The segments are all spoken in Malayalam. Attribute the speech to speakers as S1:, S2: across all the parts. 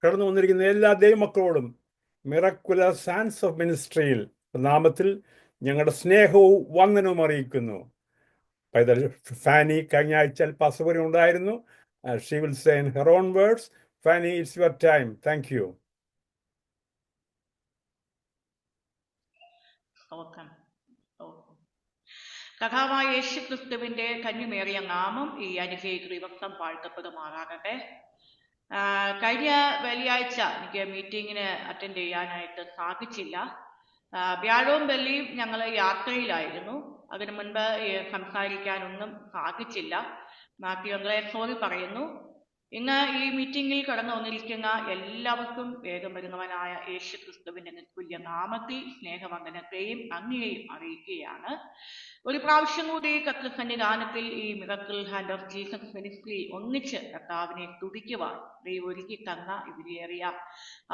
S1: കടന്നു വന്നിരിക്കുന്ന എല്ലാ ദൈവമക്കളോടും മിറക്കുലസ് ഹാൻഡ്സ് ഓഫ് മിനിസ്ട്രിയിൽ നാമത്തിൽ ഞങ്ങളുടെ സ്നേഹവും വന്ദനവും അറിയിക്കുന്നു. പൈതൽ ഫാനി കഴിഞ്ഞ ആഴ്ച അല്പാസൗകര്യം ഉണ്ടായിരുന്നു. She will say in her own words. Fanny, it's your time. Thank you.
S2: കഥാവായ യേശു ക്രിസ്തുവിന്റെ കന്യമേറിയ നാമം ഈ അനുഗ്രഹിക്കുന്ന ദിവസം വാഴ്ത്തപ്പെടുമാറാകട്ടെ. കഴിഞ്ഞ വെള്ളിയാഴ്ച എനിക്ക് മീറ്റിങ്ങിന് അറ്റൻഡ് ചെയ്യാനായിട്ട് സാധിച്ചില്ല. വ്യാഴവും വെള്ളിയും ഞങ്ങൾ യാത്രയിലായിരുന്നു. അതിനു മുൻപ് സംസാരിക്കാനൊന്നും സാധിച്ചില്ല. ഞങ്ങളെ സോറി പറയുന്നു. ഇന്ന് ഈ മീറ്റിംഗിൽ കടന്നു വന്നിരിക്കുന്ന എല്ലാവർക്കും വേഗം വരുന്നവനായ യേശു ക്രിസ്തുവിന്റെ നിസ്തുല്യ നാമത്തിൽ സ്നേഹവന്ദനത്തെയും നന്ദിയെയും അറിയിക്കുകയാണ്. ഒരു പ്രാവശ്യം കൂടി കർത്തൃസന്നിധാനത്തിൽ ഈ miracle hand of Jesus ministry ഒന്നിച്ച് കർത്താവിനെ സ്തുതിക്കുവാൻ ദൈവം ഒരുക്കി തന്ന വിലയേറിയ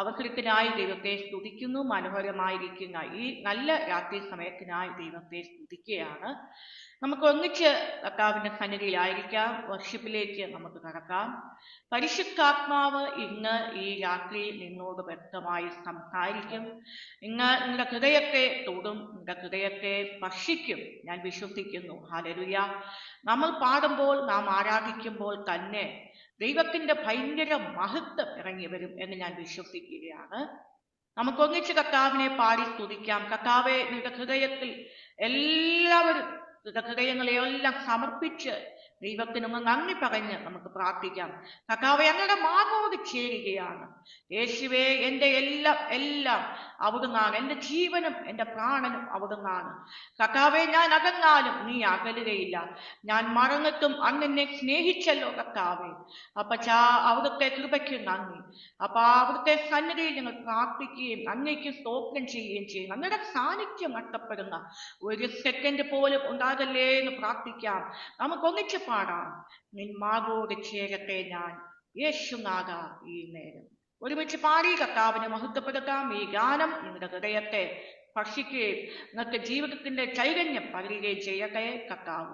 S2: അവസരത്തിനായി ദൈവത്തെ സ്തുതിക്കുന്നു. മനോഹരമായിരിക്കുന്ന ഈ നല്ല രാത്രി സമയത്തിനായി ദൈവത്തെ സ്തുതിക്കുകയാണ്. നമുക്ക് ഒന്നിച്ച് കർത്താവിന്റെ സന്നിധിയിലായിരിക്കാം. വർഷിപ്പിലേക്ക് നമുക്ക് കടക്കാം. പരിശുദ്ധാത്മാവ് ഇന്ന് ഈ രാത്രി നിന്നോട് വ്യക്തമായി സംസാരിക്കും. ഇന്ന് നിങ്ങളുടെ ഹൃദയത്തെ തൊടും, നിങ്ങളുടെ ഹൃദയത്തെ സ്പർശിക്കും. ഞാൻ വിശ്വസിക്കുന്നു. ഹല്ലേലൂയ. നമ്മൾ പാടുമ്പോൾ, നാം ആരാധിക്കുമ്പോൾ തന്നെ ദൈവത്തിന്റെ ഭയങ്കര മഹത്വം ഇറങ്ങി വരും എന്ന് ഞാൻ വിശ്വസിക്കുകയാണ്. നമുക്കൊന്നിച്ച് കർത്താവിനെ പാടി സ്തുതിക്കാം. കർത്താവെ, നിങ്ങളുടെ ഹൃദയത്തിൽ എല്ലാവരും ഹൃദയങ്ങളെയെല്ലാം സമർപ്പിച്ച് ദൈവത്തിനൊന്ന് നന്ദി പറഞ്ഞ് നമുക്ക് പ്രാർത്ഥിക്കാം. കർത്താവേ, അങ്ങയുടെ മാർഗോട് ചേരുകയാണ്. യേശുവേ, എൻ്റെ എല്ലാം അവിടുന്നാണ്. എൻ്റെ ജീവനും എൻ്റെ പ്രാണനും അവിടുന്നാണ്. കർത്താവേ, ഞാൻ അകന്നാലും നീ അകലുകയില്ല. ഞാൻ മറന്നിട്ടും അങ്ങ് എന്നെ സ്നേഹിച്ചല്ലോ കർത്താവേ. അപ്പച്ചാ, അവിടുത്തെ കൃപയ്ക്ക് നന്ദി. അപ്പൊ അവിടുത്തെ സന്നിധിയിൽ ഞങ്ങൾ പ്രാർത്ഥിക്കുകയും അങ്ങേക്ക് സ്തോത്രം ചെയ്യുകയും ചെയ്യും. അങ്ങയുടെ സാന്നിധ്യം നഷ്ടപ്പെടുന്ന ഒരു സെക്കൻഡ് പോലും ഉണ്ടാകല്ലേ എന്ന് പ്രാർത്ഥിക്കാം. നമുക്കൊന്നിച്ച് പാടാം. നിന്മാകോട് ചേരട്ടെ ഞാൻ യേശുനാഥ ഈ നേരം. ഒരുമിച്ച് പാടി കർത്താവിനെ മഹത്വപ്പെടുത്താം. ഈ ഗാനം നിങ്ങളുടെ ഹൃദയത്തെ സ്പർശിക്കുകയും നിങ്ങൾക്ക് ജീവിതത്തിന്റെ ചൈതന്യം പകരുകയും ചെയ്യട്ടെ. കർത്താവ്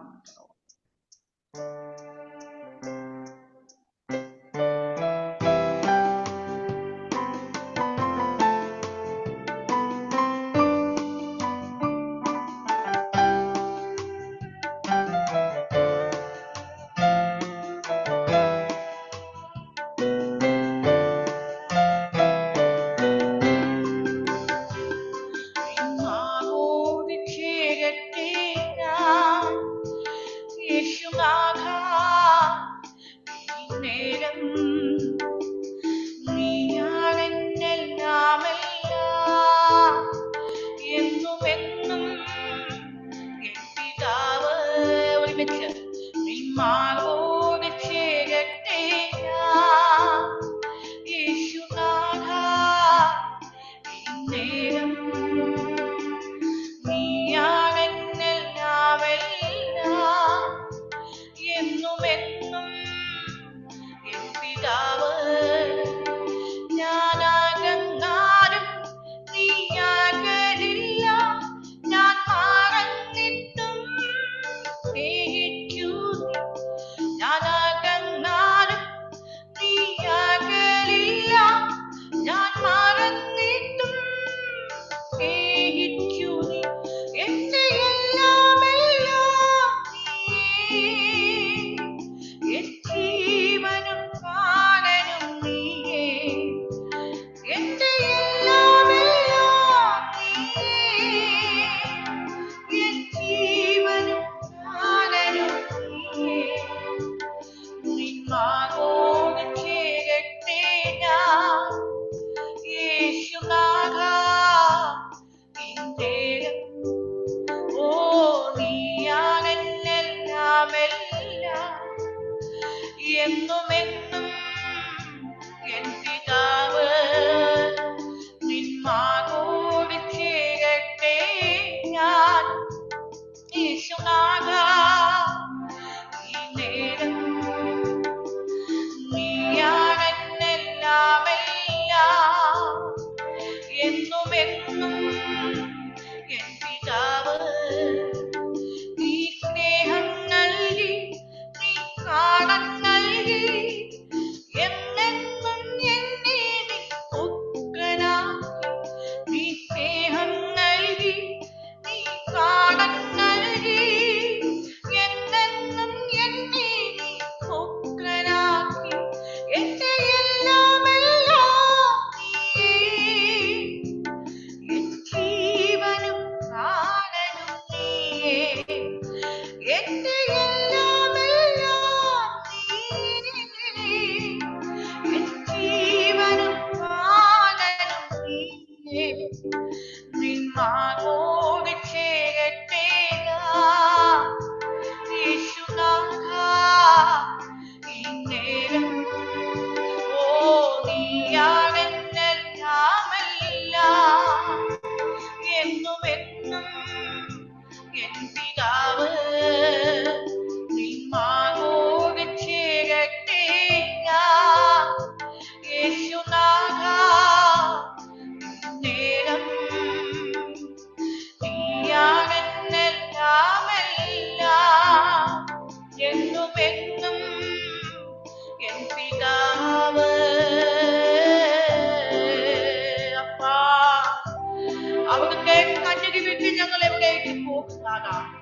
S2: പോകുന്നതാണ്.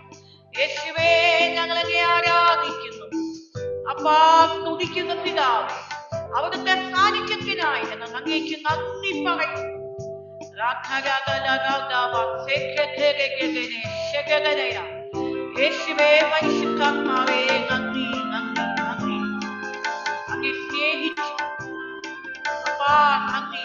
S2: യേശുവേ, ഞങ്ങളെ ആരാധിക്കുന്നു. അപ്പാ, സ്തുതിക്കുന്ന പിതാവേ, അവിടുത്തെ സാന്നിധ്യത്തിനായി ഞങ്ങൾ അങ്ങേക്ക് നന്ദി പറയുന്നു. യേശുവേ, പരിശുദ്ധാത്മാവേ, നന്ദി നന്ദി നന്ദി. അങ്ങേ സ്നേഹിച്ചു അപ്പാ, നന്ദി.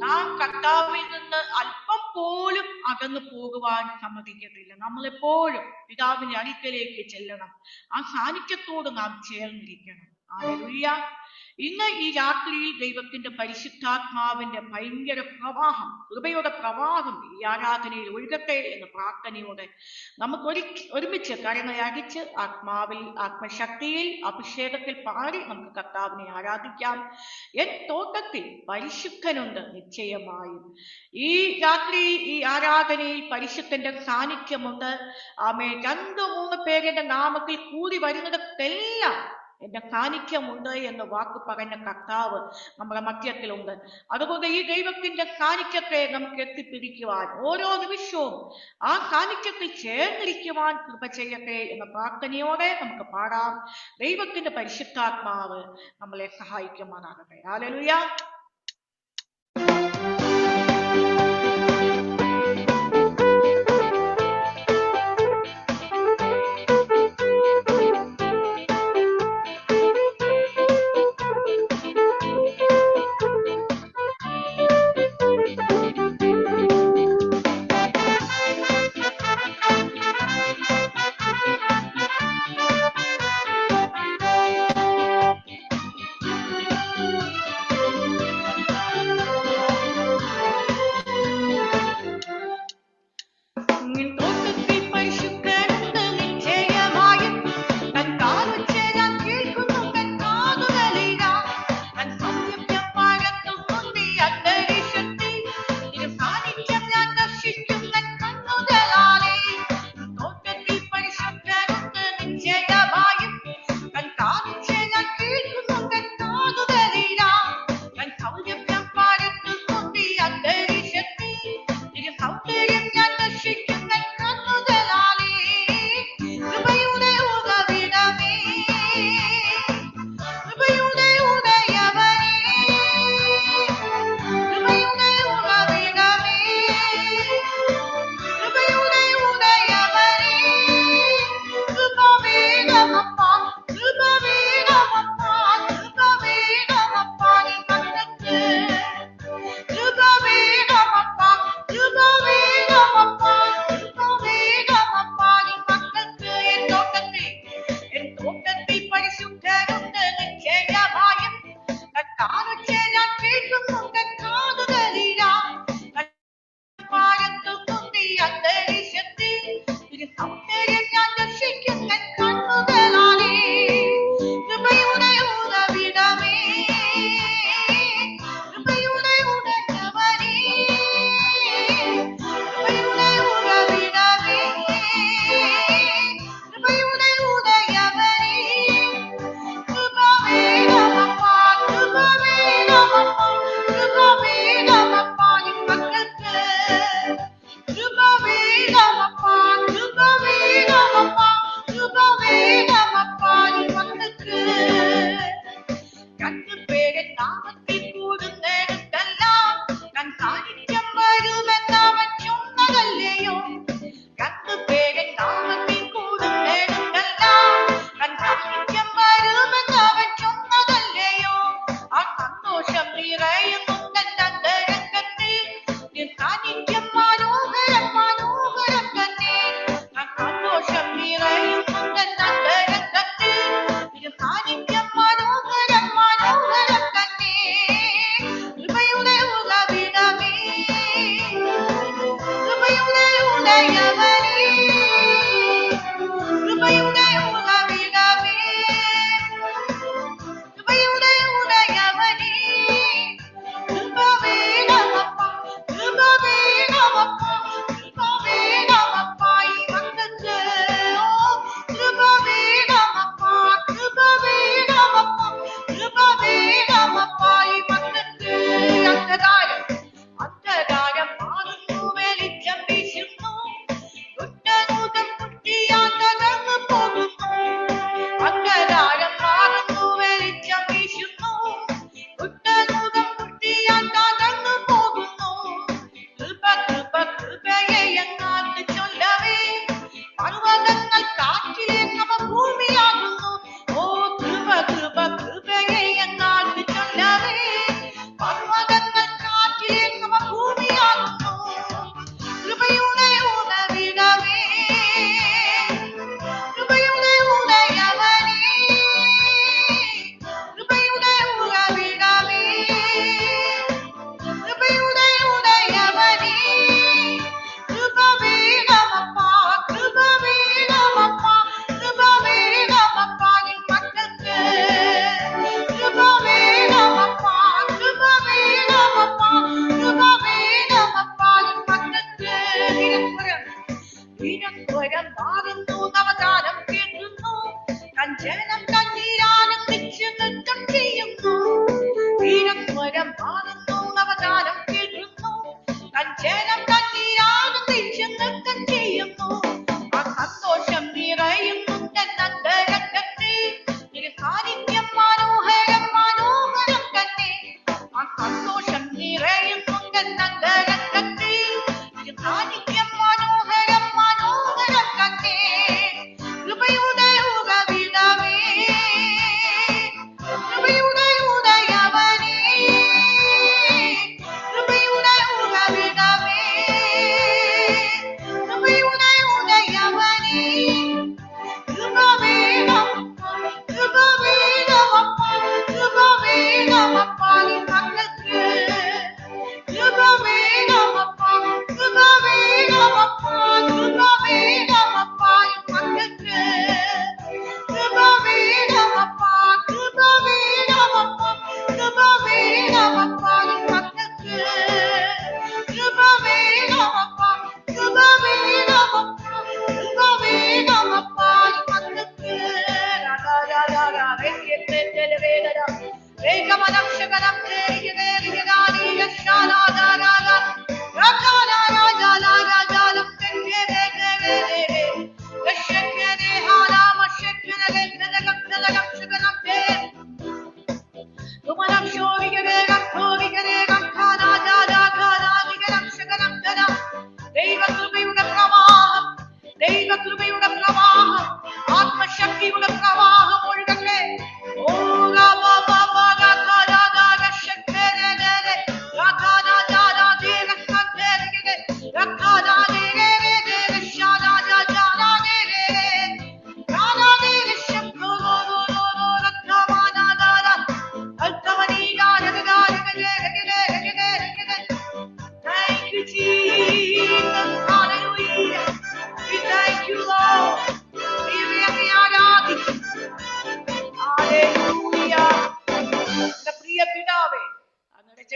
S2: നാം കർത്താവിൽ നിന്ന് അല്പം പോലും അകന്നു പോകുവാൻ സമ്മതിക്കത്തില്ല. നമ്മളെപ്പോഴും പിതാവിന്റെ അടുക്കലേക്ക് ചെല്ലണം. ആ സാന്നിധ്യത്തോട് നാം ചേർന്നിരിക്കണം. ഹല്ലേലൂയ. ഇന്ന് ഈ രാത്രിയിൽ ദൈവത്തിന്റെ പരിശുദ്ധാത്മാവിന്റെ ഭയങ്കര പ്രവാഹം, കൃപയുടെ പ്രവാഹം ഈ ആരാധനയിൽ ഒഴുകട്ടെ എന്ന പ്രാർത്ഥനയോടെ നമുക്ക് ഒരുമിച്ച് കരങ്ങളടിച്ച് ആത്മാവിൽ, ആത്മശക്തിയിൽ, അഭിഷേകത്തിൽ പാടി നമുക്ക് കർത്താവിനെ ആരാധിക്കാം. എൻ തോട്ടത്തിൽ പരിശുദ്ധനുണ്ട് നിശ്ചയമായും. ഈ രാത്രി ഈ ആരാധനയിൽ പരിശുദ്ധന്റെ സാന്നിധ്യമുണ്ട്. ആമേൻ. 2-3 പേരുടെ നാമത്തിൽ കൂടി വരുന്നിടത്തെല്ലാം എന്റെ സാന്നിധ്യമുണ്ട് എന്ന് വാക്ക് പറഞ്ഞ കർത്താവ് നമ്മുടെ മധ്യത്തിലുണ്ട്. അതുകൊണ്ട് ഈ ദൈവത്തിന്റെ സാന്നിധ്യത്തെ നമുക്ക് എത്തിപ്പിടിക്കുവാൻ, ഓരോ നിമിഷവും ആ സാന്നിധ്യത്തിൽ ചേർന്നിരിക്കുവാൻ കൃപ ചെയ്യട്ടെ എന്ന പ്രാർത്ഥനയോടെ നമുക്ക് പാടാം. ദൈവത്തിന്റെ പരിശുദ്ധാത്മാവ് നമ്മളെ സഹായിക്കുമാറാകട്ടെ. ഹല്ലേലൂയ.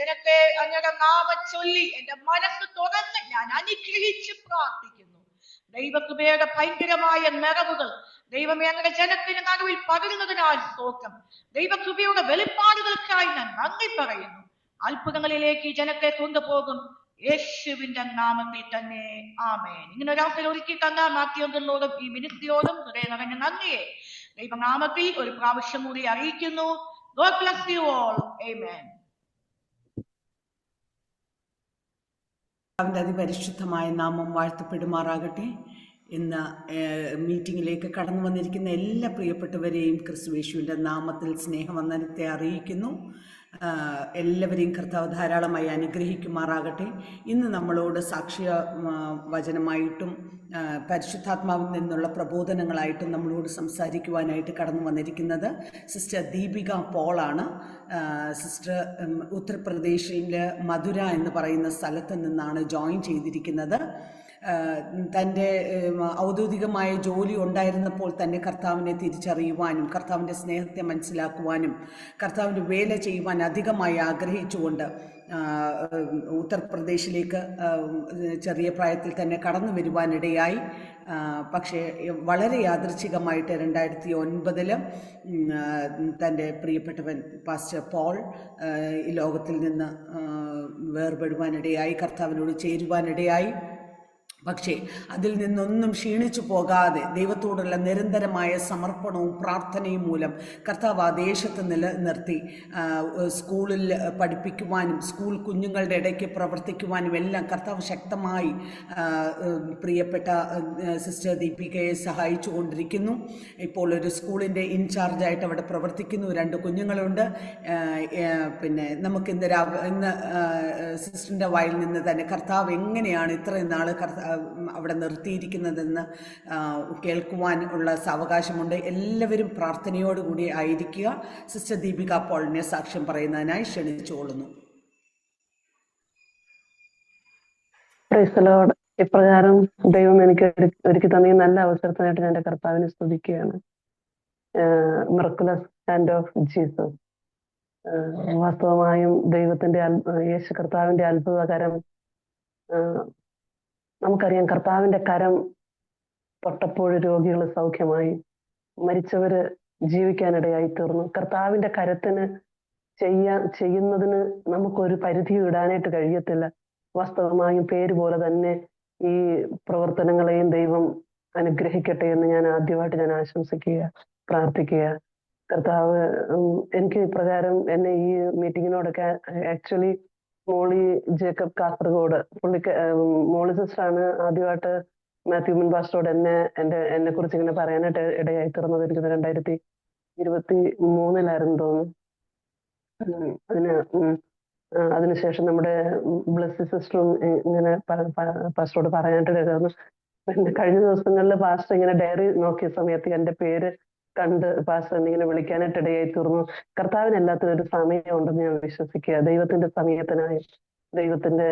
S2: ജനത്തെ അങ്ങയുടെ നാമം ചൊല്ലി എന്റെ മനസ്സ് തുറന്ന് ഞാൻ അനുഗ്രഹിച്ച് പ്രാർത്ഥിക്കുന്നു. ദൈവകൃപയുടെ ഭയങ്കരമായ നിറവുകൾ ദൈവമേ അങ്ങയുടെ ജനത്തിന് നടുവിൽ പകരുന്നതിനാൽ സ്തോത്രം. ദൈവകൃപയുടെ വെളിപ്പാടുകൾക്കായി ഞാൻ നന്ദി പറയുന്നു. അത്ഭുതങ്ങളിലേക്ക് ഈ ജനത്തെ കൊണ്ടുപോകും യേശുവിന്റെ നാമത്തിൽ തന്നെ, ആമേൻ. ഇങ്ങനെ ഒരവസരം ഒരുക്കി തന്ന മാത്യോന്തിനോടും ഈ മിനിസ്ട്രിയോടും ഹൃദയം നിറഞ്ഞ നന്ദിയെ ദൈവനാമത്തിൽ ഒരു പ്രാവശ്യം കൂടി അറിയിക്കുന്നു. God bless you all. Amen.
S3: അവൻ്റെ അതിപരിശുദ്ധമായ നാമം വാഴ്ത്തപ്പെടുമാറാകട്ടെ. ഇന്ന് മീറ്റിങ്ങിലേക്ക് കടന്നു വന്നിരിക്കുന്ന എല്ലാ പ്രിയപ്പെട്ടവരെയും ക്രിസ്തുയേശുവിൻ്റെ നാമത്തിൽ സ്നേഹവന്ദനത്തെ അറിയിക്കുന്നു. എല്ലാവരെയും കർത്താവ് ധാരാളമായി അനുഗ്രഹിക്കുമാറാകട്ടെ. ഇന്ന് നമ്മളോട് സാക്ഷ്യ വചനമായിട്ടും പരിശുദ്ധാത്മാവിൽ നിന്നുള്ള പ്രബോധനങ്ങളായിട്ടും നമ്മളോട് സംസാരിക്കുവാനായിട്ട് കടന്നു വന്നിരിക്കുന്നത് സിസ്റ്റർ ദീപിക പോളാണ്. സിസ്റ്റർ ഉത്തർപ്രദേശിലെ മധുര എന്ന് പറയുന്ന സ്ഥലത്ത് നിന്നാണ് ജോയിൻ ചെയ്തിരിക്കുന്നത്. തൻ്റെ ഔദ്യോഗികമായ ജോലി ഉണ്ടായിരുന്നപ്പോൾ തന്നെ കർത്താവിനെ തിരിച്ചറിയുവാനും കർത്താവിൻ്റെ സ്നേഹത്തെ മനസ്സിലാക്കുവാനും കർത്താവിൻ്റെ വേല ചെയ്യുവാൻ അധികമായി ആഗ്രഹിച്ചുകൊണ്ട് ഉത്തർപ്രദേശിലേക്ക് ചെറിയ പ്രായത്തിൽ തന്നെ കടന്നു വരുവാനിടയായി. പക്ഷേ വളരെ യാദൃച്ഛികമായിട്ട് 2009 തൻ്റെ പ്രിയപ്പെട്ടവൻ പാസ്റ്റർ പോൾ ഈ ലോകത്തിൽ നിന്ന് വേർപെടുവാനിടയായി, കർത്താവിനോട് ചേരുവാനിടയായി. പക്ഷേ അതിൽ നിന്നൊന്നും ക്ഷീണിച്ചു പോകാതെ ദൈവത്തോടുള്ള നിരന്തരമായ സമർപ്പണവും പ്രാർത്ഥനയും മൂലം കർത്താവ് ആ ദേശത്ത് നിലനിർത്തി സ്കൂളിൽ പഠിപ്പിക്കുവാനും സ്കൂൾ കുഞ്ഞുങ്ങളുടെ ഇടയ്ക്ക് പ്രവർത്തിക്കുവാനും എല്ലാം കർത്താവ് ശക്തമായി പ്രിയപ്പെട്ട സിസ്റ്റർ ദീപികയെ സഹായിച്ചു കൊണ്ടിരിക്കുന്നു. ഇപ്പോൾ ഒരു സ്കൂളിൻ്റെ ഇൻചാർജായിട്ട് അവിടെ പ്രവർത്തിക്കുന്നു. 2 കുഞ്ഞുങ്ങളുണ്ട്. പിന്നെ നമുക്ക് ഇന്ന് സിസ്റ്ററിൻ്റെ വായിൽ നിന്ന് തന്നെ കർത്താവ് എങ്ങനെയാണ് ഇത്രയും നാൾ അവിടെ നിർത്തിയിരിക്കുന്നതെന്ന് കേൾക്കുവാൻ ഉള്ള സാവകാശമുണ്ട്. എല്ലാവരും പ്രാർത്ഥനയോടുകൂടി ആയിരിക്കുക. സിസ്റ്റർ ദീപിക പോളിനെ സാക്ഷ്യം പറയുന്നതിനായി ക്ഷണിച്ചുകൊള്ളുന്നു.
S4: ഇപ്രകാരം ദൈവം എനിക്ക് ഒരുക്കി തന്ന നല്ല അവസരത്തിനായിട്ട് ഞാൻ എൻ്റെ കർത്താവിനെ സ്തുതിക്കുകയാണ്. Miraculous hand of Jesus. വാസ്തവമായും ദൈവത്തിന്റെ യേശു കർത്താവിന്റെ അത്ഭുതകരം. നമുക്കറിയാം, കർത്താവിന്റെ കരം തൊട്ടപ്പോൾ രോഗികൾ സൗഖ്യമായി, മരിച്ചവര് ജീവിക്കാനിടയായി തീർന്നു. കർത്താവിന്റെ കരത്തിന് ചെയ്യുന്നതിന് നമുക്കൊരു പരിധി ഇടാനായിട്ട് കഴിയത്തില്ല. വാസ്തവമായും പേര് പോലെ തന്നെ ഈ പ്രവർത്തനങ്ങളെയും ദൈവം അനുഗ്രഹിക്കട്ടെ എന്ന് ഞാൻ ആദ്യമായിട്ട് ആശംസിക്കുക, പ്രാർത്ഥിക്കുക. കർത്താവ് എനിക്ക് ഇപ്രകാരം എന്നെ ഈ മീറ്റിങ്ങിനോടൊക്കെ ആക്ച്വലി മോളി ജേക്കബ് കാസർഗോഡ് മോളി സിസ്റ്ററാണ് ആദ്യമായിട്ട് മാത്യു മുൻ പാസ്റ്ററോട് എന്നെ കുറിച്ച് ഇങ്ങനെ പറയാനായിട്ട് ഇടയായി തീർന്നത്. എനിക്ക് 2023 തോന്നുന്നു. അതിനുശേഷം നമ്മുടെ ബ്ലസ്സി സിസ്റ്ററും ഇങ്ങനെ പാസ്റ്ററോട് പറയാനായിട്ട് ഇടയായിരുന്നു. പിന്നെ കഴിഞ്ഞ ദിവസങ്ങളിൽ പാസ്റ്റർ ഇങ്ങനെ ഡയറി നോക്കിയ സമയത്ത് എൻ്റെ പേര് കണ്ട് പാസ്റ്റർ എന്നിങ്ങനെ വിളിക്കാനായിട്ട് ഇടയായി തീർന്നു. കർത്താവിന് എല്ലാത്തിനും ഒരു സമയമുണ്ടെന്ന് ഞാൻ വിശ്വസിക്കുക. ദൈവത്തിന്റെ സമയത്തിനായും ദൈവത്തിന്റെ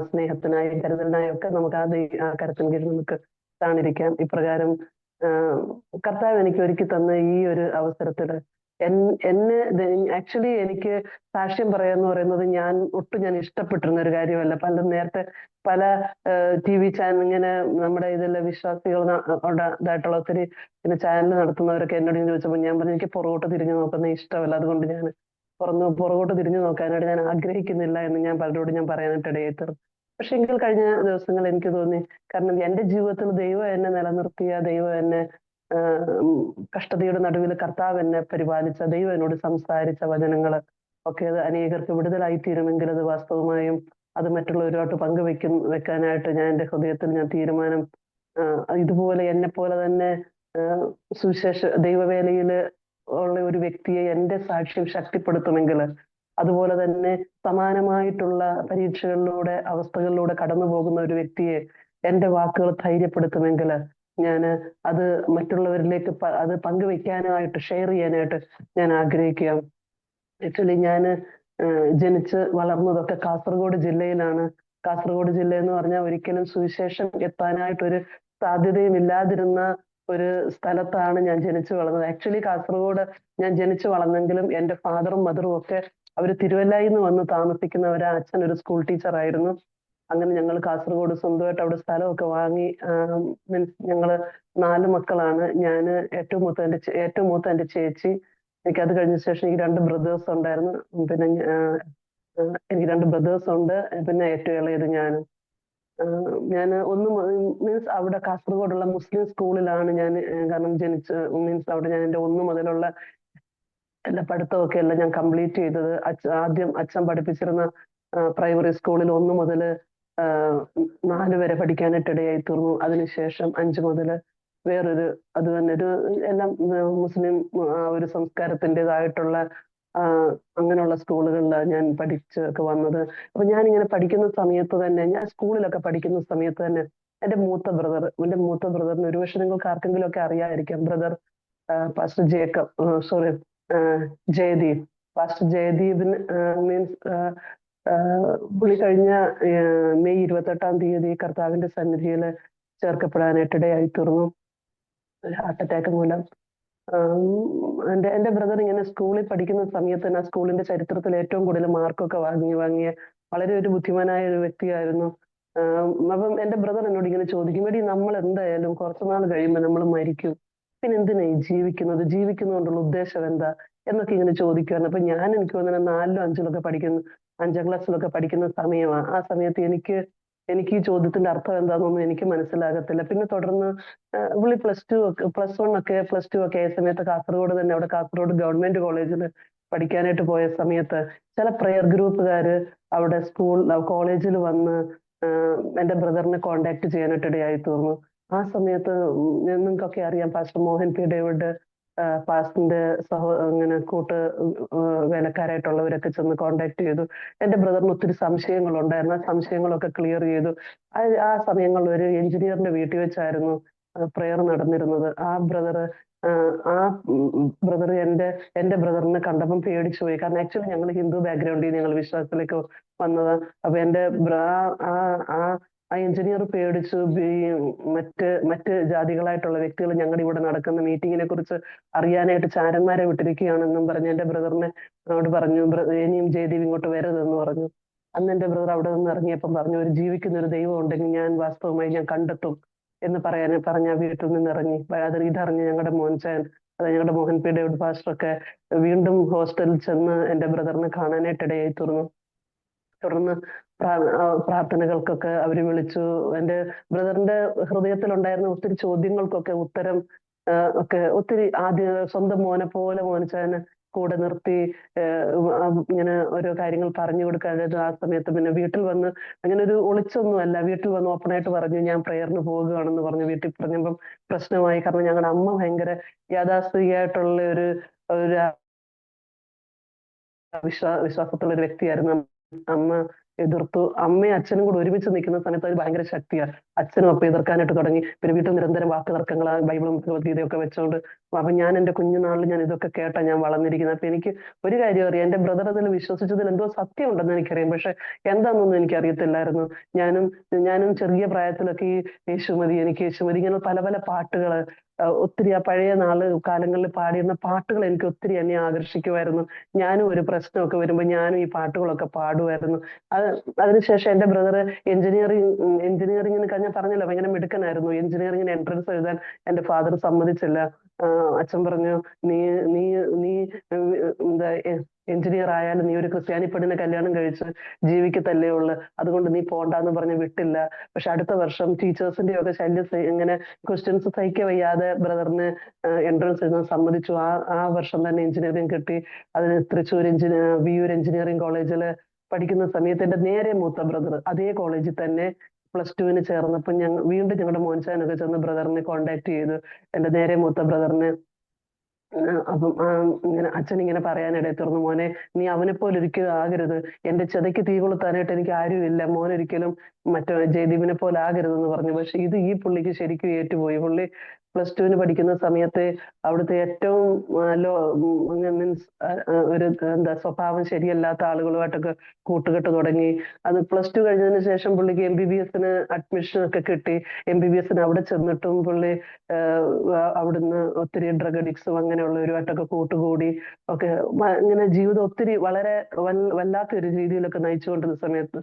S4: സ്നേഹത്തിനായും കരുതലിനായും ഒക്കെ നമുക്ക് ആ കരത്തിന് കീഴിൽ നമുക്ക് താണിരിക്കാം. ഇപ്രകാരം കർത്താവ് എനിക്ക് ഒരുക്കി തന്ന ഈ ഒരു അവസരത്തില് എന്നെ ആക്ച്വലി എനിക്ക് സാക്ഷ്യം പറയാന്ന് പറയുന്നത് ഞാൻ ഇഷ്ടപ്പെട്ടിരുന്ന ഒരു കാര്യമല്ല. നേരത്തെ പല TV ചാനൽ ഇങ്ങനെ നമ്മുടെ ഇതിലെ വിശ്വാസികൾ ഇതായിട്ടുള്ള ഒത്തിരി പിന്നെ ചാനൽ നടത്തുന്നവരൊക്കെ എന്നോട് ചോദിച്ചപ്പോൾ ഞാൻ പറഞ്ഞു എനിക്ക് പുറകോട്ട് തിരിഞ്ഞു നോക്കുന്ന ഇഷ്ടമല്ല, അതുകൊണ്ട് ഞാൻ പുറകോട്ട് തിരിഞ്ഞു നോക്കാനായിട്ട് ഞാൻ ആഗ്രഹിക്കുന്നില്ല എന്ന് ഞാൻ പലരോടും പറയാനായിട്ട് ഇടയായി തീർന്നു. പക്ഷെ എങ്കിൽ കഴിഞ്ഞ ദിവസങ്ങൾ എനിക്ക് തോന്നി, കാരണം എൻ്റെ ജീവിതത്തിൽ ദൈവം എന്നെ നിലനിർത്തിയ, ദൈവം എന്നെ കഷ്ടതയുടെ നടുവിൽ കർത്താവ് എന്നെ പരിപാലിച്ച, ദൈവം എന്നോട് സംസാരിച്ച വചനങ്ങള് ഒക്കെ അത് അനേകർക്ക് വിടുതലായി തീരുമെങ്കിൽ അത് വാസ്തവമായും അത് മറ്റുള്ളവരുമായിട്ട് വെക്കാനായിട്ട് ഞാൻ എൻ്റെ ഹൃദയത്തിൽ തീരുമാനം, ഇതുപോലെ എന്നെ പോലെ തന്നെ സുവിശേഷ ദൈവവേലയിൽ ഉള്ള ഒരു വ്യക്തിയെ എൻ്റെ സാക്ഷ്യം ശക്തിപ്പെടുത്തുമെങ്കിൽ, അതുപോലെ തന്നെ സമാനമായിട്ടുള്ള പരീക്ഷകളിലൂടെ അവസ്ഥകളിലൂടെ കടന്നു പോകുന്ന ഒരു വ്യക്തിയെ എൻ്റെ വാക്കുകൾ ധൈര്യപ്പെടുത്തുമെങ്കിൽ ഞാൻ അത് മറ്റുള്ളവരിലേക്ക് അത് പങ്കുവെക്കാനായിട്ട് ഷെയർ ചെയ്യാനായിട്ട് ഞാൻ ആഗ്രഹിക്കുക. ആക്ച്വലി ഞാൻ ജനിച്ച് വളർന്നതൊക്കെ കാസർഗോഡ് ജില്ലയിലാണ്. കാസർഗോഡ് ജില്ല എന്ന് പറഞ്ഞാൽ ഒരിക്കലും സുവിശേഷം എത്താനായിട്ടൊരു സാധ്യതയും ഇല്ലാതിരുന്ന ഒരു സ്ഥലത്താണ് ഞാൻ ജനിച്ചു വളർന്നത്. ആക്ച്വലി കാസർഗോഡ് ഞാൻ ജനിച്ചു വളർന്നെങ്കിലും എൻ്റെ ഫാദറും മദറും ഒക്കെ അവര് തിരുവല്ലയിൽ നിന്ന് വന്ന് താമസിക്കുന്നവര്. അച്ഛൻ ഒരു സ്കൂൾ ടീച്ചറായിരുന്നു. അങ്ങനെ ഞങ്ങൾ കാസർഗോഡ് സ്വന്തമായിട്ട് അവിടെ സ്ഥലമൊക്കെ വാങ്ങി. മീൻസ് ഞങ്ങള് 4 മക്കളാണ്. ഞാന് ഏറ്റവും മൂത്ത എന്റെ ചേച്ചി. എനിക്ക് അത് കഴിഞ്ഞ ശേഷം എനിക്ക് 2 ബ്രദേഴ്സ് ഉണ്ടായിരുന്നു. പിന്നെ എനിക്ക് 2 ബ്രദേഴ്സ് ഉണ്ട്. പിന്നെ ഏറ്റവും ഇളയത് ഞാനും. ഞാൻ മീൻസ് അവിടെ കാസർഗോഡുള്ള മുസ്ലിം സ്കൂളിലാണ് ഞാൻ, കാരണം മീൻസ് അവിടെ ഞാൻ എന്റെ 1 മുതലുള്ള എല്ലാ പഠിത്തമൊക്കെ എല്ലാം ഞാൻ കംപ്ലീറ്റ് ചെയ്തത്. ആദ്യം അച്ഛൻ പഠിപ്പിച്ചിരുന്ന പ്രൈമറി സ്കൂളിൽ 1 മുതൽ 4 വരെ പഠിക്കാനായിട്ട് ഇടയായി തീർന്നു. അതിനുശേഷം 5 മുതൽ വേറൊരു, അത് തന്നെ ഒരു എല്ലാം മുസ്ലിം ഒരു സംസ്കാരത്തിൻ്റെതായിട്ടുള്ള അങ്ങനെയുള്ള സ്കൂളുകളിലാണ് ഞാൻ പഠിച്ചൊക്കെ വന്നത്. അപ്പൊ ഞാൻ ഇങ്ങനെ പഠിക്കുന്ന സമയത്ത് തന്നെ, ഞാൻ സ്കൂളിലൊക്കെ പഠിക്കുന്ന സമയത്ത് തന്നെ എന്റെ മൂത്ത ബ്രദറിന് ഒരുപക്ഷെ നിങ്ങൾക്ക് ആർക്കെങ്കിലും ഒക്കെ അറിയാതിരിക്കാം. Brother pastor Jayadeep. പാസ്റ്റർ ജയദീപിന് മീൻസ് പുള്ളി കഴിഞ്ഞ മെയ് 28-ാം തീയതി കർത്താവിന്റെ സന്നിധിയിൽ ചേർക്കപ്പെടാനായിട്ട് ഇടയായി തീർന്നു. ഹാർട്ട് അറ്റാക്ക് മൂലം. എന്റെ ബ്രദർ ഇങ്ങനെ സ്കൂളിൽ പഠിക്കുന്ന സമയത്ത് തന്നെ ആ സ്കൂളിന്റെ ചരിത്രത്തിൽ ഏറ്റവും കൂടുതൽ മാർക്കൊക്കെ വാങ്ങിയ വളരെ ഒരു ബുദ്ധിമാനായ ഒരു വ്യക്തിയായിരുന്നു. അപ്പം എന്റെ ബ്രദർ എന്നോട് ഇങ്ങനെ ചോദിക്കും, എടി നമ്മൾ എന്തായാലും കുറച്ചുനാൾ കഴിയുമ്പോൾ നമ്മൾ മരിക്കും, പിന്നെ എന്തിനാ ഈ ജീവിക്കുന്നതുകൊണ്ടുള്ള ഉദ്ദേശം എന്താ എന്നൊക്കെ ഇങ്ങനെ ചോദിക്കുമായിരുന്നു. അപ്പൊ എനിക്ക് തോന്നുന്നത് 4-ലും 5-ലൊക്കെ 5-ാം ക്ലാസ്സിലൊക്കെ പഠിക്കുന്ന സമയമാണ്. ആ സമയത്ത് എനിക്ക് ഈ ചോദ്യത്തിന്റെ അർത്ഥം എന്താണെന്നൊന്നും എനിക്ക് മനസ്സിലാകത്തില്ല. പിന്നെ തുടർന്ന് പുള്ളി പ്ലസ് ടു ഒക്കെ ആയ സമയത്ത് കാസർഗോഡ് ഗവൺമെന്റ് കോളേജിൽ പഠിക്കാനായിട്ട് പോയ സമയത്ത് ചില പ്രെയർ ഗ്രൂപ്പുകാര് അവിടെ കോളേജിൽ വന്ന് എന്റെ ബ്രദറിനെ കോണ്ടാക്ട് ചെയ്യാനായിട്ട് ഇടയായി തീർന്നു. ആ സമയത്ത് നിങ്ങൾക്കൊക്കെ അറിയാം, പാസ്റ്റർ മോഹൻ പി ഡേവിഡ് പാസ്റ്ററിന്റെ അങ്ങനെ വേലക്കാരായിട്ടുള്ളവരൊക്കെ ചെന്ന് കോണ്ടാക്ട് ചെയ്തു. എന്റെ ബ്രദറിന് ഒത്തിരി സംശയങ്ങളുണ്ടായിരുന്നു. ആ സംശയങ്ങളൊക്കെ ക്ലിയർ ചെയ്തു. ആ സമയങ്ങളിൽ ഒരു എഞ്ചിനീയറിന്റെ വീട്ടിൽ വെച്ചായിരുന്നു പ്രെയർ നടന്നിരുന്നത്. ആ ബ്രദർ എന്റെ ബ്രദറിനെ കണ്ടപ്പം പേടിച്ചു പോയി. കാരണം ആക്ച്വലി ഞങ്ങൾ ഹിന്ദു ബാക്ക്ഗ്രൗണ്ടിൽ ഞങ്ങൾ വിശ്വാസത്തിലേക്ക് വന്നതാ. അപ്പൊ എന്റെ ആ എഞ്ചിനീയർ പേടിച്ചു. മറ്റ് ജാതികളായിട്ടുള്ള വ്യക്തികൾ ഞങ്ങളുടെ ഇവിടെ നടക്കുന്ന മീറ്റിങ്ങിനെ കുറിച്ച് അറിയാനായിട്ട് ചാരന്മാരെ വിട്ടിരിക്കുകയാണെന്നും പറഞ്ഞ് എന്റെ ബ്രദറിനോട് പറഞ്ഞു, ഇനിയും ജയദീപ് ഇങ്ങോട്ട് വരരുതെന്ന് പറഞ്ഞു. അന്ന് എന്റെ ബ്രദർ അവിടെ നിന്ന് ഇറങ്ങിയപ്പം പറഞ്ഞു, ഒരു ജീവിക്കുന്ന ഒരു ദൈവം ഉണ്ടെങ്കിൽ ഞാൻ കണ്ടെത്തും എന്ന് പറഞ്ഞ വീട്ടിൽ നിന്ന് ഇറങ്ങി. ഇതറിഞ്ഞ് ഞങ്ങളുടെ ഞങ്ങളുടെ മോഹൻ പി ഡേവിഡ് പാസ്റ്ററൊക്കെ വീണ്ടും ഹോസ്റ്റലിൽ ചെന്ന് എന്റെ ബ്രദറിനെ കാണാനായിട്ട് ഇടയായി തീർന്നു. തുടർന്ന് പ്രാർത്ഥനകൾക്കൊക്കെ അവര് വിളിച്ചു. എന്റെ ബ്രദറിന്റെ ഹൃദയത്തിലുണ്ടായിരുന്ന ഒത്തിരി ചോദ്യങ്ങൾക്കൊക്കെ ഉത്തരം ഒക്കെ ഒത്തിരി സ്വന്തം മോനെ പോലെ മോനിച്ചാന് കൂടെ നിർത്തി ഇങ്ങനെ ഓരോ കാര്യങ്ങൾ പറഞ്ഞു കൊടുക്കാനായിട്ട്. ആ സമയത്ത് പിന്നെ വീട്ടിൽ വന്ന് അങ്ങനെ ഒരു ഒളിച്ചൊന്നുമല്ല, വീട്ടിൽ വന്ന് ഓപ്പണായിട്ട് പറഞ്ഞു, ഞാൻ പ്രേയറിന് പോകുകയാണെന്ന് പറഞ്ഞു. വീട്ടിൽ പറഞ്ഞപ്പം പ്രശ്നമായി. കാരണം ഞങ്ങളുടെ അമ്മ ഭയങ്കര യാഥാസ്ഥിതികമായിട്ടുള്ള ഒരു വിശ്വാസത്തിലുള്ള ഒരു വ്യക്തിയായിരുന്നു. അമ്മ എതിർത്തു. അമ്മയും അച്ഛനും കൂടെ ഒരുമിച്ച് നിൽക്കുന്ന സമയത്ത് അത് ഭയങ്കര ശക്തിയാണ്. അച്ഛനും അപ്പം എതിർക്കാനായിട്ട് തുടങ്ങി. പിന്നെ വീട്ടിൽ നിരന്തരം വാക്ക് തർക്കങ്ങൾ, ബൈബിളും ഭഗവത്ഗീതയൊക്കെ വെച്ചോണ്ട്. അപ്പൊ ഞാൻ എന്റെ കുഞ്ഞുനാളിൽ ഞാൻ ഇതൊക്കെ കേട്ടാ ഞാൻ വളർന്നിരിക്കുന്നത്. അപ്പൊ എനിക്ക് ഒരു കാര്യം അറിയാം, എന്റെ ബ്രദർ അതിൽ വിശ്വസിച്ചതിൽ എന്തോ സത്യം ഉണ്ടെന്ന് എനിക്കറിയാം. പക്ഷെ എന്താണെന്നൊന്നും എനിക്കറിയത്തില്ലായിരുന്നു. ഞാനും ചെറിയ പ്രായത്തിലൊക്കെ ഈ യേശുമതി ഇങ്ങനെ പല പല പാട്ടുകള് ഒത്തിരി ആ പഴയ കാലങ്ങളിൽ പാടിയിരുന്ന പാട്ടുകൾ എനിക്ക് ഒത്തിരി എന്നെ ആകർഷിക്കുമായിരുന്നു. ഞാനും ഒരു പ്രശ്നമൊക്കെ വരുമ്പോൾ ഞാനും ഈ പാട്ടുകളൊക്കെ പാടുമായിരുന്നു. അതിനുശേഷം എന്റെ ബ്രദർ എഞ്ചിനീയറിംഗിന് ഞാൻ പറഞ്ഞല്ലോ ഭയങ്കര മിടുക്കനായിരുന്നു. എഞ്ചിനീയറിംഗിന് എൻട്രൻസ് എഴുതാൻ എന്റെ ഫാദർ സമ്മതിച്ചില്ല. അച്ഛൻ പറഞ്ഞു, നീ എന്താ എഞ്ചിനീയർ ആയാലും നീ ഒരു ക്രിസ്ത്യാനി പെണ്ണിനെ കല്യാണം കഴിച്ച് ജീവിക്കത്തല്ലേ ഉള്ളു, അതുകൊണ്ട് നീ പോണ്ടാന്ന് പറഞ്ഞ് വിട്ടില്ല. പക്ഷെ അടുത്ത വർഷം ടീച്ചേഴ്സിന്റെ ഒക്കെ ശല്യം ഇങ്ങനെ ക്വസ്റ്റ്യൻസ് സഹിக்க വയ്യാതെ ബ്രദറിന് എൻട്രൻസ് എഴുതാൻ സമ്മതിച്ചു. ആ വർഷം തന്നെ എഞ്ചിനീയറിംഗ് കിട്ടി. അതിന് തൃശ്ശൂർ വിയൂർ എഞ്ചിനീയറിംഗ് കോളേജിൽ പഠിക്കുന്ന സമയത്ത് എന്റെ നേരെ മൂത്ത ബ്രദർ അതേ കോളേജിൽ തന്നെ +2 ചേർന്നപ്പോൾ വീണ്ടും ഞങ്ങളുടെ മോൻചാനൊക്കെ ചെന്ന് ബ്രദറിനെ കോണ്ടാക്ട് ചെയ്തു. എന്റെ നേരെ മൂത്ത ബ്രദറിനെ. അപ്പം ഇങ്ങനെ അച്ഛൻ ഇങ്ങനെ പറയാനിടയിൽ തീർന്നു, മോനെ നീ അവനെ പോലെ ഒരിക്കലും ആകരുത്, എന്റെ ചെതയ്ക്ക് തീ കൊളുത്താനായിട്ട് എനിക്ക് ആരുമില്ല, മോനൊരിക്കലും ജയദീപിനെ പോലെ ആകരുതെന്ന് പറഞ്ഞു. പക്ഷെ ഈ പുള്ളിക്ക് ശരിക്കും ഏറ്റുപോയി. പുള്ളി +2 പഠിക്കുന്ന സമയത്ത് അവിടുത്തെ ഏറ്റവും മീൻസ് ഒരു എന്താ സ്വഭാവം ശരിയല്ലാത്ത ആളുകളുമായിട്ടൊക്കെ കൂട്ടുകെട്ട് തുടങ്ങി. അത് +2 കഴിഞ്ഞതിന് ശേഷം പുള്ളിക്ക് MBBS-ന് അഡ്മിഷൻ ഒക്കെ കിട്ടി. MBBS-ന് അവിടെ ചെന്നിട്ടും പുള്ളി അവിടുന്ന് ഒത്തിരി ഡ്രഗ് അഡിക്ട്സും അങ്ങനെയുള്ളവരുമായിട്ടൊക്കെ കൂട്ടുകൂടി ഒക്കെ ഇങ്ങനെ ജീവിതം ഒത്തിരി വളരെ വല്ലാത്ത ഒരു രീതിയിലൊക്കെ നയിച്ചുകൊണ്ടിരുന്ന സമയത്ത്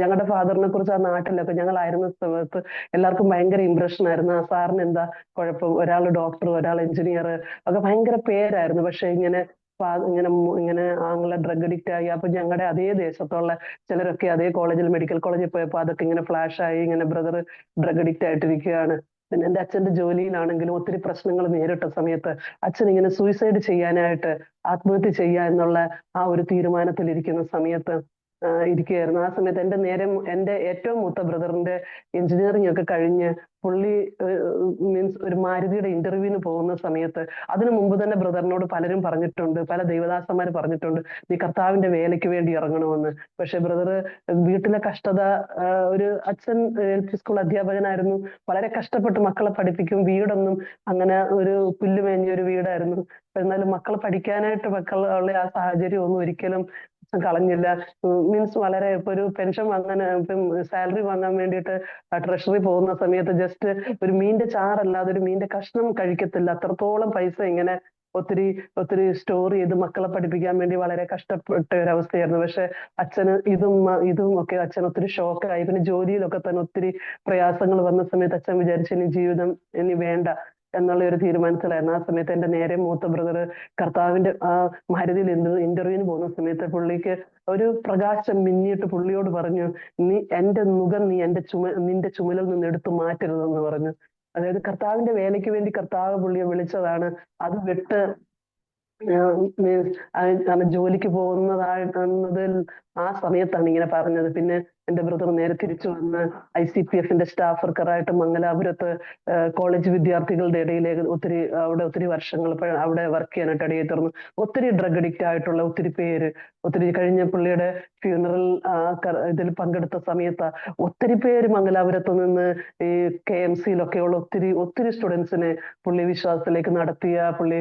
S4: ഞങ്ങളുടെ ഫാദറിനെ കുറിച്ച് ആ നാട്ടിലൊക്കെ ഞങ്ങളായിരുന്ന സമയത്ത് എല്ലാവർക്കും ഭയങ്കര ഇംപ്രഷൻ ആയിരുന്നു. ആ സാറിന് എന്താ കുഴപ്പം, ഒരാൾ ഡോക്ടർ, ഒരാൾ എഞ്ചിനീയർ ഒക്കെ ഭയങ്കര പേരായിരുന്നു. പക്ഷെ ഇങ്ങനെ ഇങ്ങനെ ആങ്ങളെ ഡ്രഗ് അഡിക്റ്റ് ആയി. അപ്പൊ ഞങ്ങളുടെ അതേ ദേശത്തുള്ള ചിലരൊക്കെ അതേ കോളേജിൽ, മെഡിക്കൽ കോളേജിൽ പോയപ്പോ അതൊക്കെ ഇങ്ങനെ ഫ്ലാഷ് ആയി, ഇങ്ങനെ ബ്രദർ ഡ്രഗ് അഡിക്റ്റ് ആയിട്ടിരിക്കുകയാണ്. പിന്നെ എന്റെ അച്ഛന്റെ ജോലിയിലാണെങ്കിലും ഒത്തിരി പ്രശ്നങ്ങൾ നേരിട്ട സമയത്ത് അച്ഛൻ ഇങ്ങനെ സൂയിസൈഡ് ചെയ്യാനായിട്ട്, ആത്മഹത്യ ചെയ്യുക എന്നുള്ള ആ ഒരു തീരുമാനത്തിൽ ഇരിക്കുന്ന സമയത്ത് ഇരിക്കുകയായിരുന്നു. ആ സമയത്ത് എന്റെ ഏറ്റവും മൂത്ത ബ്രദറിന്റെ എഞ്ചിനീയറിംഗ് ഒക്കെ കഴിഞ്ഞ് പുള്ളി മീൻസ് ഒരു മാരുതിയുടെ ഇന്റർവ്യൂവിന് പോകുന്ന സമയത്ത് അതിനു മുമ്പ് തന്നെ ബ്രദറിനോട് പലരും പറഞ്ഞിട്ടുണ്ട്, പല ദൈവദാസന്മാർ പറഞ്ഞിട്ടുണ്ട്, നീ കർത്താവിന്റെ വേലയ്ക്ക് വേണ്ടി ഇറങ്ങണമെന്ന്. പക്ഷെ ബ്രദർ വീട്ടിലെ കഷ്ടത, ഒരു അച്ഛൻ LP സ്കൂൾ അധ്യാപകനായിരുന്നു, വളരെ കഷ്ടപ്പെട്ട് മക്കളെ പഠിപ്പിക്കും. വീടൊന്നും അങ്ങനെ ഒരു പുല്ലുമേഞ്ഞ ഒരു വീടായിരുന്നു. എന്നാലും മക്കളെ പഠിക്കാനായിട്ട് മക്കളുള്ള ആ സാഹചര്യം ഒന്നും ഒരിക്കലും കളഞ്ഞില്ല. മീൻസ് വളരെ ഇപ്പൊ ഒരു പെൻഷൻ വാങ്ങാൻ, ഇപ്പം സാലറി വാങ്ങാൻ വേണ്ടിയിട്ട് ട്രഷറി പോകുന്ന സമയത്ത് ജസ്റ്റ് ഒരു മീന്റെ ചാറല്ലാതെ ഒരു മീന്റെ കഷ്ണം കഴിക്കത്തില്ല. അത്രത്തോളം പൈസ ഇങ്ങനെ ഒത്തിരി സ്റ്റോർ ചെയ്ത് മക്കളെ പഠിപ്പിക്കാൻ വേണ്ടി വളരെ കഷ്ടപ്പെട്ട ഒരു അവസ്ഥയായിരുന്നു. പക്ഷെ അച്ഛന് ഇതും ഒക്കെ അച്ഛൻ ഒത്തിരി ഷോക്കായി. പിന്നെ ജോലിയിലൊക്കെ തന്നെ ഒത്തിരി പ്രയാസങ്ങൾ വന്ന സമയത്ത് അച്ഛൻ വിചാരിച്ചു ഇനി ജീവിതം ഇനി വേണ്ട എന്നുള്ള ഒരു തീരുമാനത്തിലായിരുന്നു. ആ സമയത്ത് എന്റെ നേരെ മൂത്ത ബ്രദർ കർത്താവിന്റെ ആ മാരുതിയിൽ ഇന്റർവ്യൂവിന് പോകുന്ന സമയത്ത് പുള്ളിക്ക് ഒരു പ്രകാശം മിന്നിയിട്ട് പുള്ളിയോട് പറഞ്ഞു, നീ എന്റെ മുഖം നിന്റെ ചുമലിൽ നിന്ന് എടുത്തു മാറ്റരുതെന്ന് പറഞ്ഞു. അതായത് കർത്താവിന്റെ വേലയ്ക്ക് വേണ്ടി കർത്താവ് പുള്ളിയെ വിളിച്ചതാണ്. അത് വിട്ട് ജോലിക്ക് പോകുന്നതിൽ ആ സമയത്താണ് ഇങ്ങനെ പറഞ്ഞത്. പിന്നെ എന്റെ ബ്രദർ നേരെ തിരിച്ചു വന്ന് ICPF-ന്റെ സ്റ്റാഫ് വർക്കറായിട്ട് മംഗലാപുരത്ത് കോളേജ് വിദ്യാർത്ഥികളുടെ ഇടയിലേക്ക് ഒത്തിരി വർഷങ്ങൾ അവിടെ വർക്ക് ചെയ്യാനായിട്ട് ഇടയിൽ തുറന്നു. ഒത്തിരി ഡ്രഗ് അഡിക്റ്റ് ആയിട്ടുള്ള ഒത്തിരി പേര്, കഴിഞ്ഞ പുള്ളിയുടെ ഫ്യൂണറൽ ഇതിൽ പങ്കെടുത്ത സമയത്ത് ഒത്തിരി പേര് മംഗലാപുരത്ത് നിന്ന് ഈ KMC-യിലൊക്കെയുള്ള ഒത്തിരി സ്റ്റുഡൻസിനെ പുള്ളി വിശ്വാസത്തിലേക്ക് നടത്തിയ, പുള്ളി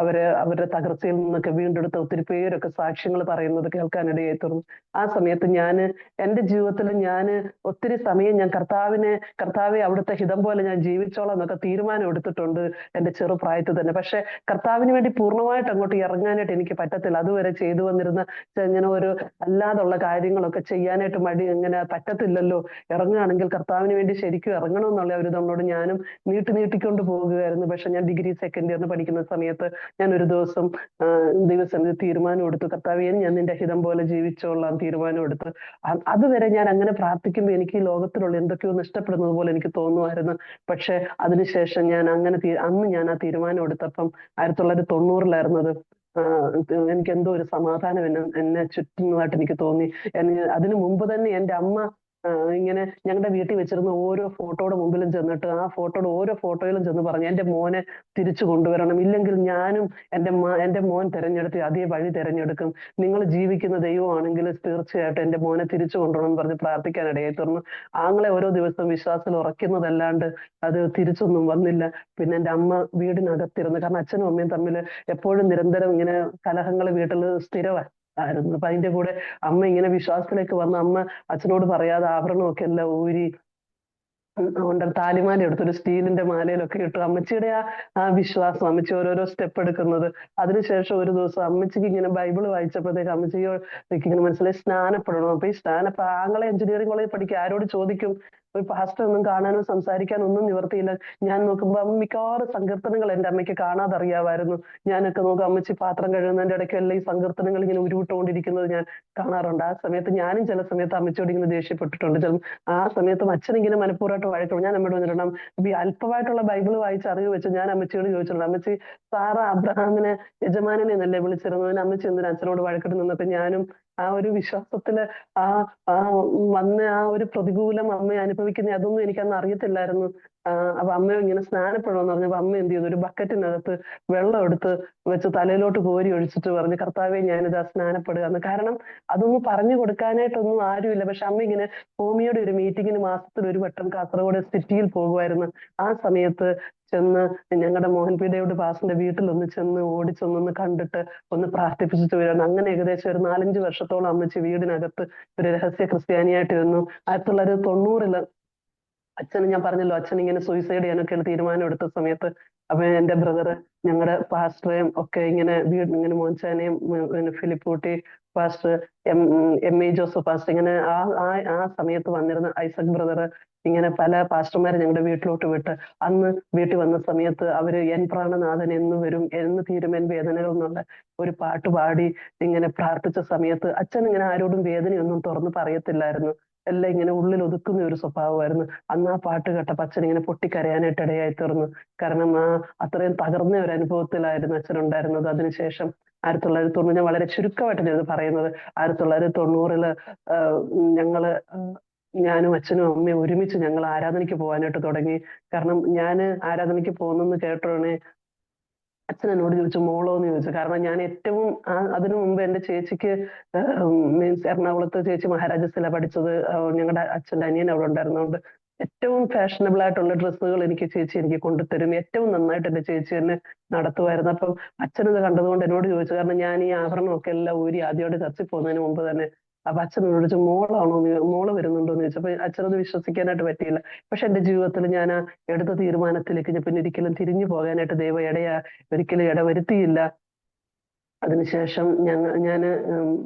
S4: അവരുടെ തകർച്ചയിൽ നിന്നൊക്കെ വീണ്ടെടുത്ത ഒത്തിരി പേരൊക്കെ സാക്ഷ്യങ്ങൾ പറയുന്നത് കേൾക്കാനിടയായി തീർന്നു. ആ സമയത്ത് എന്റെ ജീവിതത്തിൽ ഒത്തിരി സമയം ഞാൻ കർത്താവെ അവിടുത്തെ ഹിതം പോലെ ഞാൻ ജീവിച്ചോളാം എന്നൊക്കെ തീരുമാനം എടുത്തിട്ടുണ്ട് എന്റെ ചെറുപ്രായത്തിൽ തന്നെ. പക്ഷെ കർത്താവിന് വേണ്ടി പൂർണ്ണമായിട്ട് അങ്ങോട്ട് ഇറങ്ങാനായിട്ട് എനിക്ക് പറ്റത്തില്ല. അതുവരെ ചെയ്തു വന്നിരുന്ന ഇങ്ങനെ ഒരു അല്ലാതുള്ള കാര്യങ്ങളൊക്കെ ചെയ്യാനായിട്ട് ഇങ്ങനെ പറ്റത്തില്ലല്ലോ. ഇറങ്ങുകയാണെങ്കിൽ കർത്താവിന് വേണ്ടി ശരിക്കും ഇറങ്ങണം എന്നുള്ള ഒരു നമ്മളോട് ഞാനും നീട്ടിക്കൊണ്ട് പോകുകയായിരുന്നു. പക്ഷെ ഞാൻ ഡിഗ്രി സെക്കൻഡ് ഇയറിന് പഠിക്കുന്ന സമയത്ത് ഞാൻ ഒരു ദിവസം ദൈവസന്നിധി തീരുമാനം എടുത്തു, കർത്താവേ ഞാൻ നിന്റെ ഹിതം പോലെ ജീവിച്ചോളാം തീരുമാനം എടുത്ത്. അതുവരെ ഞാൻ അങ്ങനെ പ്രാർത്ഥിക്കുമ്പോൾ എനിക്ക് ഈ ലോകത്തിലുള്ള എന്തൊക്കെയോ നഷ്ടപ്പെടുന്നത് പോലെ എനിക്ക് തോന്നുമായിരുന്നു. പക്ഷെ അതിനുശേഷം അന്ന് ഞാൻ ആ തീരുമാനം എടുത്തപ്പം 1990-ലായിരുന്നു അത്. എനിക്ക് എന്തോ ഒരു സമാധാനം എന്നെ ചുറ്റുന്നതായിട്ട് എനിക്ക് തോന്നി. അതിനു മുമ്പ് തന്നെ എന്റെ അമ്മ ഇങ്ങനെ ഞങ്ങളുടെ വീട്ടിൽ വെച്ചിരുന്ന ഓരോ ഫോട്ടോയുടെ മുമ്പിലും ചെന്നിട്ട് ആ ഓരോ ഫോട്ടോയിലും ചെന്ന് പറഞ്ഞു, എന്റെ മോനെ തിരിച്ചു കൊണ്ടുവരണം, ഇല്ലെങ്കിൽ ഞാനും എന്റെ മോൻ തിരഞ്ഞെടുത്ത് അതേ വഴി തിരഞ്ഞെടുക്കും, നിങ്ങൾ ജീവിക്കുന്ന ദൈവമാണെങ്കിൽ തീർച്ചയായിട്ടും എന്റെ മോനെ തിരിച്ചു കൊണ്ടുവരണം എന്ന് പറഞ്ഞ് പ്രാർത്ഥിക്കാനിടയായി തീർന്നു. ആങ്ങളെ ഓരോ ദിവസവും വിശ്വാസത്തിൽ ഉറയ്ക്കുന്നതല്ലാണ്ട് അത് തിരിച്ചൊന്നും വന്നില്ല. പിന്നെ എന്റെ അമ്മ വീടിനകത്തിരുന്നു, കാരണം അച്ഛനും അമ്മയും തമ്മിൽ എപ്പോഴും നിരന്തരം ഇങ്ങനെ കലഹങ്ങൾ വീട്ടിൽ സ്ഥിരമായി ആയിരുന്നു. അപ്പൊ അതിന്റെ കൂടെ അമ്മ ഇങ്ങനെ വിശ്വാസത്തിലേക്ക് വന്ന അമ്മ അച്ഛനോട് പറയാതെ ആഭരണമൊക്കെ എല്ലാം ഊരി താലിമാല എടുത്തൊരു സ്റ്റീലിന്റെ മാലയിലൊക്കെ ഇട്ടു. അമ്മച്ചിയുടെ ആ വിശ്വാസം, അമ്മച്ചി ഓരോരോ സ്റ്റെപ്പ് എടുക്കുന്നത്. അതിനുശേഷം ഒരു ദിവസം അമ്മച്ചിക്ക് ഇങ്ങനെ ബൈബിള് വായിച്ചപ്പോഴത്തേക്ക് അമ്മച്ചിക്ക് ഇങ്ങനെ മനസ്സിലായി സ്നാനപ്പെടണം. അപ്പൊ ആങ്ങളെ എഞ്ചിനീയറിംഗ് കോളേജിൽ പഠിക്കുക, ആരോട് ചോദിക്കും, ഒരു പാസ്റ്റർ ഒന്നും കാണാനോ സംസാരിക്കാനോ ഒന്നും നിവർത്തിയില്ല. ഞാൻ നോക്കുമ്പോ മിക്കവാറും സങ്കീർത്തനങ്ങൾ എന്റെ അമ്മയ്ക്ക് കാണാതെ അറിയാമായിരുന്നു. ഞാനൊക്കെ നോക്കും, അമ്മച്ചി പാത്രം കഴുകുന്നതിന്റെ ഇടയ്ക്കെല്ലാം ഈ സങ്കീർത്തനങ്ങൾ ഇങ്ങനെ ഉരുവിട്ടുകൊണ്ടിരിക്കുന്നത് ഞാൻ കാണാറുണ്ട്. ആ സമയത്ത് ഞാനും ചില സമയത്ത് അമ്മച്ചിയോട് ഇങ്ങനെ ദേഷ്യപ്പെട്ടിട്ടുണ്ട്. ആ സമയത്ത് അച്ഛൻ ഇങ്ങനെ മനഃപൂർവ്വമായിട്ട് വഴക്കും. ഞാൻ അമ്മയോട് വന്നിരണം ഈ അല്പമായിട്ടുള്ള ബൈബിള് വായിച്ച് അറിവ് വെച്ച് ഞാൻ അമ്മച്ചിയോട് ചോദിച്ചിട്ടുണ്ട്, അമ്മച്ചി സാറ അബ്രഹാമിനെ യജമാനനെ എന്നല്ലേ വിളിച്ചിരുന്നതിന് അമ്മച്ചി എന്തിനാ അച്ഛനോട് വഴക്കിട്ട് നിന്നപ്പോ ഞാനും ആ ഒരു വിശ്വാസത്തില് വന്ന ആ ഒരു പ്രതികൂലം അമ്മ അനുഭവിക്കുന്ന അതൊന്നും എനിക്കന്ന് അറിയത്തില്ലായിരുന്നു. അപ്പൊ അമ്മ ഇങ്ങനെ സ്നാനപ്പെടണമെന്ന് പറഞ്ഞപ്പോ അമ്മ എന്ത് ചെയ്തു, ഒരു ബക്കറ്റിനകത്ത് വെള്ളം എടുത്ത് വെച്ച് തലയിലോട്ട് കോരി ഒഴിച്ചിട്ട് പറഞ്ഞു, കർത്താവെ ഞാനിതാ സ്നാനപ്പെടുക എന്ന്. കാരണം അതൊന്നും പറഞ്ഞു കൊടുക്കാനായിട്ടൊന്നും ആരുമില്ല. പക്ഷെ അമ്മ ഇങ്ങനെ ഹോമിയോയുടെ ഒരു മീറ്റിങ്ങിന് മാസത്തിൽ ഒരു വട്ടം കാസർഗോഡ് സിറ്റിയിൽ പോകുമായിരുന്നു. ആ സമയത്ത് ചെന്ന് ഞങ്ങളുടെ മോഹൻപീഡയോട് പാസ്റ്ററിന്റെ വീട്ടിലൊന്ന് ചെന്ന് ഓടിച്ചൊന്നൊന്ന് കണ്ടിട്ട് ഒന്ന് പ്രാർത്ഥിപ്പിച്ചിട്ട് വരണം. അങ്ങനെ ഏകദേശം ഒരു 4-5 വർഷത്തോളം അമ്മച്ചി വീടിനകത്ത് ഒരു രഹസ്യ ക്രിസ്ത്യാനിയായിട്ടിരുന്നു. 1990 അച്ഛന്, ഞാൻ പറഞ്ഞല്ലോ അച്ഛൻ ഇങ്ങനെ സൂയിസൈഡ് ചെയ്യാനൊക്കെയുള്ള തീരുമാനം എടുത്ത സമയത്ത് അപ്പൊ എന്റെ ബ്രദർ, ഞങ്ങളുടെ പാസ്റ്ററേയും ഒക്കെ ഇങ്ങനെ ഇങ്ങനെ മോൻചാനെയും പിന്നെ ഫിലിപ്പൂട്ടി pastor, M A Joseph pastor, ഇങ്ങനെ ആ സമയത്ത് വന്നിരുന്ന ഐസക് ബ്രദർ, ഇങ്ങനെ പല പാസ്റ്റർമാരെ ഞങ്ങളുടെ വീട്ടിലോട്ട് വിട്ട് അന്ന് വീട്ടിൽ വന്ന സമയത്ത് അവര് എൻ പ്രാണനാഥൻ എന്ന് വരും, എന്ന് തീരുമൻ വേദനകൾ എന്നുള്ള ഒരു പാട്ട് പാടി ഇങ്ങനെ പ്രാർത്ഥിച്ച സമയത്ത് അച്ഛൻ ഇങ്ങനെ ആരോടും വേദനയൊന്നും തുറന്ന് പറയത്തില്ലായിരുന്നു. എല്ലാം ഇങ്ങനെ ഉള്ളിൽ ഒതുക്കുന്ന ഒരു സ്വഭാവമായിരുന്നു. അന്ന് ആ പാട്ട് കേട്ടപ്പോൾ അച്ഛൻ ഇങ്ങനെ പൊട്ടിക്കരയാനായിട്ട് ഇടയായി തീർന്നു. കാരണം അത്രയും തകർന്ന ഒരു അനുഭവത്തിലായിരുന്നു അച്ഛൻ ഉണ്ടായിരുന്നത്. അതിനുശേഷം 1990, ഞാൻ വളരെ ചുരുക്കമായിട്ടാണ് ഇത് പറയുന്നത്, 1990 ഞങ്ങള് ഞാനും അച്ഛനും അമ്മയും ഒരുമിച്ച് ഞങ്ങൾ ആരാധനയ്ക്ക് പോകാനായിട്ട് തുടങ്ങി. കാരണം ഞാൻ ആരാധനയ്ക്ക് പോകുന്നെന്ന് കേട്ടോടനെ അച്ഛൻ എന്നോട് ചോദിച്ചു, മോളോ എന്ന് ചോദിച്ചു. കാരണം ഞാൻ ഏറ്റവും അതിനു മുമ്പ് എന്റെ ചേച്ചിക്ക് മീൻസ് എറണാകുളത്ത് ചേച്ചി മഹാരാജാസിലാണ് പഠിച്ചത്. ഞങ്ങളുടെ അച്ഛൻ്റെ അനിയൻ അവിടെ ഉണ്ടായിരുന്നതുകൊണ്ട് ഏറ്റവും ഫാഷനബിൾ ആയിട്ടുള്ള ഡ്രസ്സുകൾ ചേച്ചി എനിക്ക് കൊണ്ടുതരും. ഏറ്റവും നന്നായിട്ട് എന്റെ ചേച്ചി തന്നെ നടത്തുമായിരുന്നു. അപ്പം അച്ഛനത് കണ്ടതുകൊണ്ട് എന്നോട് ചോദിച്ചു. കാരണം ഞാൻ ഈ ആഭരണമൊക്കെ എല്ലാം ഊരി ആദ്യമായിട്ട് ചർച്ചിൽ പോകുന്നതിന് മുമ്പ് തന്നെ. അപ്പൊ അച്ഛൻ എന്നോട് ചോദിച്ചു, മോളാണോ മോള് വരുന്നുണ്ടോ എന്ന് ചോദിച്ചു. അപ്പൊ അച്ഛനത് വിശ്വസിക്കാനായിട്ട് പറ്റിയില്ല. പക്ഷെ എന്റെ ജീവിതത്തിൽ ഞാൻ എടുത്ത തീരുമാനത്തിലേക്ക് ഞാൻ പിന്നെ ഒരിക്കലും തിരിഞ്ഞു പോകാനായിട്ട് ദൈവം ഒരിക്കലും ഇടവരുത്തിയില്ല. അതിനുശേഷം ഞാൻ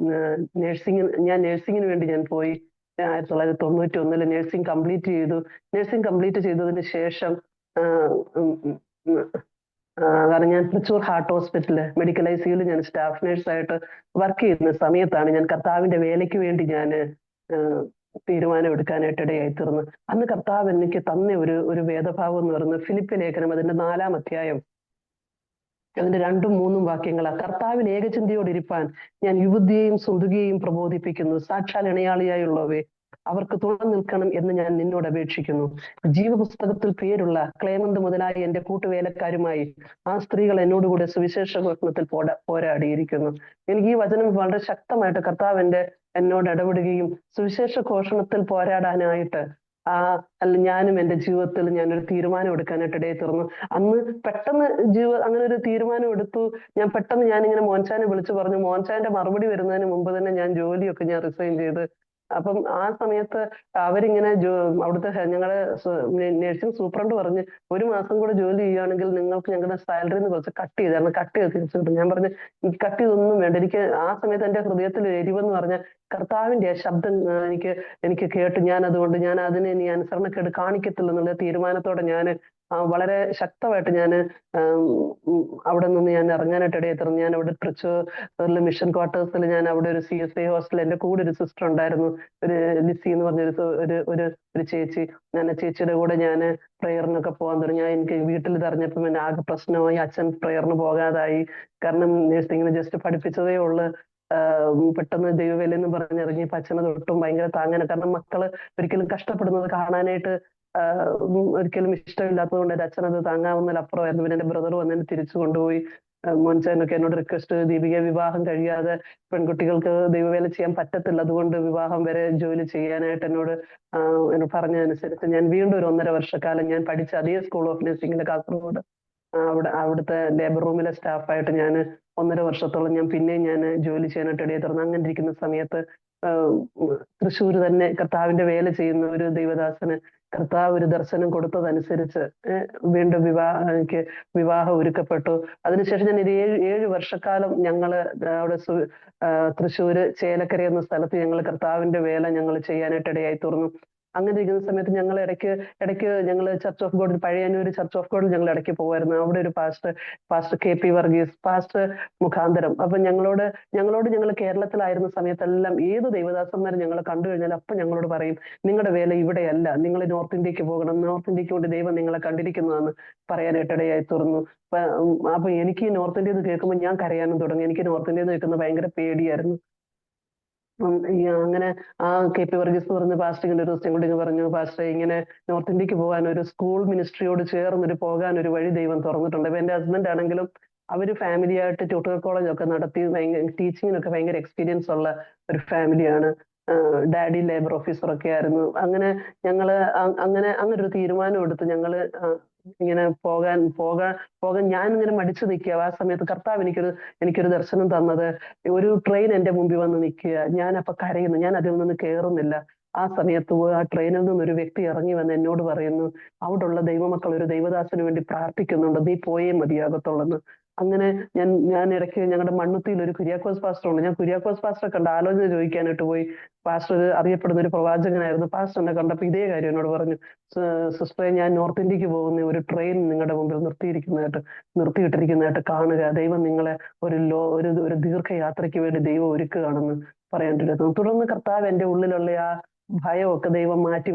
S4: നേഴ്സിങ്ങിന് വേണ്ടി ഞാൻ പോയി. 1991 നേഴ്സിംഗ് കംപ്ലീറ്റ് ചെയ്തു. നേഴ്സിംഗ് കംപ്ലീറ്റ് ചെയ്തതിന് ശേഷം കാരണം ഞാൻ തൃശ്ശൂർ ഹാർട്ട് ഹോസ്പിറ്റല് മെഡിക്കൽ ICUയിൽ ഞാൻ സ്റ്റാഫ് നേഴ്സായിട്ട് വർക്ക് ചെയ്യുന്ന സമയത്താണ് ഞാൻ കർത്താവിന്റെ വേലയ്ക്ക് വേണ്ടി ഞാൻ തീരുമാനം എടുക്കാനായിട്ട് ഇടയായി തീർന്നു. അന്ന് കർത്താവ് എനിക്ക് തന്ന ഒരു വേദഭാവം എന്ന് പറയുന്നത് ഫിലിപ്പ് ലേഖനം അതിന്റെ 4-ാം അധ്യായം അതിന്റെ 2-3 വാക്യങ്ങളാ. കർത്താവിൽ ഏകചിന്തയോടിരിപ്പാൻ ഞാൻ യുവതിയെയും സുന്ദരിയെയും പ്രബോധിപ്പിക്കുന്നു. സാക്ഷാൽ ഇണയാളിയായുള്ളവേ, അവർക്ക് തുണ നിൽക്കണം എന്ന് ഞാൻ നിന്നോട് അപേക്ഷിക്കുന്നു. ജീവപുസ്തകത്തിൽ പേരുള്ള ക്ലേമന്ത് മുതലായ എന്റെ കൂട്ടുവേലക്കാരുമായി ആ സ്ത്രീകൾ എന്നോടുകൂടെ സുവിശേഷ ഘോഷണത്തിൽ പോരാടിയിരിക്കുന്നു. എനിക്ക് ഈ വചനം വളരെ ശക്തമായിട്ട് കർത്താവ് എന്നോട് ഇടപെടുകയും സുവിശേഷ ഘോഷണത്തിൽ പോരാടാനായിട്ട് ഞാനും എന്റെ ജീവിതത്തിൽ ഞാനൊരു തീരുമാനം എടുക്കാനായിട്ട് ഇടയിൽ തീർന്നു. അന്ന് പെട്ടെന്ന് അങ്ങനെ ഒരു തീരുമാനം എടുത്തു. ഞാൻ പെട്ടെന്ന് ഞാനിങ്ങനെ മോൻചാനെ വിളിച്ചു പറഞ്ഞു. മോൻചാന്റെ മറുപടി വരുന്നതിന് മുമ്പ് തന്നെ ഞാൻ ജോലിയൊക്കെ ഞാൻ റിസൈൻ ചെയ്ത്. അപ്പം ആ സമയത്ത് അവരിങ്ങനെ അവിടുത്തെ ഞങ്ങളെ നഴ്സിംഗ് സൂപ്രണ്ട് പറഞ്ഞ് 1 മാസം കൂടെ ജോലി ചെയ്യുകയാണെങ്കിൽ നിങ്ങൾക്ക് ഞങ്ങളുടെ സാലറിന്ന് കുറച്ച് കട്ട് ചെയ്ത് തരണം, കട്ട് ചെയ്ത് തിരിച്ചു കിട്ടും. ഞാൻ പറഞ്ഞു എനിക്ക് കട്ട് ചെയ്തൊന്നും വേണ്ട. എനിക്ക് ആ സമയത്ത് എന്റെ ഹൃദയത്തിൽ എരിവെന്ന് പറഞ്ഞാൽ കർത്താവിന്റെ ശബ്ദം എനിക്ക് കേട്ട് ഞാൻ അതുകൊണ്ട് ഞാൻ അതിനെ ഇനി അനുസരണക്കേട് കാണിക്കത്തില്ല എന്നുള്ള തീരുമാനത്തോടെ ഞാൻ വളരെ ശക്തമായിട്ട് ഞാൻ അവിടെ നിന്ന് ഞാൻ ഇറങ്ങാനായിട്ട് ഇടയെത്തുന്നു. ഞാൻ അവിടെ തൃശ്ശൂരിലെ മിഷൻ ക്വാർട്ടേഴ്സിൽ ഞാൻ അവിടെ ഒരു CSI ഹോസ്റ്റൽ, എന്റെ കൂടെ ഒരു സിസ്റ്റർ ഉണ്ടായിരുന്നു, ഒരു ലിസി എന്ന് പറഞ്ഞൊരു ചേച്ചി. ഞാൻ ആ ചേച്ചിയുടെ കൂടെ ഞാൻ പ്രയറിനൊക്കെ പോകാൻ തുടങ്ങി. എനിക്ക് വീട്ടിൽ ഇത് അറിഞ്ഞപ്പോൾ എന്നെ ആകെ പ്രശ്നമായി. അച്ഛൻ പ്രയറിന് പോകാതായി. കാരണം നേഴ്സിംഗിന് ജസ്റ്റ് പഠിപ്പിച്ചതേ ഉള്ളു. പെട്ടെന്ന് ദൈവവേലെന്ന് പറഞ്ഞിറങ്ങി അച്ഛനെ തൊട്ടും ഭയങ്കര താങ്ങാൻ. കാരണം മക്കള് ഒരിക്കലും കഷ്ടപ്പെടുന്നത് കാണാനായിട്ട് ഒരിക്കലും ഇഷ്ടമില്ലാത്തത് കൊണ്ട് എന്റെ അച്ഛനത് താങ്ങാവുന്നതിലപ്പുറമായിരുന്നു. പിന്നെ എന്റെ ബ്രദർ വന്നതിന് തിരിച്ചു കൊണ്ടുപോയി. മോൻചാനൊക്കെ എന്നോട് റിക്വസ്റ്റ്, ദീപിക വിവാഹം കഴിയാതെ പെൺകുട്ടികൾക്ക് ദൈവവേല ചെയ്യാൻ പറ്റത്തില്ല, അതുകൊണ്ട് വിവാഹം വരെ ജോലി ചെയ്യാനായിട്ട് എന്നോട് പറഞ്ഞതനുസരിച്ച് ഞാൻ വീണ്ടും ഒരു 1.5 വർഷക്കാലം ഞാൻ പഠിച്ച അതേ സ്കൂൾ ഓഫ് നഴ്സിംഗിലെ കാസർഗോഡ് അവിടുത്തെ ലേബർ റൂമിലെ സ്റ്റാഫായിട്ട് ഞാൻ 1.5 വർഷത്തോളം ഞാൻ പിന്നെയും ഞാൻ ജോലി ചെയ്യാനായിട്ട് ഇടയിൽ തുറന്നു. അങ്ങനെ ഇരിക്കുന്ന സമയത്ത് തൃശ്ശൂർ തന്നെ കർത്താവിന്റെ വേല ചെയ്യുന്ന ഒരു ദൈവദാസന് കർത്താവ് ഒരു ദർശനം കൊടുത്തതനുസരിച്ച് വീണ്ടും എനിക്ക് വിവാഹം ഒരുക്കപ്പെട്ടു. അതിനുശേഷം ഞാൻ 7 വർഷക്കാലം ഞങ്ങള് അവിടെ തൃശ്ശൂര് ചേലക്കര എന്ന സ്ഥലത്ത് ഞങ്ങൾ കർത്താവിന്റെ വേല ഞങ്ങൾ ചെയ്യാനായിട്ട് ഇടയായി തീർന്നു. അങ്ങനെ ഇരിക്കുന്ന സമയത്ത് ഞങ്ങൾ ഇടയ്ക്ക് ഞങ്ങൾ ചർച്ച് ഓഫ് ഗോഡിൽ, പഴയന്നൂർ ചർച്ച് ഓഫ് ഗോഡിൽ ഞങ്ങൾ ഇടയ്ക്ക് പോകുമായിരുന്നു. അവിടെ ഒരു പാസ്റ്റർ KP വർഗീസ് പാസ്റ്റർ മുഖാന്തരം അപ്പൊ ഞങ്ങളോട് ഞങ്ങൾ കേരളത്തിലായിരുന്ന സമയത്തെല്ലാം ഏത് ദൈവദാസന്മാരും ഞങ്ങളെ കണ്ടു കഴിഞ്ഞാൽ അപ്പൊ ഞങ്ങളോട് പറയും, നിങ്ങളുടെ വേല ഇവിടെയല്ല, നിങ്ങൾ നോർത്ത് ഇന്ത്യക്ക് പോകണം, നോർത്ത് ഇന്ത്യക്ക് കൊണ്ട് ദൈവം നിങ്ങളെ കണ്ടിരിക്കുന്നതെന്ന് പറയാനായിട്ട് ഇടയായി തീർന്നു. അപ്പൊ എനിക്ക് നോർത്ത് ഇന്ത്യയിൽ നിന്ന് കേൾക്കുമ്പോൾ ഞാൻ കരയാനും തുടങ്ങി. എനിക്ക് നോർത്ത് ഇന്ത്യയിൽ നിന്ന് കേൾക്കുന്നത് ഭയങ്കര പേടിയായിരുന്നു. അങ്ങനെ ആ KP വർഗീസ് പറഞ്ഞ പാസ്റ്റർ ഇങ്ങനെ ഒരു ദിവസം ഞങ്ങളോട് പറഞ്ഞു, പാസ്റ്റർ ഇങ്ങനെ നോർത്ത് ഇന്ത്യക്ക് പോകാൻ ഒരു സ്കൂൾ മിനിസ്ട്രിയോട് ചേർന്നൊരു പോകാൻ ഒരു വഴി ദൈവം തുറന്നിട്ടുണ്ട്. അപ്പൊ എന്റെ ഹസ്ബൻഡ് ആണെങ്കിലും അവര് ഫാമിലി ആയിട്ട് ട്യൂട്ടർ കോളേജ് ഒക്കെ നടത്തി ടീച്ചിങ്ങിനൊക്കെ ഭയങ്കര എക്സ്പീരിയൻസ് ഉള്ള ഒരു ഫാമിലിയാണ്. ഡാഡി ലേബർ ഓഫീസർ ഒക്കെ ആയിരുന്നു. അങ്ങനെ ഞങ്ങള് അങ്ങനെ ഒരു തീരുമാനം എടുത്ത് ഞങ്ങള് ഇങ്ങനെ പോകാൻ ഞാൻ ഇങ്ങനെ മടിച്ചു നിൽക്കുക. ആ സമയത്ത് കർത്താവ് എനിക്കൊരു ദർശനം തന്നത്, ഒരു ട്രെയിൻ എന്റെ മുമ്പിൽ വന്ന് നിൽക്കുക. ഞാൻ അപ്പൊ കരയുന്നു, ഞാൻ അതിൽ നിന്ന് കയറുന്നില്ല. ആ സമയത്ത് ആ ട്രെയിനിൽ നിന്ന് ഒരു വ്യക്തി ഇറങ്ങി വന്ന് എന്നോട് പറയുന്നു, അവിടെയുള്ള ദൈവമക്കൾ ഒരു ദൈവദാസന് വേണ്ടി പ്രാർത്ഥിക്കുന്നുണ്ട്, നീ പോയേ മതിയാകത്തുള്ളെന്ന്. അങ്ങനെ ഞാൻ ഇടയ്ക്ക് ഞങ്ങളുടെ മണ്ണുത്തിയിൽ ഒരു കുര്യാക്കോസ് പാസ്റ്റർ ഉണ്ട്. ഞാൻ കുര്യാക്കോസ് പാസ്റ്ററെ കണ്ട് ആലോചന ചോദിക്കാനായിട്ട് പോയി. പാസ്റ്റർ അറിയപ്പെടുന്ന ഒരു പ്രവാചകനായിരുന്നു. പാസ്റ്റർ എന്നെ കണ്ടപ്പോൾ ഇതേ കാര്യം എന്നോട് പറഞ്ഞു, സിസ്റ്ററെ ഞാൻ നോർത്ത് ഇന്ത്യക്ക് പോകുന്ന ഒരു ട്രെയിൻ നിങ്ങളുടെ മുമ്പിൽ നിർത്തിയിട്ടിരിക്കുന്നതായിട്ട് കാണുക, ദൈവം നിങ്ങളെ ഒരു ദീർഘയാത്രയ്ക്ക് വേണ്ടി ദൈവം ഒരുക്കുകയാണെന്ന് പറയാണ്ടിരുന്നു. തുടർന്ന് കർത്താവ് എന്റെ ഉള്ളിലുള്ള ആ ഭയമൊക്കെ ദൈവം മാറ്റി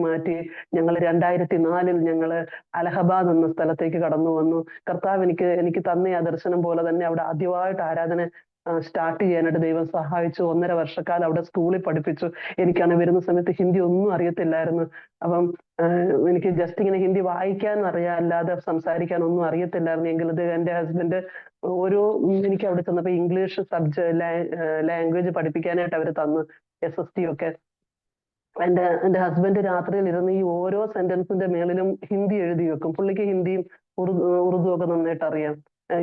S4: ഞങ്ങൾ 2004 ഞങ്ങള് അലഹബാദ് എന്ന സ്ഥലത്തേക്ക് കടന്നു വന്നു. കർത്താവ് എനിക്ക് തന്ന ആ ദർശനം പോലെ തന്നെ അവിടെ ആദ്യമായിട്ട് ആരാധന സ്റ്റാർട്ട് ചെയ്യാനായിട്ട് ദൈവം സഹായിച്ചു. 1.5 വർഷക്കാലം അവിടെ സ്കൂളിൽ പഠിപ്പിച്ചു. എനിക്കാണ് വരുന്ന സമയത്ത് ഹിന്ദി ഒന്നും അറിയത്തില്ലായിരുന്നു. അപ്പം എനിക്ക് ജസ്റ്റ് ഇങ്ങനെ ഹിന്ദി വായിക്കാൻ അറിയാം, അല്ലാതെ സംസാരിക്കാൻ ഒന്നും അറിയത്തില്ലായിരുന്നു. എങ്കിലും എന്റെ ഹസ്ബൻഡ് എനിക്ക് അവിടെ ചെന്നപ്പോ ഇംഗ്ലീഷ് ലാംഗ്വേജ് പഠിപ്പിക്കാനായിട്ട് അവര് തന്നു, SST ഒക്കെ. എന്റെ ഹസ്ബൻഡ് രാത്രിയിൽ ഇരുന്ന് ഈ ഓരോ സെന്റൻസിന്റെ മേളിലും ഹിന്ദി എഴുതി വെക്കും. പുള്ളിക്ക് ഹിന്ദിയും ഉറുദു ഒക്കെ നന്നായിട്ട് അറിയാം,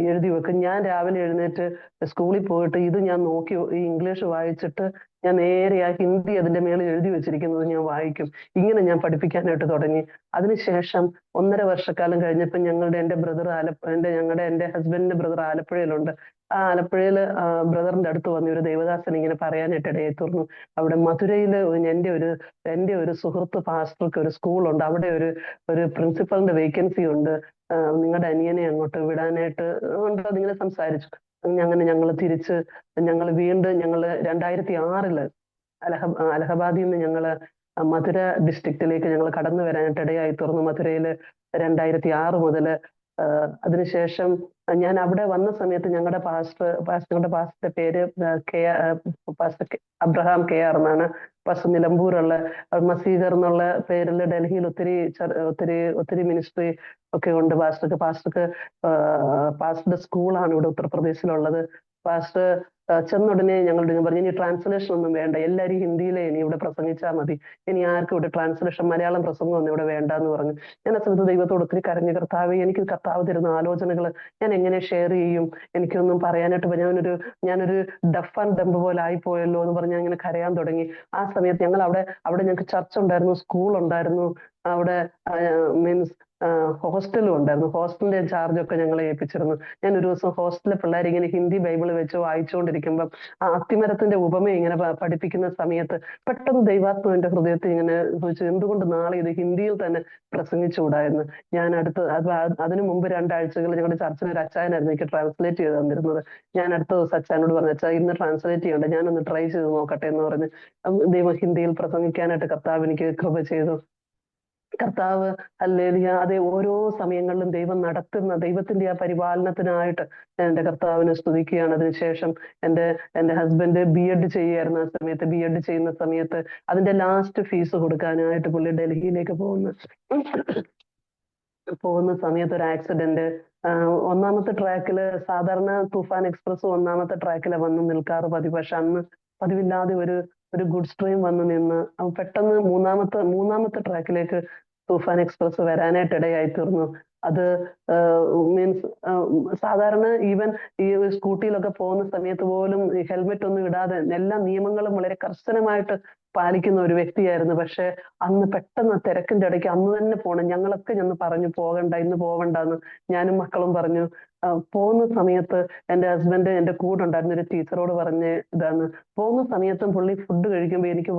S4: എഴുതി വെക്കും. ഞാൻ രാവിലെ എഴുന്നേറ്റ് സ്കൂളിൽ പോയിട്ട് ഇത് ഞാൻ നോക്കി ഈ ഇംഗ്ലീഷ് വായിച്ചിട്ട് ഞാൻ നേരെ ആ ഹിന്ദി അതിന്റെ മേളിൽ എഴുതി വെച്ചിരിക്കുന്നത് ഞാൻ വായിക്കും. ഇങ്ങനെ ഞാൻ പഠിപ്പിക്കാനായിട്ട് തുടങ്ങി. അതിനുശേഷം 1.5 വർഷക്കാലം കഴിഞ്ഞപ്പോൾ എന്റെ ഹസ്ബൻഡിന്റെ ബ്രദർ ആലപ്പുഴയിലുണ്ട്. ആ ആലപ്പുഴയില് ബ്രദറിന്റെ അടുത്ത് വന്ന് ഒരു ദൈവദാസൻ ഇങ്ങനെ പറയാനായിട്ട് ഇടയായി തീർന്നു. അവിടെ മധുരയില് എന്റെ ഒരു സുഹൃത്ത് പാസ്റ്റർക്ക് ഒരു സ്കൂളുണ്ട്, അവിടെ ഒരു പ്രിൻസിപ്പലിന്റെ വേക്കൻസി ഉണ്ട്, നിങ്ങളുടെ അനിയനെ അങ്ങോട്ട് വിടാനായിട്ട് ഉണ്ടോ നിങ്ങനെ സംസാരിച്ചു. അങ്ങനെ ഞങ്ങൾ വീണ്ടും 2006 അലഹബാദിൽ നിന്ന് ഞങ്ങള് മധുര ഡിസ്ട്രിക്റ്റിലേക്ക് ഞങ്ങൾ കടന്നു വരാനായിട്ട് ഇടയായി തീർന്നു. മധുരയില് 2006 മുതല്. അതിനുശേഷം ഞാൻ അവിടെ വന്ന സമയത്ത് ഞങ്ങളുടെ പാസ്റ്ററുടെ പേര് പാസ്റ്റർ അബ്രഹാം KR എന്നാണ്. പാസ്റ്റർ നിലമ്പൂരുള്ള മസീഗർ എന്നുള്ള പേരിൽ ഡൽഹിയിൽ ഒത്തിരി മിനിസ്ട്രി ഒക്കെ ഉണ്ട് പാസ്റ്റർക്ക്. പാസ്റ്ററുടെ സ്കൂളാണ് ഇവിടെ ഉത്തർപ്രദേശിലുള്ളത്. പാസ്റ്റർ ചെന്നുടനെ ഞങ്ങളോട് പറഞ്ഞു, ഇനി ട്രാൻസ്ലേഷൻ ഒന്നും വേണ്ട, എല്ലാവരും ഹിന്ദിയിലെ ഇനി ഇവിടെ പ്രസംഗിച്ചാൽ മതി, ഇനി ആർക്കും ഇവിടെ ട്രാൻസ്ലേഷൻ മലയാളം പ്രസംഗം ഒന്നും ഇവിടെ വേണ്ടെന്ന് പറഞ്ഞു. ഞാൻ ആ സമയത്ത് ദൈവത്തോട് ഒത്തിരി കരഞ്ഞു, കർത്താവ് എനിക്ക് കർത്താവ് തരുന്ന ആലോചനകൾ ഞാൻ എങ്ങനെ ഷെയർ ചെയ്യും, എനിക്കൊന്നും പറയാനായിട്ട് ഞാനൊരു ഡഫ് ആൻഡ് ഡംബ് പോലെ ആയിപ്പോയല്ലോ എന്ന് പറഞ്ഞ് ഞാൻ ഇങ്ങനെ കരയാൻ തുടങ്ങി. ആ സമയത്ത് ഞങ്ങൾ അവിടെ ഞങ്ങൾക്ക് ചർച്ച് ഉണ്ടായിരുന്നു, സ്കൂൾ ഉണ്ടായിരുന്നു, അവിടെ മീൻസ് ഹോസ്റ്റലും ഉണ്ടായിരുന്നു. ഹോസ്റ്റലിന്റെ ചാർജൊക്കെ ഞങ്ങളെ ഏൽപ്പിച്ചിരുന്നു. ഞാൻ ഒരു ദിവസം ഹോസ്റ്റലിലെ പിള്ളേർ ഇങ്ങനെ ഹിന്ദി ബൈബിൾ വെച്ച് വായിച്ചുകൊണ്ടിരിക്കുമ്പം ആ അത്തിമരത്തിന്റെ ഉപമ ഇങ്ങനെ പഠിപ്പിക്കുന്ന സമയത്ത് പെട്ടെന്ന് ദൈവാത്മാവിന്റെ ഹൃദയത്തിൽ ഇങ്ങനെ ചോദിച്ചു, എന്തുകൊണ്ട് നാളെ ഇത് ഹിന്ദിയിൽ തന്നെ പ്രസംഗിച്ചുകൂടായിരുന്നു. ഞാൻ അതിനു മുമ്പ് 2 ആഴ്ചകൾ ഞങ്ങളുടെ ചർച്ചിൽ ഒരു അച്ചായനായിരുന്നു എനിക്ക് ട്രാൻസ്ലേറ്റ് ചെയ്ത് തന്നിരുന്നത്. ഞാൻ അടുത്ത ദിവസം അച്ചായനോട് പറഞ്ഞു, അച്ഛാ ഇന്ന് ട്രാൻസ്ലേറ്റ് ചെയ്യണ്ട, ഞാനൊന്ന് ട്രൈ ചെയ്ത് നോക്കട്ടെ എന്ന് പറഞ്ഞ് ദൈവം ഹിന്ദിയിൽ പ്രസംഗിക്കാനായിട്ട് കർത്താവ് എനിക്ക് കൃപ ചെയ്തു. കർത്താവ് ഹല്ലേലൂയ, അതെ, ഓരോ സമയങ്ങളിലും ദൈവം നടത്തുന്ന ദൈവത്തിന്റെ ആ പരിപാലനത്തിനായിട്ട് ഞാൻ എന്റെ കർത്താവിനെ സ്തുതിക്കുകയാണ്. അതിനുശേഷം എന്റെ ഹസ്ബൻഡ് BEd ചെയ്യുകയായിരുന്നു. ആ സമയത്ത് BEd ചെയ്യുന്ന സമയത്ത് അതിന്റെ ലാസ്റ്റ് ഫീസ് കൊടുക്കാനായിട്ട് പുള്ളി ഡൽഹിയിലേക്ക് പോകുന്ന സമയത്ത് ഒരു ആക്സിഡന്റ്. 1ാമത്തെ ട്രാക്കില് സാധാരണ തൂഫാൻ എക്സ്പ്രസ് 1ാമത്തെ ട്രാക്കിലെ വന്ന് നിൽക്കാറ് പതിവ്. പക്ഷെ അന്ന് പതിവില്ലാതെ ഒരു ഗുഡ്സ് ട്രെയിൻ വന്ന് നിന്ന് പെട്ടെന്ന് 3ാമത്തെ ട്രാക്കിലേക്ക് തൂഫാൻ എക്സ്പ്രസ് വരാനായിട്ട് ഇടയായി തീർന്നു. അത് മീൻസ് സാധാരണ ഈവൻ ഈ സ്കൂട്ടിയിലൊക്കെ പോകുന്ന സമയത്ത് പോലും ഹെൽമെറ്റ് ഒന്നും ഇടാതെ എല്ലാ നിയമങ്ങളും വളരെ കർശനമായിട്ട് പാലിക്കുന്ന ഒരു വ്യക്തിയായിരുന്നു. പക്ഷെ അന്ന് പെട്ടെന്ന് തിരക്കിന്റെ ഇടയ്ക്ക് അന്ന് തന്നെ പോകണം, ഞങ്ങളൊക്കെ പറഞ്ഞു പോകണ്ട, ഇന്ന് പോകണ്ടെന്ന് ഞാനും മക്കളും പറഞ്ഞു. പോകുന്ന സമയത്ത് എന്റെ ഹസ്ബൻഡ് എന്റെ കൂടെ ഉണ്ടായിരുന്ന ഒരു ടീച്ചറോട് പറഞ്ഞ ഇതാണ്, പോകുന്ന സമയത്തും പുള്ളി ഫുഡ് കഴിക്കുമ്പോൾ എനിക്ക്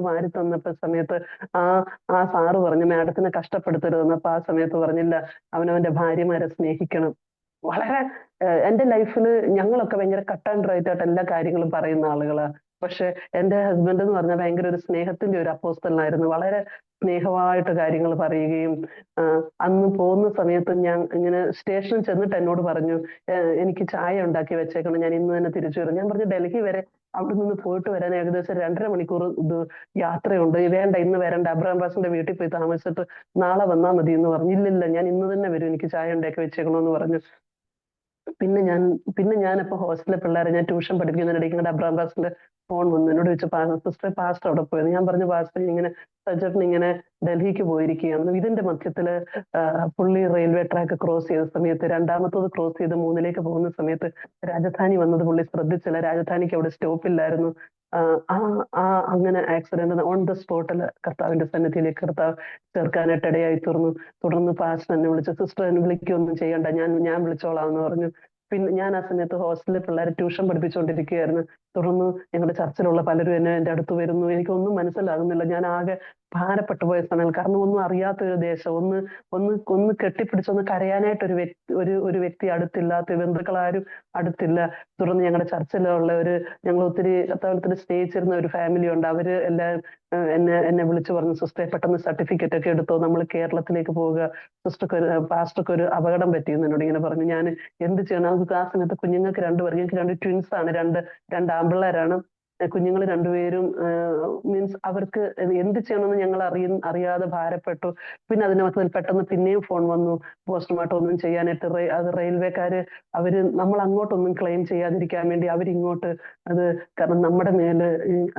S4: വാരി തന്നപ്പോ സമയത്ത് ആ സാറ് പറഞ്ഞു, മാഡത്തിനെ കഷ്ടപ്പെടുത്തരുതെന്ന്. അപ്പൊ ആ സമയത്ത് പറഞ്ഞില്ല, അവനവന്റെ ഭാര്യമാരെ സ്നേഹിക്കണം. വളരെ എന്റെ ലൈഫിൽ ഞങ്ങളൊക്കെ ഭയങ്കര കട്ട് ആൻഡ് റൈറ്റ് ആയിട്ട് എല്ലാ കാര്യങ്ങളും പറയുന്ന ആളുകളാ. പക്ഷെ എന്റെ ഹസ്ബൻഡ് എന്ന് പറഞ്ഞാൽ ഭയങ്കര ഒരു സ്നേഹത്തിന്റെ ഒരു അപ്പോസ്തലനായിരുന്നു. വളരെ സ്നേഹമായിട്ട് കാര്യങ്ങൾ പറയുകയും അന്ന് പോകുന്ന സമയത്ത് ഞാൻ ഇങ്ങനെ സ്റ്റേഷനിൽ ചെന്നിട്ട് എന്നോട് പറഞ്ഞു, എനിക്ക് ചായ ഉണ്ടാക്കി വെച്ചേക്കണം, ഞാൻ ഇന്ന് തന്നെ തിരിച്ചു വരും. ഞാൻ പറഞ്ഞു ഡൽഹി വരെ അവിടെ നിന്ന് പോയിട്ട് വരാൻ ഏകദേശം 2.5 മണിക്കൂർ ഇത് യാത്രയുണ്ട്, വേണ്ട ഇന്ന് വരണ്ട, അബ്രഹാം പാസ്റ്ററിന്റെ വീട്ടിൽ പോയി താമസിച്ചിട്ട് നാളെ വന്നാൽ മതി എന്ന് പറഞ്ഞു. ഇല്ലില്ല ഞാൻ ഇന്ന് തന്നെ വരും, എനിക്ക് ചായ ഉണ്ടാക്കി വെച്ചേക്കണമെന്ന് പറഞ്ഞു. പിന്നെ ഞാനപ്പോ ഹോസ്റ്റലിലെ പിള്ളേരെ ഞാൻ ട്യൂഷൻ പഠിപ്പിക്കുന്നതിനിടയ്ക്ക് ഇങ്ങനെ അബ്രഹാം പാസ്റ്ററിന്റെ ഫോൺ വന്നു. എന്നോട് ചോദിച്ചു, സിസ്റ്റർ പാസ്റ്റർ അവിടെ പോയത്? ഞാൻ പറഞ്ഞു പാസ്റ്റർ ഇങ്ങനെ സജ്ജേട്ടൻ ഇങ്ങനെ ഡൽഹിക്ക് പോയിരിക്കുകയാണ്. ഇതിന്റെ മധ്യത്തില് പുള്ളി റെയിൽവേ ട്രാക്ക് ക്രോസ് ചെയ്ത സമയത്ത്, രണ്ടാമത്തത് ക്രോസ് ചെയ്ത് 3ലേക്ക് പോകുന്ന സമയത്ത് രാജധാനി വന്നത് പുള്ളി ശ്രദ്ധിച്ചില്ല. രാജധാനിക്ക് അവിടെ സ്റ്റോപ്പില്ലായിരുന്നു. അങ്ങനെ ആക്സിഡന്റ് ഓൺ ദ സ്പോട്ടിൽ കർത്താവിന്റെ സന്നിധിയിലേക്ക് കർത്താവ് ചേർക്കാനായിട്ട് ഇടയായി തീർന്നു. തുടർന്ന് പാസ്റ്റർ എന്നെ വിളിച്ചു, സിസ്റ്റർ എന്നെ വിളിക്കൊന്നും ചെയ്യണ്ട, ഞാൻ വിളിച്ചോളാം എന്ന് പറഞ്ഞു. പിന്നെ ഞാൻ ആ സമയത്ത് ഹോസ്റ്റലിൽ പിള്ളേരെ ട്യൂഷൻ പഠിപ്പിച്ചുകൊണ്ടിരിക്കുകയായിരുന്നു. തുടർന്ന് ഞങ്ങളുടെ ചർച്ചിലുള്ള പലരും എൻ്റെ അടുത്ത് വരുന്നു. എനിക്കൊന്നും മനസ്സിലാകുന്നില്ല. ഞാൻ ആകെ ഭാരപ്പെട്ടു പോയ സമയം. കാരണം ഒന്നും അറിയാത്തൊരു ദേശം, ഒന്ന് കെട്ടിപ്പിടിച്ചൊന്ന് കരയാനായിട്ട് ഒരു വ്യക്തി അടുത്തില്ലാത്ത, ബന്ധുക്കളാരും അടുത്തില്ല. തുടർന്ന് ഞങ്ങളുടെ ചർച്ചിലുള്ള ഞങ്ങൾ ഒത്തിരി കർത്താവിൽ സ്നേഹിച്ചിരുന്ന ഒരു ഫാമിലി ഉണ്ട്. അവര് എല്ലാം എന്നെ വിളിച്ചു പറഞ്ഞു, സിസ്റ്ററെ പെട്ടെന്ന് സർട്ടിഫിക്കറ്റ് ഒക്കെ എടുത്തോ, നമ്മൾ കേരളത്തിലേക്ക് പോവുക, പാസ്റ്റർക്ക് ഒരു അപകടം പറ്റിയെന്ന് എന്നോട് ഇങ്ങനെ പറഞ്ഞു. ഞാൻ എന്ത് ചെയ്യണം? ആ സമയത്ത് കുഞ്ഞുങ്ങൾക്ക് 2 പേർ, ഞങ്ങൾക്ക് 2 ട്വിൻസ് ആണ്, രണ്ട് ആമ്പിള്ളേരാണ്. കുഞ്ഞുങ്ങൾ 2 പേരും മീൻസ് അവർക്ക് എന്ത് ചെയ്യണമെന്ന് ഞങ്ങൾ അറിയാതെ ഭാരപ്പെട്ടു. പിന്നെ അതിനകത്ത് പെട്ടെന്ന് പിന്നെയും ഫോൺ വന്നു, പോസ്റ്റ്മോർട്ടം ഒന്നും ചെയ്യാനായിട്ട്. അത് റെയിൽവേക്കാര് നമ്മൾ അങ്ങോട്ടൊന്നും ക്ലെയിം ചെയ്യാതിരിക്കാൻ വേണ്ടി അവരിങ്ങോട്ട് കാരണം നമ്മുടെ മേല്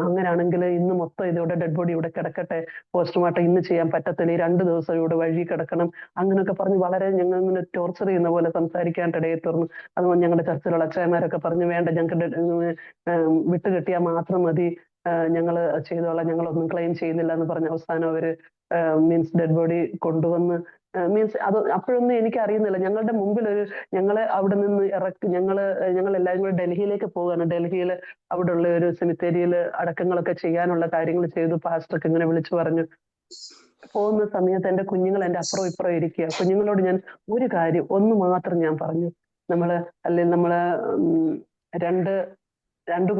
S4: അങ്ങനെയാണെങ്കിൽ ഇന്ന് മൊത്തം ഇതോടെ ഡെഡ് ബോഡി ഇവിടെ കിടക്കട്ടെ, പോസ്റ്റ്മോർട്ടം ഇന്ന് ചെയ്യാൻ പറ്റത്തില്ല, ഈ 2 ദിവസം ഇവിടെ വഴി കിടക്കണം, അങ്ങനെയൊക്കെ പറഞ്ഞ് വളരെ ഞങ്ങൾ ഇങ്ങനെ ടോർച്ചർ ചെയ്യുന്ന പോലെ സംസാരിക്കാനായിട്ട് ഇടയിൽ തീർന്നു. അതുകൊണ്ട് ഞങ്ങളുടെ ചർച്ചിലുള്ള അച്ചായന്മാരൊക്കെ പറഞ്ഞു, വേണ്ട ഞങ്ങൾക്ക് വിട്ടുകിട്ടിയാൽ മാത്രം മതി, ഞങ്ങൾ ചെയ്തോളാം, ഞങ്ങളൊന്നും ക്ലെയിം ചെയ്യുന്നില്ല എന്ന് പറഞ്ഞ അവസാനം അവര് മീൻസ് ഡെഡ് ബോഡി കൊണ്ടുവന്ന് മീൻസ് അത് അപ്പോഴൊന്നും എനിക്ക് അറിയുന്നില്ല. ഞങ്ങളുടെ മുമ്പിൽ ഞങ്ങളെ അവിടെ നിന്ന് ഞങ്ങൾ എല്ലാവരും കൂടെ ഡൽഹിയിലേക്ക് പോവുകയാണ്. ഡൽഹിയിൽ അവിടെ ഉള്ള ഒരു സെമിത്തേരിയിൽ അടക്കങ്ങളൊക്കെ ചെയ്യാനുള്ള കാര്യങ്ങൾ ചെയ്തു. പാസ്റ്റർക്ക് ഇങ്ങനെ വിളിച്ചു പറഞ്ഞു. പോകുന്ന സമയത്ത് എന്റെ കുഞ്ഞുങ്ങൾ എന്റെ അപ്പുറം ഇപ്പുറം ഇരിക്കുക. കുഞ്ഞുങ്ങളോട് ഞാൻ ഒരു കാര്യം ഒന്ന് മാത്രം ഞാൻ പറഞ്ഞു, നമ്മള് രണ്ട്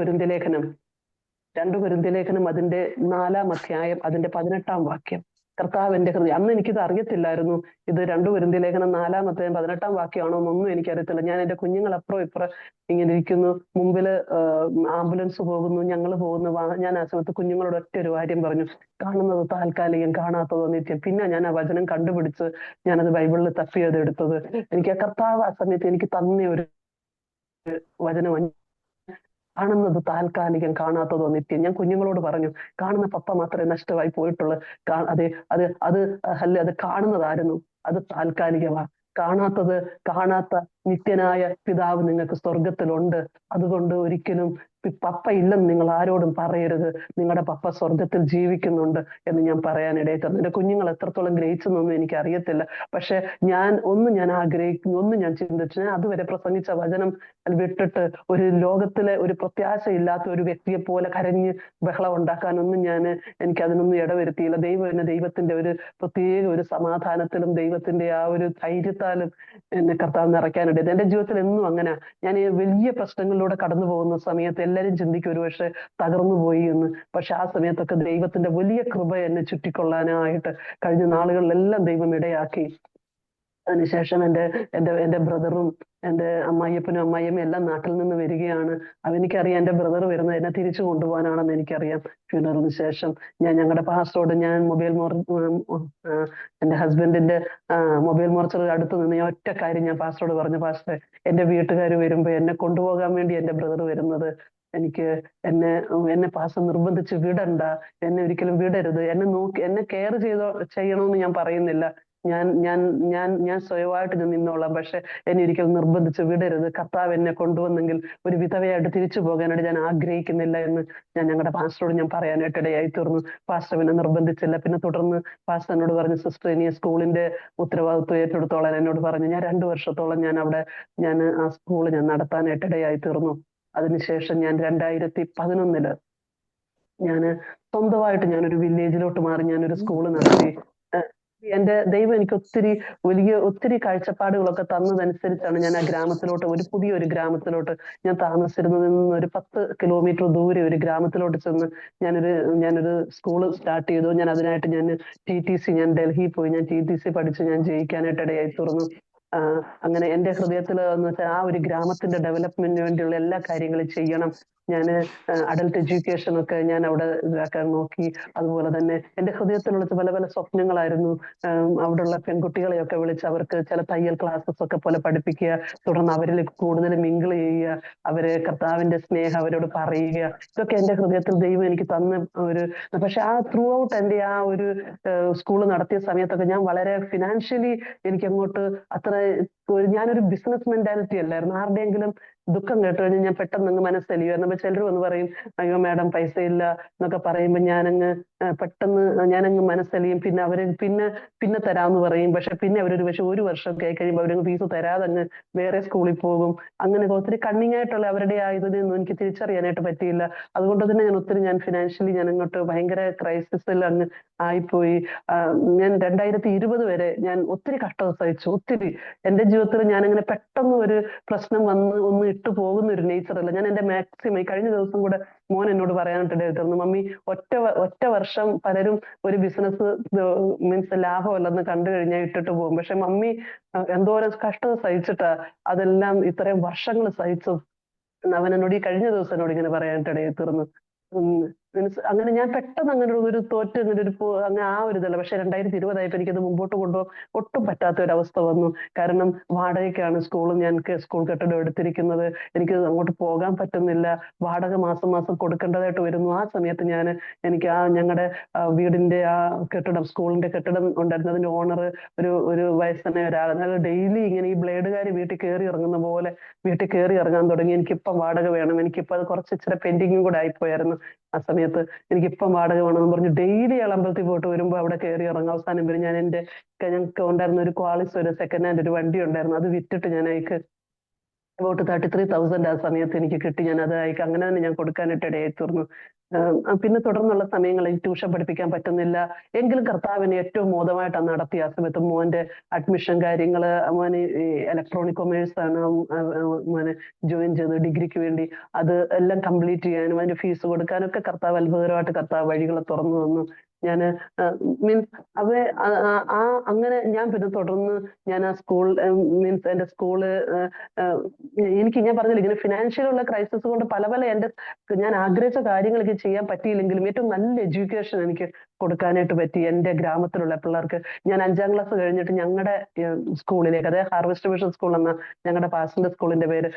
S4: കൊരിന്ത്യർ ലേഖനം അതിന്റെ 4-ാം അധ്യായം അതിന്റെ 18-ാം വാക്യം. കർത്താവിന്റെ ഹൃദയം, അന്ന് എനിക്കിത് അറിയത്തില്ലായിരുന്നു. ഇത് 2 കൊരിന്ത്യർ ലേഖനം 4-ാം അധ്യായം 18-ാം വാക്യമാണോ എന്നൊന്നും എനിക്കറിയത്തില്ല. ഞാൻ എന്റെ കുഞ്ഞുങ്ങൾ അപ്പുറം ഇപ്പുറം ഇങ്ങനെ ഇരിക്കുന്നു, മുമ്പില് ആംബുലൻസ് പോകുന്നു, ഞങ്ങൾ പോകുന്നു. ഞാൻ ആ സമയത്ത് കുഞ്ഞുങ്ങളോട് ഒറ്റ ഒരു കാര്യം പറഞ്ഞു, കാണുന്നത് താൽക്കാലികം, കാണാത്തത് നിത്യം. പിന്നെ ഞാൻ ആ വചനം കണ്ടുപിടിച്ച് ഞാനത് ബൈബിളിൽ തപ്പിയത് എടുത്തത്. എനിക്ക് ആ കർത്താവ് ആ സമയത്ത് എനിക്ക് തന്ന ഒരു വചനം, കാണുന്നത് താൽക്കാലികം, കാണാത്തതോ നിത്യം. ഞാൻ കുഞ്ഞുങ്ങളോട് പറഞ്ഞു, കാണുന്ന പപ്പ മാത്രമേ നഷ്ടമായി പോയിട്ടുള്ളൂ. അത് കാണുന്നതായിരുന്നു, അത് താൽക്കാലികമാ. കാണാത്ത നിത്യനായ പിതാവ് നിങ്ങൾക്ക് സ്വർഗത്തിലുണ്ട്. അതുകൊണ്ട് ഒരിക്കലും പപ്പ ഇല്ലെന്ന് നിങ്ങൾ ആരോടും പറയരുത്, നിങ്ങളുടെ പപ്പ സ്വർഗത്തിൽ ജീവിക്കുന്നുണ്ട് എന്ന് ഞാൻ പറയാനിടയിൽ തന്നു. എന്റെ കുഞ്ഞുങ്ങൾ എത്രത്തോളം ഗ്രഹിച്ചെന്നൊന്നും എനിക്ക് അറിയത്തില്ല. പക്ഷെ ഞാൻ ആഗ്രഹിക്കുന്നു, ഞാൻ ചിന്തിച്ചു. ഞാൻ അതുവരെ പ്രസംഗിച്ച വചനം വിട്ടിട്ട് ഒരു ലോകത്തിലെ ഒരു പ്രത്യാശയില്ലാത്ത ഒരു വ്യക്തിയെ പോലെ കരഞ്ഞ് ബഹളം ഉണ്ടാക്കാനൊന്നും എനിക്ക് അതിനൊന്നും ഇടവരുത്തിയില്ല. ദൈവത്തിന്റെ ഒരു പ്രത്യേക ഒരു സമാധാനത്തിലും ദൈവത്തിന്റെ ആ ഒരു ധൈര്യത്താലും എന്നെ കർത്താവ് നിറയ്ക്കാനിടയിൽ. എന്റെ ജീവിതത്തിൽ എന്നും അങ്ങനെ ഞാൻ ഈ വലിയ പ്രശ്നങ്ങളിലൂടെ കടന്നു പോകുന്ന സമയത്ത് എല്ലാവരും ചിന്തിക്കും ഒരുപക്ഷെ തകർന്നു പോയി എന്ന്. പക്ഷെ ആ സമയത്തൊക്കെ ദൈവത്തിന്റെ വലിയ കൃപ എന്നെ ചുറ്റിക്കൊള്ളാനായിട്ട് കഴിഞ്ഞ നാളുകളിലെല്ലാം ദൈവം ഇടയാക്കി. അതിനുശേഷം എന്റെ ബ്രദറും എന്റെ അമ്മായിയപ്പനും അമ്മായിയമ്മയും എല്ലാം നാട്ടിൽ നിന്ന് വരികയാണ്. എനിക്കറിയാം എന്റെ ബ്രദർ വരുന്നത് എന്നെ തിരിച്ചു കൊണ്ടുപോകാനാണെന്ന് എനിക്കറിയാം. ഫ്യൂണറിന് ശേഷം ഞങ്ങളുടെ പാസ്റ്ററോട് ഞാൻ എന്റെ ഹസ്ബൻഡിന്റെ മൊബൈൽ മോർച്ചറിയുടെ അടുത്ത് നിന്ന് ഞാൻ ഒറ്റ കാര്യം ഞാൻ പാസ്റ്ററോട് പറഞ്ഞു, പാസ്റ്ററെ എന്റെ വീട്ടുകാർ വരുമ്പോ എന്നെ കൊണ്ടുപോകാൻ വേണ്ടി എന്റെ ബ്രദർ വരുന്നത്, എന്നെ പാസ്റ്റർ നിർബന്ധിച്ച് വിടണ്ട, എന്നെ ഒരിക്കലും വിടരുത്, എന്നെ കെയർ ചെയ്യണമെന്ന് ഞാൻ പറയുന്നില്ല, ഞാൻ സ്വയമായിട്ട് ഞാൻ നിന്നോളാം, പക്ഷെ എന്നെ ഒരിക്കലും നിർബന്ധിച്ച് വിടരുത്. കർത്താവ് എന്നെ കൊണ്ടുവന്നെങ്കിൽ ഒരു വിധവയായിട്ട് തിരിച്ചു പോകാനായിട്ട് ഞാൻ ആഗ്രഹിക്കുന്നില്ല എന്ന് ഞാൻ ഞങ്ങളുടെ പാസ്റ്ററോട് ഞാൻ പറയാനായിട്ട് ഇടയായി തീർന്നു. പാസ്റ്റർ എന്നെ നിർബന്ധിച്ചില്ല. പിന്നെ തുടർന്ന് പാസ്റ്റർ എന്നോട് പറഞ്ഞു, സിസ്റ്റർ ഇനി സ്കൂളിന്റെ ഉത്തരവാദിത്വം ഏറ്റെടുത്തോളാൻ എന്നോട് പറഞ്ഞു. ഞാൻ 2 വർഷത്തോളം ഞാൻ ആ സ്കൂൾ ഞാൻ നടത്താനായിട്ട് ഇടയായി തീർന്നു. അതിനുശേഷം ഞാൻ 2011 ഞാൻ സ്വന്തമായിട്ട് ഞാനൊരു വില്ലേജിലോട്ട് മാറി ഞാനൊരു സ്കൂൾ നടത്തി. എന്റെ ദൈവം എനിക്ക് ഒത്തിരി കാഴ്ചപ്പാടുകളൊക്കെ തന്നതനുസരിച്ചാണ് ഞാൻ ആ ഗ്രാമത്തിലോട്ട്, പുതിയൊരു ഗ്രാമത്തിലോട്ട് ഞാൻ താമസിച്ചിരുന്നതിൽ നിന്ന് ഒരു 10 കിലോമീറ്റർ ദൂരെ ഒരു ഗ്രാമത്തിലോട്ട് ചെന്ന് ഞാനൊരു സ്കൂള് സ്റ്റാർട്ട് ചെയ്തു. ഞാൻ TTC, ഞാൻ ഡൽഹിയിൽ പോയി ഞാൻ TTC പഠിച്ച് ഞാൻ ജയിക്കാനായിട്ട് ഇടയായി തീർന്നു. അങ്ങനെ എന്റെ ഹൃദയത്തിൽ എന്ന് വെച്ചാൽ ആ ഒരു ഗ്രാമത്തിന്റെ ഡെവലപ്മെന്റിന് വേണ്ടിയുള്ള എല്ലാ കാര്യങ്ങളും ചെയ്യണം. ഞാൻ അഡൽട്ട് എഡ്യൂക്കേഷൻ ഒക്കെ ഞാൻ അവിടെ ഇതാക്കാൻ നോക്കി. അതുപോലെ തന്നെ എന്റെ ഹൃദയത്തിലുള്ള പല പല സ്വപ്നങ്ങളായിരുന്നു. അവിടെയുള്ള പെൺകുട്ടികളെയൊക്കെ വിളിച്ച് അവർക്ക് ചില തയ്യൽ ക്ലാസ്സസ് ഒക്കെ പോലെ പഠിപ്പിക്കുക, തുടർന്ന് അവരിൽ കൂടുതൽ മിങ്കിൾ ചെയ്യുക, കർത്താവിന്റെ സ്നേഹം അവരോട് പറയുക. ഇതൊക്കെ എന്റെ ഹൃദയത്തിൽ ദൈവം എനിക്ക് തന്ന പക്ഷെ ആ ത്രൂ ഔട്ട് എന്റെ ആ ഒരു സ്കൂൾ നടത്തിയ സമയത്തൊക്കെ ഞാൻ വളരെ ഫിനാൻഷ്യലി എനിക്ക് അങ്ങോട്ട് ഞാനൊരു ബിസിനസ് മെന്റാലിറ്റി അല്ലായിരുന്നു. ആരുടെയെങ്കിലും ദുഃഖം കേട്ട് കഴിഞ്ഞാൽ ഞാൻ പെട്ടെന്ന് മനസ്സലിയുമായിരുന്നു. അപ്പൊ ചിലർ വന്ന് പറയും, അയ്യോ മാഡം പൈസ ഇല്ല എന്നൊക്കെ പറയുമ്പോൾ ഞാനങ്ങ് മനസ്സലിയും. പിന്നെ അവര് പിന്നെ തരാമെന്ന് പറയും. പിന്നെ ഒരു വർഷമൊക്കെ ആയി കഴിയുമ്പോൾ അവരങ്ങ് ഫീസ് തരാതെ അങ്ങ് വേറെ സ്കൂളിൽ പോകും. അങ്ങനെ ഒത്തിരി കണ്ണിങ് ആയിട്ടുള്ള അവരുടെ ഇതിനൊന്നും എനിക്ക് തിരിച്ചറിയാനായിട്ട് പറ്റിയില്ല. അതുകൊണ്ട് തന്നെ ഞാൻ ഫിനാൻഷ്യലി ഞാൻ അങ്ങോട്ട് ഭയങ്കര ക്രൈസിസിൽ അങ്ങ് ആയിപ്പോയി. ഞാൻ 2020 വരെ ഞാൻ ഒത്തിരി കഷ്ടത സഹിച്ചു. ഒത്തിരി എന്റെ ജീവിതത്തിൽ ഞാനിങ്ങനെ പെട്ടെന്ന് ഒരു പ്രശ്നം വന്ന് ഒന്ന് ഇട്ടു പോകുന്ന ഒരു നേച്ചർ അല്ല. ഞാൻ എന്റെ മാക്സിമം കഴിഞ്ഞ ദിവസം കൂടെ മോൻ എന്നോട് പറയാനായിട്ട് മമ്മി, ഒറ്റ വർഷം പലരും ഒരു ബിസിനസ് മീൻസ് ലാഭമല്ലെന്ന് കണ്ടു കഴിഞ്ഞാൽ ഇട്ടിട്ട് പോകും. പക്ഷെ മമ്മി എന്തോരം കഷ്ടത സഹിച്ചിട്ടാ അതെല്ലാം ഇത്രയും വർഷങ്ങൾ സഹിച്ചു. അവൻ എന്നോട് ഈ കഴിഞ്ഞ ദിവസം എന്നോട് ഇങ്ങനെ പറയാനായിട്ടിടയിൽ തീർന്നു. മീൻസ് അങ്ങനെ ഞാൻ പെട്ടെന്ന് അങ്ങനെ ഒരു തോറ്റ് അങ്ങനെ ആ ഒരു ഇതല്ല. പക്ഷെ 2020 എനിക്കത് മുമ്പോട്ട് കൊണ്ടുപോകാൻ ഒട്ടും പറ്റാത്ത ഒരു അവസ്ഥ വന്നു. കാരണം വാടകയ്ക്കാണ് ഞാൻ സ്കൂൾ കെട്ടിടം എടുത്തിരിക്കുന്നത്. എനിക്ക് അങ്ങോട്ട് പോകാൻ പറ്റുന്നില്ല. വാടക മാസം മാസം കൊടുക്കേണ്ടതായിട്ട് വരുന്നു. ആ സമയത്ത് എനിക്ക് ഞങ്ങളുടെ വീടിന്റെ ആ കെട്ടിടം, സ്കൂളിന്റെ കെട്ടിടം ഉണ്ടായിരുന്നു. അതിന്റെ ഓണർ ഒരു വയസ്സനെ ഒരാൾ. എന്നാൽ ഡെയിലി ഇങ്ങനെ ഈ ബ്ലേഡുകാർ വീട്ടിൽ കയറി ഇറങ്ങുന്ന പോലെ വീട്ടിൽ കയറി ഇറങ്ങാൻ തുടങ്ങി. എനിക്കിപ്പം വാടക വേണം, എനിക്കിപ്പം അത് ഇച്ചിരി പെൻഡിങ്ങും കൂടെ ആയിപ്പോയായിരുന്നു. ആ സമയത്ത് എനിക്കിപ്പം വാടക വേണമെന്ന് പറഞ്ഞു ഡെയിലി അമ്പലത്തിൽ പോയിട്ട് വരുമ്പോൾ അവിടെ കയറി ഇറങ്ങും. അവസാനം വരെ ഞങ്ങൾക്ക് ഉണ്ടായിരുന്ന ഒരു ക്വാളിസ്, ഒരു സെക്കൻഡ് ഹാൻഡ് ഒരു വണ്ടി ഉണ്ടായിരുന്നു. അത് വിറ്റിട്ട് ഞാൻ about 33,000 ആ സമയത്ത് എനിക്ക് കിട്ടി. ഞാൻ അത് അങ്ങനെ തന്നെ ഞാൻ കൊടുക്കാനായിട്ട് ഇടയായി തീർന്നു. പിന്നെ തുടർന്നുള്ള സമയങ്ങളിൽ ട്യൂഷൻ പഠിപ്പിക്കാൻ പറ്റുന്നില്ല. എങ്കിലും കർത്താവിന് ഏറ്റവും മോദമായിട്ടാണ് നടത്തിയ ആ സമയത്ത് മോന്റെ അഡ്മിഷൻ കാര്യങ്ങള്. മോന് ഇലക്ട്രോണിക് കൊമേഴ്സ് ആണ് മോനെ ജോയിൻ ചെയ്തത് ഡിഗ്രിക്ക് വേണ്ടി. അത് എല്ലാം കംപ്ലീറ്റ് ചെയ്യാനും അതിന്റെ ഫീസ് കൊടുക്കാനും ഒക്കെ കർത്താവ് അത്ഭുതകരമായിട്ട് കർത്താവ് വഴികൾ തുറന്നു തന്നു. മീൻസ് അങ്ങനെ ഞാൻ പിന്നെ തുടർന്ന് ഞാൻ ആ സ്കൂൾ മീൻസ് എന്റെ സ്കൂള് ഞാൻ പറഞ്ഞില്ല, ഇങ്ങനെ ഫിനാൻഷ്യലുള്ള ക്രൈസിസ് കൊണ്ട് പല ഞാൻ ആഗ്രഹിച്ച കാര്യങ്ങളൊക്കെ ചെയ്യാൻ പറ്റിയില്ലെങ്കിലും ഏറ്റവും നല്ല എഡ്യൂക്കേഷൻ എനിക്ക് കൊടുക്കാനായിട്ട് പറ്റി എന്റെ ഗ്രാമത്തിലുള്ള പിള്ളേർക്ക്. ഞാൻ 5ാം ക്ലാസ് കഴിഞ്ഞിട്ട് ഞങ്ങളുടെ സ്കൂളിലേക്ക്, അതായത് ഹാർവസ്റ്റ് മിഷൻ സ്കൂൾ എന്ന ഞങ്ങളുടെ പാസ്റ്ററിന്റെ സ്കൂളിന്റെ പേര്,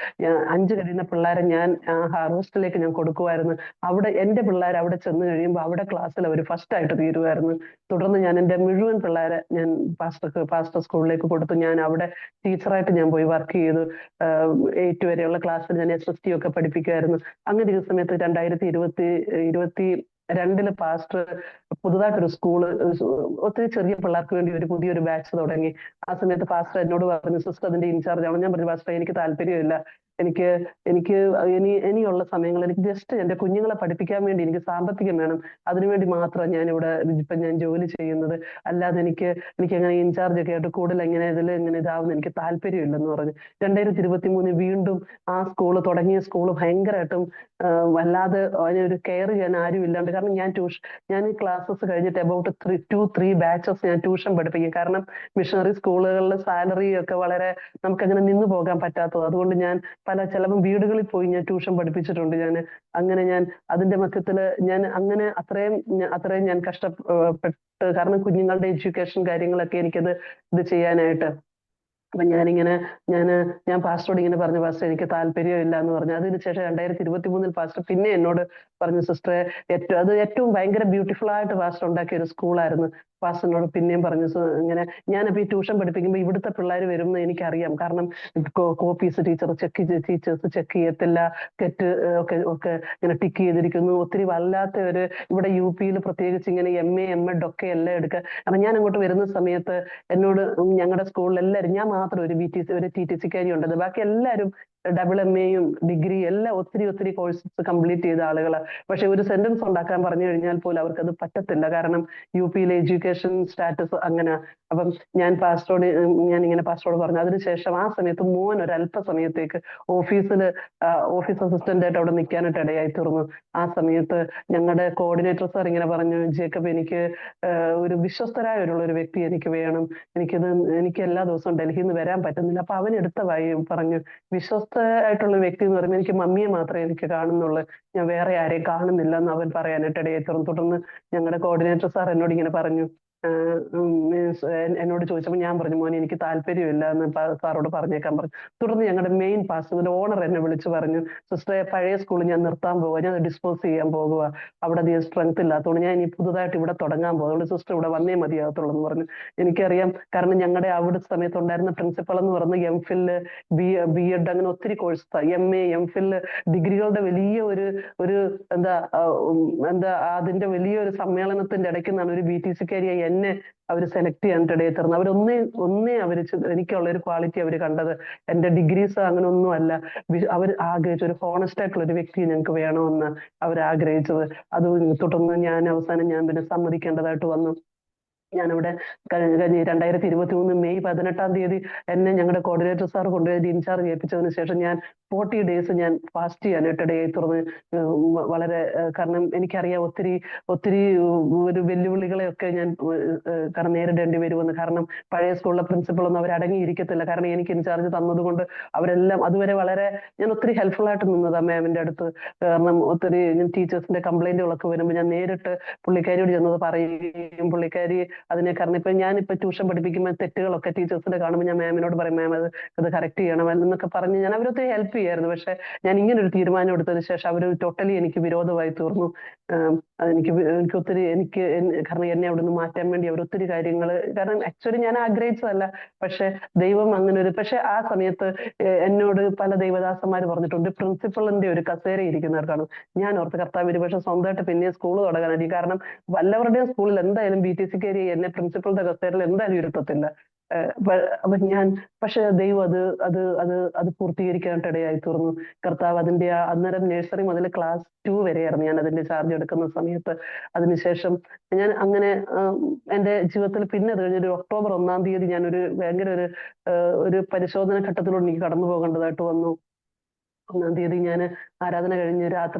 S4: 5 കഴിയുന്ന പിള്ളേരെ ഞാൻ ഹാർവസ്റ്റിലേക്ക് ഞാൻ കൊടുക്കുമായിരുന്നു. അവിടെ എന്റെ പിള്ളേർ അവിടെ ചെന്ന് കഴിയുമ്പോൾ അവിടെ ക്ലാസ്സിൽ അവർ ഫസ്റ്റ് ആയിട്ട് തീരുമായിരുന്നു. തുടർന്ന് ഞാൻ എന്റെ മുഴുവൻ പിള്ളേരെ ഞാൻ പാസ്റ്റർ സ്കൂളിലേക്ക് കൊടുത്തു. ഞാൻ അവിടെ ടീച്ചറായിട്ട് ഞാൻ പോയി വർക്ക് ചെയ്തു. 8 വരെയുള്ള ക്ലാസ്സിൽ ഞാൻ SST ഒക്കെ പഠിപ്പിക്കുമായിരുന്നു. അങ്ങനെ ഈ സമയത്ത് 2022 പാസ്റ്റർ പുതുതായിട്ടൊരു സ്കൂള് ഒത്തിരി ചെറിയ പിള്ളേർക്ക് വേണ്ടി ഒരു പുതിയൊരു ബാച്ച് തുടങ്ങി. ആ സമയത്ത് പാസ്റ്റർ എന്നോട് പറഞ്ഞു, സിസ്റ്റർ അതിന്റെ ഇൻചാർജ് ആണ്. ഞാൻ പറഞ്ഞു, പാസ്റ്റർ എനിക്ക് താല്പര്യമില്ല, എനിക്ക് ഇനിയുള്ള സമയങ്ങൾ എനിക്ക് ജസ്റ്റ് എന്റെ കുഞ്ഞുങ്ങളെ പഠിപ്പിക്കാൻ വേണ്ടി എനിക്ക് സാമ്പത്തികം വേണം, അതിനുവേണ്ടി മാത്രമാണ് ഞാൻ ജോലി ചെയ്യുന്നത്. അല്ലാതെ എനിക്ക് അങ്ങനെ ഇൻചാർജ് ഒക്കെ ആയിട്ട് കൂടുതൽ ഇങ്ങനെ ഇതാവുന്ന എനിക്ക് താല്പര്യമില്ലെന്ന് പറഞ്ഞു. 2023 വീണ്ടും ആ സ്കൂള് തുടങ്ങിയ സ്കൂള് ഭയങ്കരമായിട്ടും വല്ലാതെ അതിനൊരു കെയർ ചെയ്യാൻ ആരും ഇല്ലാണ്ട്. കാരണം ഞാൻ ഈ ക്ലാസ്സസ് കഴിഞ്ഞിട്ട് about 2-3 ബാച്ചസ് ഞാൻ ട്യൂഷൻ പഠിപ്പിക്കും. കാരണം മിഷണറി സ്കൂളുകളിലെ സാലറി ഒക്കെ വളരെ നമുക്കങ്ങനെ നിന്ന് പോകാൻ പറ്റാത്തത്. അതുകൊണ്ട് ഞാൻ ചിലപ്പോൾ വീടുകളിൽ പോയി ഞാൻ ട്യൂഷൻ പഠിപ്പിച്ചിട്ടുണ്ട്. അങ്ങനെ ഞാൻ അതിന്റെ മധ്യത്തില് അത്രയും ഞാൻ കഷ്ടപ്പെട്ട്, കാരണം കുഞ്ഞുങ്ങളുടെ എഡ്യൂക്കേഷൻ കാര്യങ്ങളൊക്കെ എനിക്കത് ചെയ്യാനായിട്ട്. അപ്പൊ ഞാൻ പാസ്റ്ററോട് ഇങ്ങനെ പറഞ്ഞു, പാസ്റ്റർ എനിക്ക് താല്പര്യമില്ല എന്ന് പറഞ്ഞു. അതിനുശേഷം 2023 പാസ്റ്റർ പിന്നെ എന്നോട് പറഞ്ഞു, സിസ്റ്ററെ അത് ഏറ്റവും ഭയങ്കര ബ്യൂട്ടിഫുൾ ആയിട്ട് പാസ്റ്റർ ഉണ്ടാക്കിയ ഒരു സ്കൂളായിരുന്നു. പാസ്റ്ററിനോട് പിന്നെയും പറഞ്ഞു, ഇങ്ങനെ ഞാനിപ്പോ ഈ ട്യൂഷൻ പഠിപ്പിക്കുമ്പോൾ ഇവിടുത്തെ പിള്ളേർ വരുമെന്ന് എനിക്കറിയാം. കാരണം കോപ്പീസ് ടീച്ചേഴ്സ് ചെക്ക് ചെയ്യത്തില്ല, തെറ്റ് ഒക്കെ ഇങ്ങനെ ടിക്ക് ചെയ്തിരിക്കുന്നു. ഒത്തിരി വല്ലാത്ത ഇവിടെ UP പ്രത്യേകിച്ച് ഇങ്ങനെ MA MEd ഒക്കെ എല്ലാം എടുക്കുക. കാരണം ഞാൻ അങ്ങോട്ട് വരുന്ന സമയത്ത് എന്നോട് ഞങ്ങളുടെ സ്കൂളിൽ എല്ലാവരും, ഞാൻ മാത്രം ഒരു TTC കാരി ഉണ്ടത്, ബാക്കി എല്ലാവരും MA ഡിഗ്രി എല്ലാം ഒത്തിരി കോഴ്സസ് കംപ്ലീറ്റ് ചെയ്ത ആളുകളാണ്. പക്ഷെ ഒരു സെന്റൻസ് ഉണ്ടാക്കാൻ പറഞ്ഞു കഴിഞ്ഞാൽ പോലും അവർക്കത് പറ്റത്തില്ല. കാരണം UP-യിലെ എഡ്യൂക്കേഷൻ സ്റ്റാറ്റസ് അങ്ങനെ. അപ്പം ഞാൻ ഇങ്ങനെ പാസ്റ്ററോട് പറഞ്ഞു. അതിനുശേഷം ആ സമയത്ത് മോൻ ഒരു അല്പസമയത്തേക്ക് ഓഫീസ് അസിസ്റ്റന്റ് ആയിട്ട് അവിടെ നിൽക്കാനായിട്ട് ഇടയായി തീർന്നു. ആ സമയത്ത് ഞങ്ങളുടെ കോർഡിനേറ്റർ സാർ ഇങ്ങനെ പറഞ്ഞു, ജേക്കബ്, എനിക്ക് ഒരു വിശ്വസ്തരായ ഒരു വ്യക്തി എനിക്ക് വേണം. എനിക്ക് എല്ലാ ദിവസവും ഡൽഹിയിൽ നിന്ന് വരാൻ പറ്റുന്നില്ല. അപ്പൊ അവൻ എടുത്ത പറഞ്ഞു, വിശ്വസ്തയായിട്ടുള്ള വ്യക്തി എന്ന് പറയുമ്പോൾ എനിക്ക് മമ്മിയെ മാത്രമേ എനിക്ക് കാണുന്നുള്ളൂ, ഞാൻ വേറെ ആരെയും കാണുന്നില്ല എന്ന് അവൻ പറയാനായിട്ട് ഇടയായി തീർന്നു. തുടർന്ന് ഞങ്ങളുടെ കോർഡിനേറ്റർ സാർ എന്നോട് ഇങ്ങനെ പറഞ്ഞു, എന്നോട് ചോദിച്ചപ്പോൾ ഞാൻ പറഞ്ഞു, മോനെ എനിക്ക് താല്പര്യമില്ല എന്ന് സാറോട് പറഞ്ഞേക്കാൻ പറഞ്ഞു. തുടർന്ന് ഞങ്ങളുടെ മെയിൻ പാസ്റ്റർ ഓണർ എന്നെ വിളിച്ചു പറഞ്ഞു, സിസ്റ്ററെ, പഴയ സ്കൂളിൽ ഞാൻ നിർത്താൻ പോകുക, ഞാൻ ഡിസ്പോസ് ചെയ്യാൻ പോകുക, അവിടെ അധികം സ്ട്രെങ്ത് ഇല്ലാത്തതുകൊണ്ട് ഞാൻ ഇനി പുതുതായിട്ട് ഇവിടെ തുടങ്ങാൻ പോകും, അതുകൊണ്ട് സിസ്റ്റർ ഇവിടെ വന്നേ മതിയാകത്തുള്ളൂ എന്ന് പറഞ്ഞു. എനിക്കറിയാം, കാരണം ഞങ്ങളുടെ അവിടെ സമയത്തുണ്ടായിരുന്ന പ്രിൻസിപ്പൾ എന്ന് പറയുന്നത് MPhil, B.Ed അങ്ങനെ ഒത്തിരി കോഴ്സ്, MA, MPhil ഡിഗ്രികളുടെ വലിയ ഒരു എന്താ അതിന്റെ വലിയൊരു സമ്മേളനത്തിന്റെ ഇടയ്ക്ക് നിന്നാണ് ഒരു BTC-കാരിയായി എന്നെ അവർ സെലക്ട് ചെയ്യാനായിട്ട് ഇടയിൽ തീർന്നു. അവരൊന്നേ എനിക്കുള്ള ഒരു ക്വാളിറ്റി അവർ കണ്ടത് എന്റെ ഡിഗ്രീസ് അങ്ങനെ ഒന്നും അല്ല. അവർ ആഗ്രഹിച്ച ഒരു ഹോണസ്റ്റ് ആയിട്ടുള്ള ഒരു വ്യക്തി ഞങ്ങൾക്ക് വേണമെന്ന് അവർ ആഗ്രഹിച്ചത്. അത് തുടർന്ന് അവസാനം ഞാൻ പിന്നെ സമ്മതിക്കേണ്ടതായിട്ട് വന്നു. ഞാനവിടെ 2023 മെയ് 18 എന്നെ ഞങ്ങളുടെ കോർഡിനേറ്റർ സാർ കൊണ്ടുപോയി ഇൻചാർജ് ഏൽപ്പിച്ചതിന് ശേഷം ഞാൻ 40 days ഞാൻ ഫാസ്റ്റ് ചെയ്യാനായിട്ട് ഇടയായി തുറന്ന് വളരെ, കാരണം എനിക്കറിയാം ഒത്തിരി ഒരു വെല്ലുവിളികളെയൊക്കെ ഞാൻ കാരണം നേരിടേണ്ടി വരുമെന്ന്. കാരണം പഴയ സ്കൂളിലെ പ്രിൻസിപ്പളൊന്നും അവർ അടങ്ങിയിരിക്കത്തില്ല. കാരണം എനിക്ക് ഇൻചാർജ് തന്നതുകൊണ്ട് അവരെല്ലാം അതുവരെ ഞാൻ ഒത്തിരി ഹെൽപ്ഫുൾ ആയിട്ട് നിന്നതാ മാമിന്റെ അടുത്ത്. കാരണം ഒത്തിരി ടീച്ചേഴ്സിന്റെ കംപ്ലൈന്റുകളൊക്കെ വരുമ്പോൾ ഞാൻ നേരിട്ട് പുള്ളിക്കാരിയോട് ചെന്നത് പറയുകയും പുള്ളിക്കാരി അതിനെ, കാരണം ഞാനിപ്പോ ട്യൂഷൻ പഠിപ്പിക്കുമ്പോൾ തെറ്റുകളൊക്കെ ടീച്ചേഴ്സിന്റെ കാണുമ്പോൾ ഞാൻ മാമിനോട് പറയും, മാം അത് കറക്റ്റ് ചെയ്യണം എന്നൊക്കെ പറഞ്ഞ് ഞാൻ അവരൊത്തിരി ഹെൽപ്പ് ചെയ്യായിരുന്നു. പക്ഷെ ഞാൻ ഇങ്ങനെ ഒരു തീരുമാനം എടുത്തതിന് ശേഷം അവർ ടോട്ടലി എനിക്ക് വിരോധമായി തീർന്നു. എനിക്ക് ഒത്തിരി കാരണം എന്നെ അവിടെ നിന്ന് മാറ്റാൻ വേണ്ടി അവർ ഒത്തിരി കാര്യങ്ങൾ, കാരണം ആക്ച്വലി ഞാൻ ആഗ്രഹിച്ചതല്ല, പക്ഷെ ദൈവം അങ്ങനെ പക്ഷെ ആ സമയത്ത് എന്നോട് പല ദൈവദാസന്മാർ പറഞ്ഞിട്ടുണ്ട്, പ്രിൻസിപ്പളിന്റെ ഒരു കസേര ഇരിക്കുന്നവർക്കാണ്. ഞാൻ ഓർത്ത് കർത്താവ് പക്ഷെ സ്വന്തമായിട്ട് പിന്നെ സ്കൂൾ തുടങ്ങാനായിരിക്കും. കാരണം വല്ലവരുടെയും സ്കൂളിൽ എന്തായാലും BTC-കാരി എന്നെ പ്രിൻസിപ്പളിന്റെ കസേരയിൽ എന്തായാലും ഇരുത്തത്തില്ല. അപ്പൊ പക്ഷെ ദൈവം അത് പൂർത്തീകരിക്കാനായിട്ട് ഇടയായി തീർന്നു. കർത്താവ് അന്നേരം നഴ്സറി മുതൽ ക്ലാസ് 2 വരെയായിരുന്നു ഞാൻ അതിന്റെ ചാർജ് എടുക്കുന്ന സമയത്ത്. അതിനുശേഷം ഞാൻ അങ്ങനെ എന്റെ ജീവിതത്തിൽ പിന്നെ അത് കഴിഞ്ഞൊരു ഒക്ടോബർ 1 ഞാൻ ഭയങ്കര ഒരു പരിശോധന ഘട്ടത്തിലൂടെ എനിക്ക് കടന്നു പോകേണ്ടതായിട്ട് വന്നു. 1 ഞാൻ ആരാധന കഴിഞ്ഞ്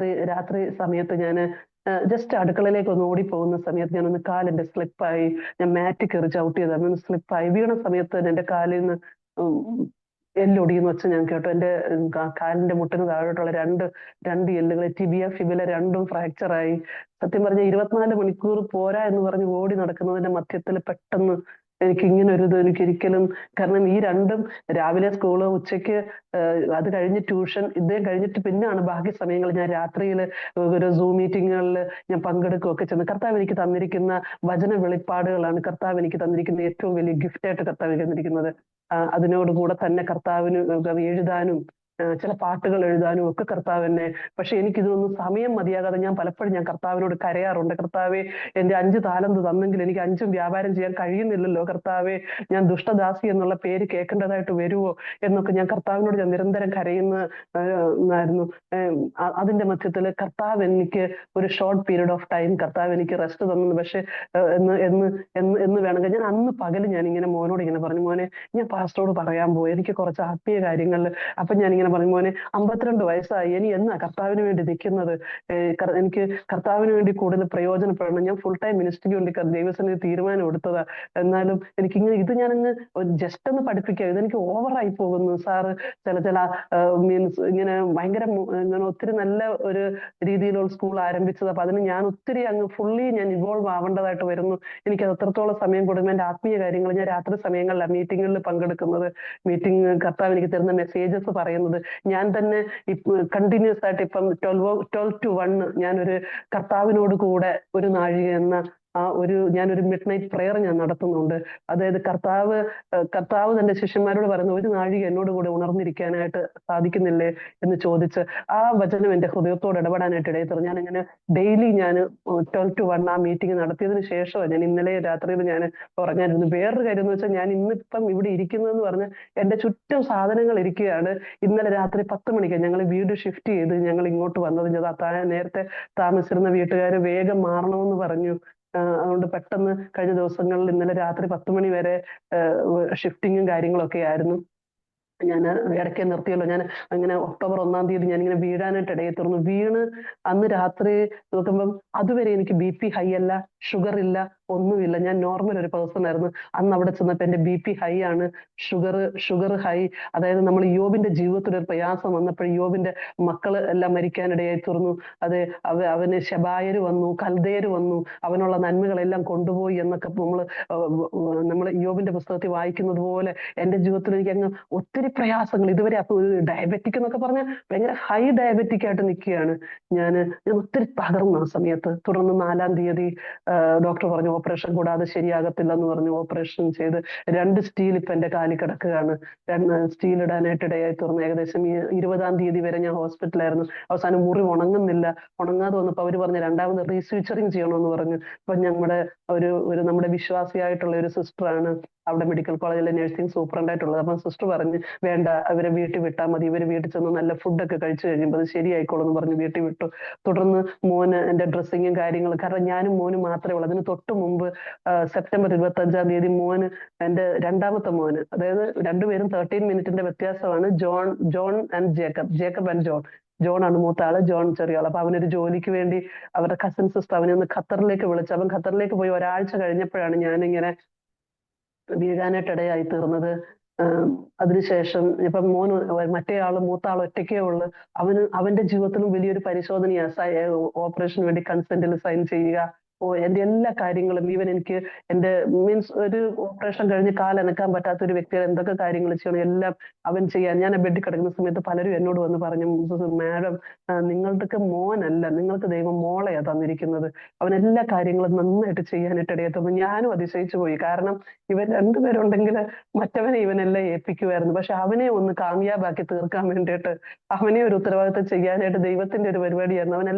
S4: രാത്രി സമയത്ത് ഞാൻ ജസ്റ്റ് അടുക്കളയിലേക്ക് ഒന്ന് ഓടിപ്പോകുന്ന സമയത്ത് ഞാനൊന്ന് കാലിന്റെ സ്ലിപ്പായി, ഞാൻ മാറ്റ് കയറി ചവിട്ടിയതാണ്, സ്ലിപ്പായി വീണ സമയത്ത് എന്റെ കാലിൽ നിന്ന് എല്ലൊടിയെന്ന് വെച്ച് ഞാൻ കേട്ടു. എന്റെ കാലിന്റെ മുട്ടിന് താഴോട്ടുള്ള രണ്ട് എല്ലുകൾ, ടിബിയ, ഫിബില രണ്ടും ഫ്രാക്ചറായി. സത്യം പറഞ്ഞ 24 മണിക്കൂർ പോരാ എന്ന് പറഞ്ഞ് ഓടി നടക്കുന്നതിന്റെ മധ്യത്തിൽ പെട്ടെന്ന് എനിക്ക് ഇങ്ങനെ എനിക്ക് ഒരിക്കലും, കാരണം ഈ രണ്ടും രാവിലെ സ്കൂള്, ഉച്ചയ്ക്ക് അത് കഴിഞ്ഞ് ട്യൂഷൻ, ഇതേ കഴിഞ്ഞിട്ട് പിന്നെയാണ് ബാക്കി സമയങ്ങൾ ഞാൻ രാത്രിയിൽ ഒരു സൂം മീറ്റിങ്ങുകളിൽ ഞാൻ പങ്കെടുക്കുകയൊക്കെ ചെയ്യുന്നത്. കർത്താവ് എനിക്ക് തന്നിരിക്കുന്ന വചന വെളിപ്പാടുകളാണ് കർത്താവ് എനിക്ക് തന്നിരിക്കുന്ന ഏറ്റവും വലിയ ഗിഫ്റ്റായിട്ട് കർത്താവ് തന്നിരിക്കുന്നത്. അതിനോടുകൂടെ തന്നെ കർത്താവിന് എഴുതാനും ചില പാട്ടുകൾ എഴുതാനും ഒക്കെ കർത്താവ് എന്നെ, പക്ഷെ എനിക്കിതൊന്നും സമയം മതിയാകാതെ ഞാൻ പലപ്പോഴും കർത്താവിനോട് കരയാറുണ്ട്. കർത്താവെ, എന്റെ 5 താലന്ത് തന്നെങ്കിൽ എനിക്ക് 5ഉം വ്യാപാരം ചെയ്യാൻ കഴിയുന്നില്ലല്ലോ കർത്താവെ, ഞാൻ ദുഷ്ടദാസി എന്നുള്ള പേര് കേൾക്കേണ്ടതായിട്ട് വരുമോ എന്നൊക്കെ ഞാൻ കർത്താവിനോട് നിരന്തരം കരയുന്നതായിരുന്നു. അതിന്റെ മധ്യത്തിൽ കർത്താവ് എനിക്ക് ഒരു ഷോർട്ട് പീരീഡ് ഓഫ് ടൈം കർത്താവ് എനിക്ക് റെസ്റ്റ് തന്നു. പക്ഷെ എന്ന് വേണമെങ്കിൽ ഞാൻ അന്ന് പകല് ഞാൻ ഇങ്ങനെ മോനോട് ഇങ്ങനെ പറഞ്ഞു, മോനെ ഞാൻ പാസ്റ്ററോട് പറയാൻ പോയി, എനിക്ക് കുറച്ച് ആത്മീയ കാര്യങ്ങളിൽ. അപ്പൊ ഞാനിങ്ങനെ പറഞ്ഞു, മോനെ 52 വയസ്സായി, ഇനി എന്നാ കർത്താവിന് വേണ്ടി നിൽക്കുന്നത്? എനിക്ക് കർത്താവിന് വേണ്ടി കൂടുതൽ പ്രയോജനപ്പെടണം. ഞാൻ ഫുൾ ടൈം മിനിസ്ട്രിക്ക് വേണ്ടി ദൈവസന്നിധി തീരുമാനം എടുത്തതാ. എന്നാലും എനിക്കിങ്ങനെ ഞാനങ്ങ് ജസ്റ്റ് ഒന്ന് പഠിപ്പിക്കുക, ഇതെനിക്ക് ഓവറായി പോകുന്നു സാറ്. ചില മീൻസ് ഇങ്ങനെ ഭയങ്കര ഇങ്ങനെ ഒത്തിരി നല്ല ഒരു രീതിയിലുള്ള സ്കൂൾ ആരംഭിച്ചത്. അപ്പൊ അതിന് ഞാൻ ഒത്തിരി അങ്ങ് ഫുള്ളി ഞാൻ ഇൻവോൾവ് ആവേണ്ടതായിട്ട് വരുന്നു. എനിക്ക് അത്രത്തോളം സമയം കൊടുക്കുമ്പോൾ എന്റെ ആത്മീയ കാര്യങ്ങൾ ഞാൻ രാത്രി സമയങ്ങളിലാണ് മീറ്റിങ്ങുകളിൽ പങ്കെടുക്കുന്നത്. കർത്താവ് എനിക്ക് തരുന്ന മെസ്സേജസ് പറയുന്നത് ഞാൻ തന്നെ കണ്ടിന്യൂസ് ആയിട്ട് ഇപ്പം 12 to 1 ഞാനൊരു കർത്താവിനോട് കൂടെ ഒരു നാഴിക എന്ന ഞാനൊരു മിഡ് നൈറ്റ് പ്രെയർ ഞാൻ നടത്തുന്നുണ്ട്. അതായത് കർത്താവ് തന്റെ ശിഷ്യന്മാരോട് പറയുന്ന, ഒരു നാഴിക എന്നോട് കൂടെ ഉണർന്നിരിക്കാനായിട്ട് സാധിക്കുന്നില്ലേ എന്ന് ചോദിച്ച് ആ വചനം എന്റെ ഹൃദയത്തോട് ഇടപെടാനായിട്ട് ഇടയത്തർ. ഞാൻ ഇങ്ങനെ ഡെയിലി ഞാൻ 12 to 1 ആ മീറ്റിംഗ് നടത്തിയതിന് ശേഷമാണ് ഞാൻ ഇന്നലെ രാത്രിയിൽ ഞാൻ ഉറങ്ങാനിരുന്നു. വേറൊരു കാര്യം എന്ന് വെച്ചാൽ, ഞാൻ ഇന്നിപ്പം ഇവിടെ ഇരിക്കുന്നതെന്ന് പറഞ്ഞാൽ എന്റെ ചുറ്റും സാധനങ്ങൾ ഇരിക്കുകയാണ്. ഇന്നലെ രാത്രി 10 മണിക്ക് ഞങ്ങൾ വീട് ഷിഫ്റ്റ് ചെയ്ത് ഞങ്ങൾ ഇങ്ങോട്ട് വന്നത്. നേരത്തെ താമസിച്ചിരുന്ന വീട്ടുകാർ വേഗം മാറണമെന്ന് പറഞ്ഞു. അതുകൊണ്ട് പെട്ടെന്ന് കഴിഞ്ഞ ദിവസങ്ങളിൽ ഇന്നലെ രാത്രി 10 മണി വരെ ഷിഫ്റ്റിങ്ങും കാര്യങ്ങളൊക്കെ ആയിരുന്നു. ഞാൻ ഇടയ്ക്ക് നിർത്തിയല്ലോ. ഞാൻ അങ്ങനെ ഒക്ടോബർ 1-ാം തീയതി ഞാനിങ്ങനെ വീഴാനായിട്ട് ഇടയെ തീർന്നു. വീണ് അന്ന് രാത്രി നോക്കുമ്പം അതുവരെ എനിക്ക് BP ഹൈ അല്ല, ഷുഗർ ഇല്ല, ഒന്നുമില്ല. ഞാൻ നോർമൽ ഒരു പേഴ്സൺ ആയിരുന്നു. അന്ന് അവിടെ ചെന്നപ്പോ എന്റെ BP ഹൈ ആണ്, ഷുഗർ ഹൈ. അതായത് നമ്മൾ യോബിന്റെ ജീവിതത്തിൽ ഒരു പ്രയാസം വന്നപ്പോൾ യോബിന്റെ മക്കള് എല്ലാം മരിക്കാനിടയായി തീർന്നു. അവന് ശബായര് വന്നു, കൽദയര് വന്നു, അവനുള്ള നന്മകളെല്ലാം കൊണ്ടുപോയി എന്നൊക്കെ നമ്മൾ യോബിന്റെ പുസ്തകത്തിൽ വായിക്കുന്നത് പോലെ എന്റെ ജീവിതത്തിൽ എനിക്ക് അങ്ങ് ഒത്തിരി പ്രയാസങ്ങൾ. ഇതുവരെ അപ്പൊ ഒരു ഡയബറ്റിക് എന്നൊക്കെ പറഞ്ഞാൽ ഭയങ്കര ഹൈ ഡയബറ്റിക് ആയിട്ട് നിൽക്കുകയാണ് ഞാൻ ഒത്തിരി തകർന്നു ആ സമയത്ത്. തുടർന്ന് 4-ാം തീയതി ഡോക്ടർ പറഞ്ഞു ഓപ്പറേഷൻ കൂടാതെ ശരിയാകത്തില്ല എന്ന് പറഞ്ഞു. ഓപ്പറേഷൻ ചെയ്ത് 2 സ്റ്റീൽ ഇപ്പൊ എന്റെ കാലിൽ കിടക്കുകയാണ്. 2 സ്റ്റീൽ ഇടാനായിട്ട് ഇടയായി തീർന്നു. ഏകദേശം 20-ാം തീയതി വരെ ഞാൻ ഹോസ്പിറ്റലായിരുന്നു. അവസാനം മുറി ഉണങ്ങുന്നില്ല. ഉണങ്ങാതെ വന്നപ്പോൾ അവർ പറഞ്ഞു 2ാമത് റീസ്വിച്ചറിങ് ചെയ്യണമെന്ന് പറഞ്ഞു. അപ്പൊ നമ്മുടെ വിശ്വാസിയായിട്ടുള്ള ഒരു സിസ്റ്ററാണ് അവിടെ മെഡിക്കൽ കോളേജിലെ നഴ്സിംഗ് സൂപ്രണ്ടായിട്ടുള്ളത്. അപ്പം സിസ്റ്റർ പറഞ്ഞ് വേണ്ട, അവരെ വീട്ടിൽ വിട്ടാൽ മതി, ഇവര് വീട്ടിൽ ചെന്ന് നല്ല ഫുഡൊക്കെ കഴിച്ചു കഴിയുമ്പോൾ അത് ശരിയായിക്കോളും എന്ന് പറഞ്ഞ് വീട്ടിൽ വിട്ടു. തുടർന്ന് മോന് എന്റെ ഡ്രസ്സിങ്ങും കാര്യങ്ങളും, കാരണം ഞാനും മോനും മാത്രമേ ഉള്ളൂ. അതിന് തൊട്ട് മുമ്പ് സെപ്റ്റംബർ 25-ാം തീയതി മോന്, എന്റെ 2ാമത്തെ മോന്, അതായത് രണ്ടുപേരും 13 മിനിറ്റിന്റെ വ്യത്യാസമാണ്, John and Jacob and John ആണ് മൂത്ത ആള്, ജോൺ ചെറിയ ആള്. അപ്പൊ അവനൊരു ജോലിക്ക് വേണ്ടി അവരുടെ കസിൻ സിസ്റ്റർ അവനെ ഒന്ന് ഖത്തറിലേക്ക് വിളിച്ചു. അവൻ ഖത്തറിലേക്ക് പോയി ഒരാഴ്ച കഴിഞ്ഞപ്പോഴാണ് ഞാനിങ്ങനെ വീഴാനായിട്ട് ഇടയായി തീർന്നത്. അതിനുശേഷം ഇപ്പം മൂത്ത ആൾ ഒറ്റയ്ക്കേ ഉള്ളു. അവന്റെ ജീവിതത്തിലും വലിയൊരു പരിശോധനയാണ് ഓപ്പറേഷന് വേണ്ടി കൺസെന്റിൽ സൈൻ ചെയ്യുക. എന്റെ എല്ലാ കാര്യങ്ങളും, ഈവൻ എനിക്ക് എന്റെ ഒരു ഓപ്പറേഷൻ കഴിഞ്ഞ് കാലനക്കാൻ പറ്റാത്ത ഒരു വ്യക്തികൾ എന്തൊക്കെ കാര്യങ്ങൾ ചെയ്യണം എല്ലാം അവൻ ചെയ്യാൻ. ഞാൻ ബെഡിൽ കിടക്കുന്ന സമയത്ത് പലരും എന്നോട് വന്ന് പറഞ്ഞു, മാഡം നിങ്ങൾക്ക് മോനല്ല, നിങ്ങൾക്ക് ദൈവം മോളെയാ തന്നിരിക്കുന്നത്. അവൻ എല്ലാ കാര്യങ്ങളും നന്നായിട്ട് ചെയ്യാനായിട്ട് ഇടയത്തുന്നു. ഞാനും അതിശയിച്ചു പോയി. കാരണം ഇവൻ 2 പേരുണ്ടെങ്കിൽ മറ്റവനെ ഇവനെല്ലാം ഏൽപ്പിക്കുമായിരുന്നു. പക്ഷെ അവനെ ഒന്ന് കാമിയാബാക്കി തീർക്കാൻ വേണ്ടിയിട്ട്, അവനെ ഒരു ഉത്തരവാദിത്തം ചെയ്യാനായിട്ട് ദൈവത്തിന്റെ ഒരു പരിപാടിയായിരുന്നു. അവൻ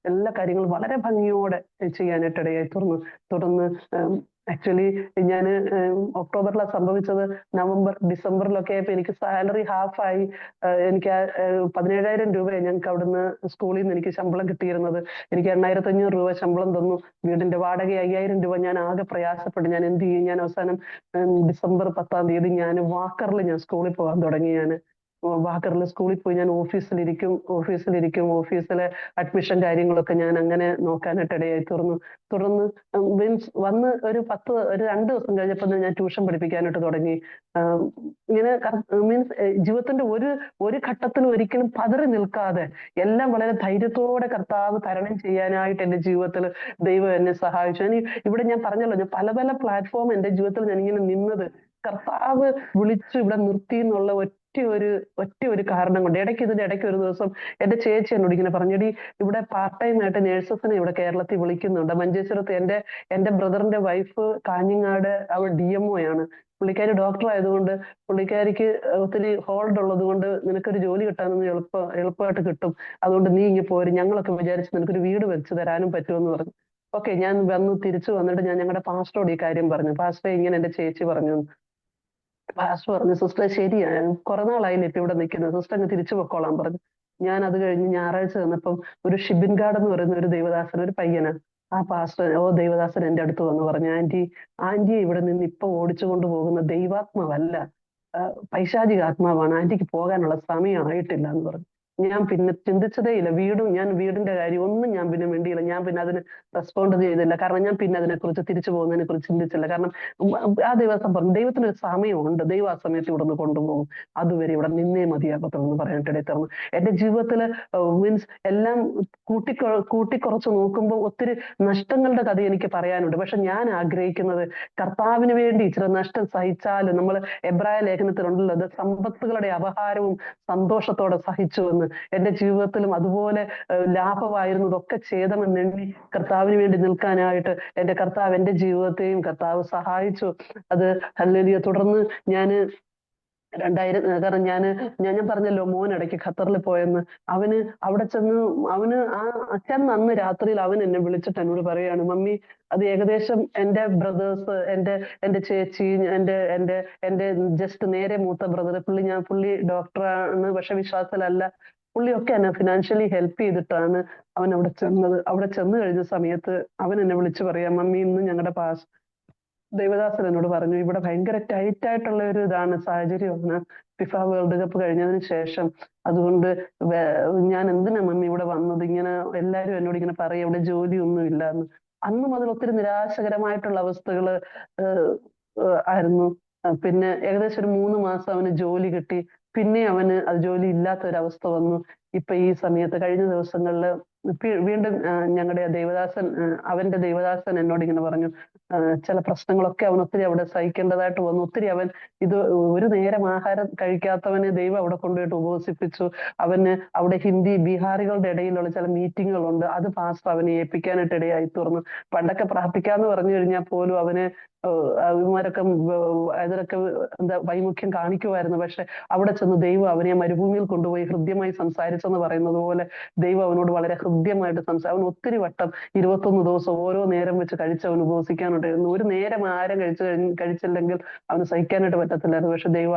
S4: എല്ലാ കാര്യങ്ങളും വളരെ ഭംഗിയോടെ ചെയ്യാനായിട്ട് ഇടയായി തീർന്നു. തുടർന്ന് ആക്ച്വലി ഞാൻ ഒക്ടോബറിലാണ് സംഭവിച്ചത്. ഡിസംബറിലൊക്കെ ആയപ്പോ എനിക്ക് സാലറി ഹാഫായി. എനിക്ക് 17,000 രൂപയാണ് ഞങ്ങൾക്ക് അവിടുന്ന് സ്കൂളിൽ നിന്ന് എനിക്ക് ശമ്പളം കിട്ടിയിരുന്നത്. എനിക്ക് 8,500 രൂപ ശമ്പളം തന്നു. വീടിന്റെ വാടക 5,000 രൂപ. ഞാൻ ആകെ പ്രയാസപ്പെട്ടു. ഞാൻ എന്ത് ചെയ്യും? ഞാൻ അവസാനം ഡിസംബർ 10-ാം തീയതി ഞാൻ വാക്കറിൽ ഞാൻ സ്കൂളിൽ പോകാൻ തുടങ്ങി. വാക്കറിൽ സ്കൂളിൽ പോയി ഞാൻ ഓഫീസിലിരിക്കും. ഓഫീസിലെ അഡ്മിഷൻ കാര്യങ്ങളൊക്കെ ഞാൻ അങ്ങനെ നോക്കാനായിട്ട് ഇടയായി തീർന്നു. തുടർന്ന് വന്ന് ഒരു 2 ദിവസം കഴിഞ്ഞപ്പോൾ ഞാൻ ട്യൂഷൻ പഠിപ്പിക്കാനായിട്ട് തുടങ്ങി. ഇങ്ങനെ ജീവിതത്തിന്റെ ഒരു ഘട്ടത്തിൽ ഒരിക്കലും പതറി നിൽക്കാതെ എല്ലാം വളരെ ധൈര്യത്തോടെ കർത്താവ് തരണം ചെയ്യാനായിട്ട് എന്റെ ജീവിതത്തിൽ ദൈവം എന്നെ സഹായിച്ചു. ഇവിടെ ഞാൻ പറഞ്ഞല്ലോ, ഞാൻ പല പ്ലാറ്റ്ഫോം എന്റെ ജീവിതത്തിൽ ഞാൻ ഇങ്ങനെ നിന്നത് കർത്താവ് വിളിച്ചു ഇവിടെ നിർത്തി എന്നുള്ള ഒറ്റ ഒരു കാരണം കൊണ്ട്. ഇടയ്ക്ക് ഒരു ദിവസം എന്റെ ചേച്ചി എന്നോട് ഇങ്ങനെ പറഞ്ഞടി, ഇവിടെ പാർട്ട് ടൈം ആയിട്ട് നേഴ്സസിനെ ഇവിടെ കേരളത്തിൽ വിളിക്കുന്നുണ്ട്. മഞ്ചേശ്വരത്ത് എന്റെ ബ്രദറിന്റെ വൈഫ് കാഞ്ഞങ്ങാട് അവൾ DMO ആണ്. പുള്ളിക്കാരി ഡോക്ടർ ആയതുകൊണ്ട് പുള്ളിക്കാരിക്ക് ഒത്തിരി ഹോൾഡ് ഉള്ളത് കൊണ്ട് നിനക്കൊരു ജോലി കിട്ടാനൊന്നും എളുപ്പമായിട്ട് കിട്ടും. അതുകൊണ്ട് നീ ഇങ്ങനെ പോര്, ഞങ്ങളൊക്കെ വിചാരിച്ച് നിനക്കൊരു വീട് വെച്ച് തരാനും പറ്റുമെന്ന് പറഞ്ഞു. ഓക്കെ, ഞാൻ തിരിച്ചു വന്നിട്ട് ഞാൻ ഞങ്ങളുടെ പാസ്റ്ററോട് ഈ കാര്യം പറഞ്ഞു. പാസ്റ്റർ ഇങ്ങനെ എന്റെ ചേച്ചി പറഞ്ഞു. പാസ്റ്റർ പറഞ്ഞു, സിസ്റ്റർ ശരിയാണ്, കുറെ നാളായില്ലേ ഇപ്പൊ ഇവിടെ നിൽക്കുന്നത്, സിസ്റ്റർ അങ്ങ് തിരിച്ചു പൊക്കോളാൻ പറഞ്ഞു. ഞാൻ അത് കഴിഞ്ഞ് ഞായറാഴ്ച വന്നപ്പം ഒരു ഷിബിൻ ഗാർഡ് എന്ന് പറയുന്ന ഒരു ദൈവദാസൻ, ഒരു പയ്യനാണ്. ആ പാസ്റ്റർ ദൈവദാസൻ എന്റെ അടുത്ത് വന്ന് പറഞ്ഞു, ആന്റി ഇവിടെ നിന്ന് ഇപ്പൊ ഓടിച്ചുകൊണ്ട് പോകുന്ന ദൈവാത്മാവല്ല, പൈശാചിക ആത്മാവാണ്, ആന്റിക്ക് പോകാനുള്ള സമയമായിട്ടില്ല എന്ന് പറഞ്ഞു. ഞാൻ പിന്നെ ചിന്തിച്ചതേ ഇല്ല. ഞാൻ വീടിന്റെ കാര്യം ഒന്നും ഞാൻ പിന്നെ വേണ്ടിയില്ല. ഞാൻ പിന്നെ അതിന് റെസ്പോണ്ട് ചെയ്തില്ല. കാരണം ഞാൻ പിന്നെ അതിനെക്കുറിച്ച് തിരിച്ചു പോകുന്നതിനെ കുറിച്ച് ചിന്തിച്ചില്ല. കാരണം ആ ദിവസം പറഞ്ഞു, ദൈവത്തിനൊരു സമയമുണ്ട്, ദൈവം ആ സമയത്ത് ഇവിടെ നിന്ന് കൊണ്ടുപോകും, അതുവരെ ഇവിടെ നിന്നേ മതിയാകത്തുള്ളൂ എന്ന് പറയാനായിട്ടിടയിൽ തീർന്നു. എന്റെ ജീവിതത്തില് എല്ലാം കൂട്ടിക്കുറച്ച് നോക്കുമ്പോൾ ഒത്തിരി നഷ്ടങ്ങളുടെ കഥ എനിക്ക് പറയാനുണ്ട്. പക്ഷെ ഞാൻ ആഗ്രഹിക്കുന്നത് കർത്താവിന് വേണ്ടി ഇച്ചിരി നഷ്ടം സഹിച്ചാലും, നമ്മൾ എബ്രായ ലേഖനത്തിലുണ്ടല്ലോ, അത് സമ്പത്തുകളുടെ അപഹാരവും സന്തോഷത്തോടെ സഹിച്ചു എന്ന്. എന്ന്. എൻ്റെ ജീവിതത്തിലും അതുപോലെ ലാഭമായിരുന്നതൊക്കെ ഛേദമെന്നെണ്ണി കർത്താവിന് വേണ്ടി നിൽക്കാനായിട്ട് എൻ്റെ കർത്താവ് എൻ്റെ ജീവിതത്തെയും കർത്താവ് സഹായിച്ചു. അത് ഹല്ലേലൂയ. തുടർന്ന് ഞാൻ കാരണം ഞാൻ പറഞ്ഞല്ലോ, മോൻ ഇടയ്ക്ക് ഖത്തറിൽ പോയെന്ന്. അവന് അവിടെ ചെന്ന് ചെന്ന് അന്ന് രാത്രിയിൽ അവൻ എന്നെ വിളിച്ചിട്ട് എന്നോട് പറയാണ്, മമ്മി, അത് ഏകദേശം എൻ്റെ ബ്രദേഴ്സ്, എൻ്റെ ചേച്ചി, എൻ്റെ ജസ്റ്റ് നേരെ മൂത്ത ബ്രദർ, പുള്ളി ഡോക്ടറാണ്, പക്ഷെ വിശ്വാസത്തിലല്ല. പുള്ളിയൊക്കെ എന്നെ ഫിനാൻഷ്യലി ഹെൽപ്പ് ചെയ്തിട്ടാണ് അവൻ അവിടെ ചെന്നത്. അവിടെ ചെന്ന് കഴിഞ്ഞ സമയത്ത് അവൻ എന്നെ വിളിച്ചു പറയാം, മമ്മി, ഇന്ന് ഞങ്ങളുടെ ദേവദാസൻ എന്നോട് പറഞ്ഞു, ഇവിടെ ഭയങ്കര ടൈറ്റ് ആയിട്ടുള്ള ഒരു സാഹചര്യമാണ് ഫിഫ വേൾഡ് കപ്പ് കഴിഞ്ഞതിന് ശേഷം. അതുകൊണ്ട് ഞാൻ എന്തിനാ മമ്മി ഇവിടെ വന്നത്? ഇങ്ങനെ എല്ലാരും എന്നോട് ഇങ്ങനെ പറയും, ഇവിടെ ജോലിയൊന്നും ഇല്ല എന്ന്. അന്ന് മുതൽ ഒത്തിരി നിരാശകരമായിട്ടുള്ള അവസ്ഥകള് ആയിരുന്നു. പിന്നെ ഏകദേശം ഒരു 3 മാസം അവന് ജോലി കിട്ടി. പിന്നെ അവന് അത് ജോലി ഇല്ലാത്ത ഒരവസ്ഥ വന്നു. ഇപ്പൊ ഈ സമയത്ത് കഴിഞ്ഞ ദിവസങ്ങളില് വീണ്ടും ഞങ്ങളുടെ അവന്റെ ദേവദാസൻ എന്നോട് ഇങ്ങനെ പറഞ്ഞു, ചില പ്രശ്നങ്ങളൊക്കെ അവൻ ഒത്തിരി അവിടെ സഹിക്കേണ്ടതായിട്ട് വന്നു. ഒത്തിരി അവൻ ഒരു നേരം ആഹാരം കഴിക്കാത്തവനെ ദൈവം അവിടെ കൊണ്ടുപോയിട്ട് ഉപവസിപ്പിച്ചു. അവന് അവിടെ ഹിന്ദി ബീഹാറികളുടെ ഇടയിലുള്ള ചില മീറ്റിങ്ങുകളുണ്ട്, അത് പാസ്റ്റർ അവനെ ഏൽപ്പിക്കാനായിട്ട് ഇടയായി തീർന്നു. പണ്ടൊക്കെ പ്രാർത്ഥിക്കാന്ന് പറഞ്ഞു കഴിഞ്ഞാൽ പോലും അവന് ഇവന്മാരൊക്കെ അതിലൊക്കെ വൈമുഖ്യം കാണിക്കുമായിരുന്നു. പക്ഷെ അവിടെ ചെന്ന് ദൈവം അവനെ മരുഭൂമിയിൽ കൊണ്ടുപോയി ഹൃദ്യമായി സംസാരിച്ചെന്ന് പറയുന്നത് പോലെ ദൈവം അവനോട് വളരെ ഹൃദ്യമായിട്ട് അവൻ ഒത്തിരി വട്ടം 21 ദിവസം ഓരോ നേരം വെച്ച് അവൻ ഉപവസിക്കാനുണ്ടായിരുന്നു. ഒരു നേരം ആഹാരം കഴിച്ചില്ലെങ്കിൽ അവന് സഹിക്കാനായിട്ട് പറ്റത്തില്ലായിരുന്നു. പക്ഷെ ദൈവം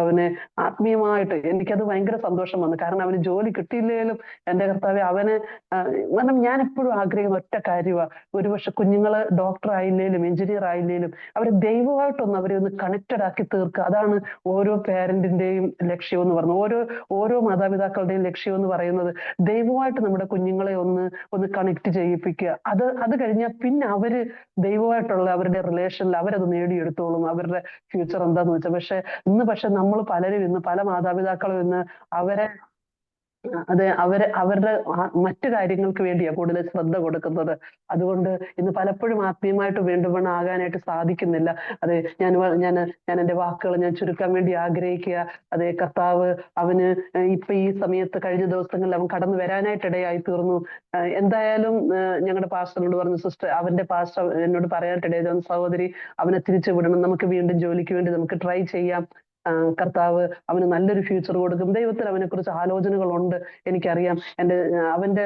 S4: അവനെ ആത്മീയമായിട്ട്, എനിക്കത് ഭയങ്കര സന്തോഷം വന്നു. കാരണം അവന് ജോലി കിട്ടിയില്ലെങ്കിലും എൻ്റെ കർത്താവെ കാരണം ഞാൻ എപ്പോഴും ആഗ്രഹിക്കുന്ന ഒറ്റ കാര്യമാണ്, ഒരുപക്ഷെ കുഞ്ഞുങ്ങള് ഡോക്ടർ ആയില്ലേലും എഞ്ചിനീയർ ആയില്ലേലും അവരെ ദൈവമായിട്ടൊന്ന് അവരെ ഒന്ന് കണക്റ്റഡ് ആക്കി തീർക്കുക. അതാണ് ഓരോ പേരന്റിന്റെയും ലക്ഷ്യം എന്ന് പറയുന്നത്, ഓരോ മാതാപിതാക്കളുടെയും ലക്ഷ്യം എന്ന് പറയുന്നത് ദൈവമായിട്ട് നമ്മുടെ കുഞ്ഞുങ്ങളെ ഒന്ന് കണക്ട് ചെയ്യിപ്പിക്കുക. അത് കഴിഞ്ഞാൽ പിന്നെ അവര് ദൈവമായിട്ടുള്ള അവരുടെ റിലേഷനിൽ അവരത് നേടിയെടുത്തോളും, അവരുടെ ഫ്യൂച്ചർ എന്താന്ന് വെച്ചാൽ. പക്ഷെ നമ്മൾ പലരും പല മാതാപിതാക്കളും അവരുടെ മറ്റു കാര്യങ്ങൾക്ക് വേണ്ടിയാണ് കൂടുതൽ ശ്രദ്ധ കൊടുക്കുന്നത്. അതുകൊണ്ട് ഇന്ന് പലപ്പോഴും ആത്മീയമായിട്ട് വേണ്ടുവണ്ണം ആകാനായിട്ട് സാധിക്കുന്നില്ല. അതെ, ഞാൻ എൻ്റെ വാക്കുകൾ ഞാൻ ചുരുക്കാൻ വേണ്ടി ആഗ്രഹിക്കുക. അതെ, കർത്താവ് അവന് ഇപ്പൊ ഈ സമയത്ത് കഴിഞ്ഞ ദിവസങ്ങളിൽ അവൻ കടന്നു വരാനായിട്ട് ഇടയായി തീർന്നു. എന്തായാലും ഞങ്ങളുടെ പാസ്റ്ററിനോട് പറഞ്ഞു, സിസ്റ്റർ, അവന്റെ പാസ്റ്റർ എന്നോട് പറയാനായിട്ട് ഇടയായി, സഹോദരി, അവനെ തിരിച്ചു വിടണം, നമുക്ക് വീണ്ടും ജോലിക്ക് വേണ്ടി നമുക്ക് ട്രൈ ചെയ്യാം, കർത്താവ് അവന് നല്ലൊരു ഫ്യൂച്ചർ കൊടുക്കും, ദൈവത്തിന് അവനെ കുറിച്ച് ആലോചനകളുണ്ട്, എനിക്കറിയാം. അവന്റെ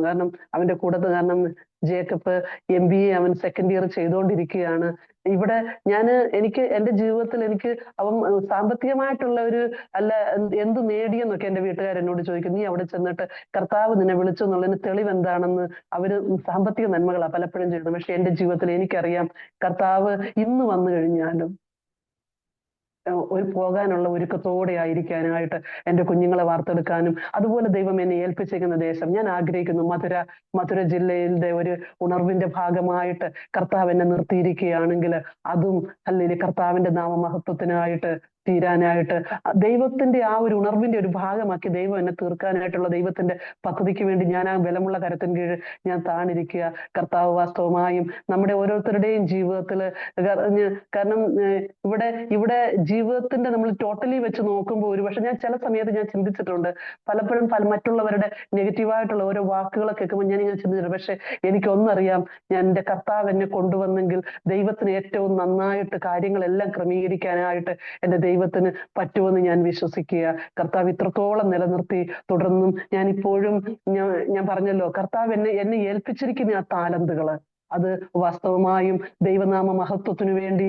S4: കാരണം അവന്റെ കൂടെ, കാരണം ജേക്കബ് MBA അവൻ സെക്കൻഡ് ഇയർ ചെയ്തുകൊണ്ടിരിക്കുകയാണ്. ഇവിടെ എനിക്ക് എൻ്റെ ജീവിതത്തിൽ അവൻ സാമ്പത്തികമായിട്ടുള്ള എന്ത് നേടിയെന്നൊക്കെ എൻ്റെ വീട്ടുകാരെന്നോട് ചോദിക്കും. നീ അവിടെ ചെന്നിട്ട് കർത്താവ് നിന്നെ വിളിച്ചു എന്നുള്ളതിന് തെളിവ് എന്താണെന്ന് അവര് സാമ്പത്തിക നന്മകളാണ് പലപ്പോഴും ചെയ്യുന്നത്. പക്ഷെ എൻ്റെ ജീവിതത്തിൽ എനിക്കറിയാം, കർത്താവ് ഇന്ന് വന്നു കഴിഞ്ഞാലും പോകാനുള്ള ഒരുക്കത്തോടെ ആയിരിക്കാനായിട്ട് എൻ്റെ കുഞ്ഞുങ്ങളെ വാർത്തെടുക്കാനും, അതുപോലെ ദൈവം എന്നെ ഏൽപ്പിച്ചിരിക്കുന്ന ദേശം ഞാൻ ആഗ്രഹിക്കുന്നു. മധുര ജില്ലയിലെ ഒരു ഉണർവിന്റെ ഭാഗമായിട്ട് കർത്താവ് എന്നെ നിർത്തിയിരിക്കുകയാണെങ്കിൽ അതും അല്ലെങ്കിൽ കർത്താവിന്റെ നാമമഹത്വത്തിനായിട്ട് തീരാനായിട്ട്, ദൈവത്തിന്റെ ആ ഒരു ഉണർവിന്റെ ഒരു ഭാഗമാക്കി ദൈവം എന്നെ തീർക്കാനായിട്ടുള്ള ദൈവത്തിന്റെ പദ്ധതിക്ക് വേണ്ടി ഞാൻ ആ ബലമുള്ള കരത്തിന് കീഴിൽ ഞാൻ താണിരിക്കുക. കർത്താവ് വാസ്തവമായും നമ്മുടെ ഓരോരുത്തരുടെയും ജീവിതത്തില്, കാരണം ഇവിടെ ജീവിതത്തിന്റെ നമ്മൾ ടോട്ടലി വെച്ച് നോക്കുമ്പോൾ ഒരുപക്ഷെ ഞാൻ ചില സമയത്ത് ഞാൻ ചിന്തിച്ചിട്ടുണ്ട്, പലപ്പോഴും മറ്റുള്ളവരുടെ നെഗറ്റീവായിട്ടുള്ള ഓരോ വാക്കുകളെ കേൾക്കുമ്പോൾ ഞാൻ ഇങ്ങനെ ചിന്തിച്ചിട്ടുണ്ട്. പക്ഷെ എനിക്കൊന്നറിയാം, ഞാൻ എൻ്റെ കർത്താവ് എന്നെ കൊണ്ടുവന്നെങ്കിൽ ദൈവത്തിന് ഏറ്റവും നന്നായിട്ട് കാര്യങ്ങളെല്ലാം ക്രമീകരിക്കാനായിട്ട് എൻ്റെ ദൈവത്തിന് പറ്റുമെന്ന് ഞാൻ വിശ്വസിക്കുക. കർത്താവ് ഇത്രത്തോളം നിലനിർത്തി തുടർന്നും ഞാൻ പറഞ്ഞല്ലോ, കർത്താവ് എന്നെ ഏൽപ്പിച്ചിരിക്കുന്ന ആ താലന്തുകള്, അത് വാസ്തവമായും ദൈവനാമ മഹത്വത്തിനു വേണ്ടി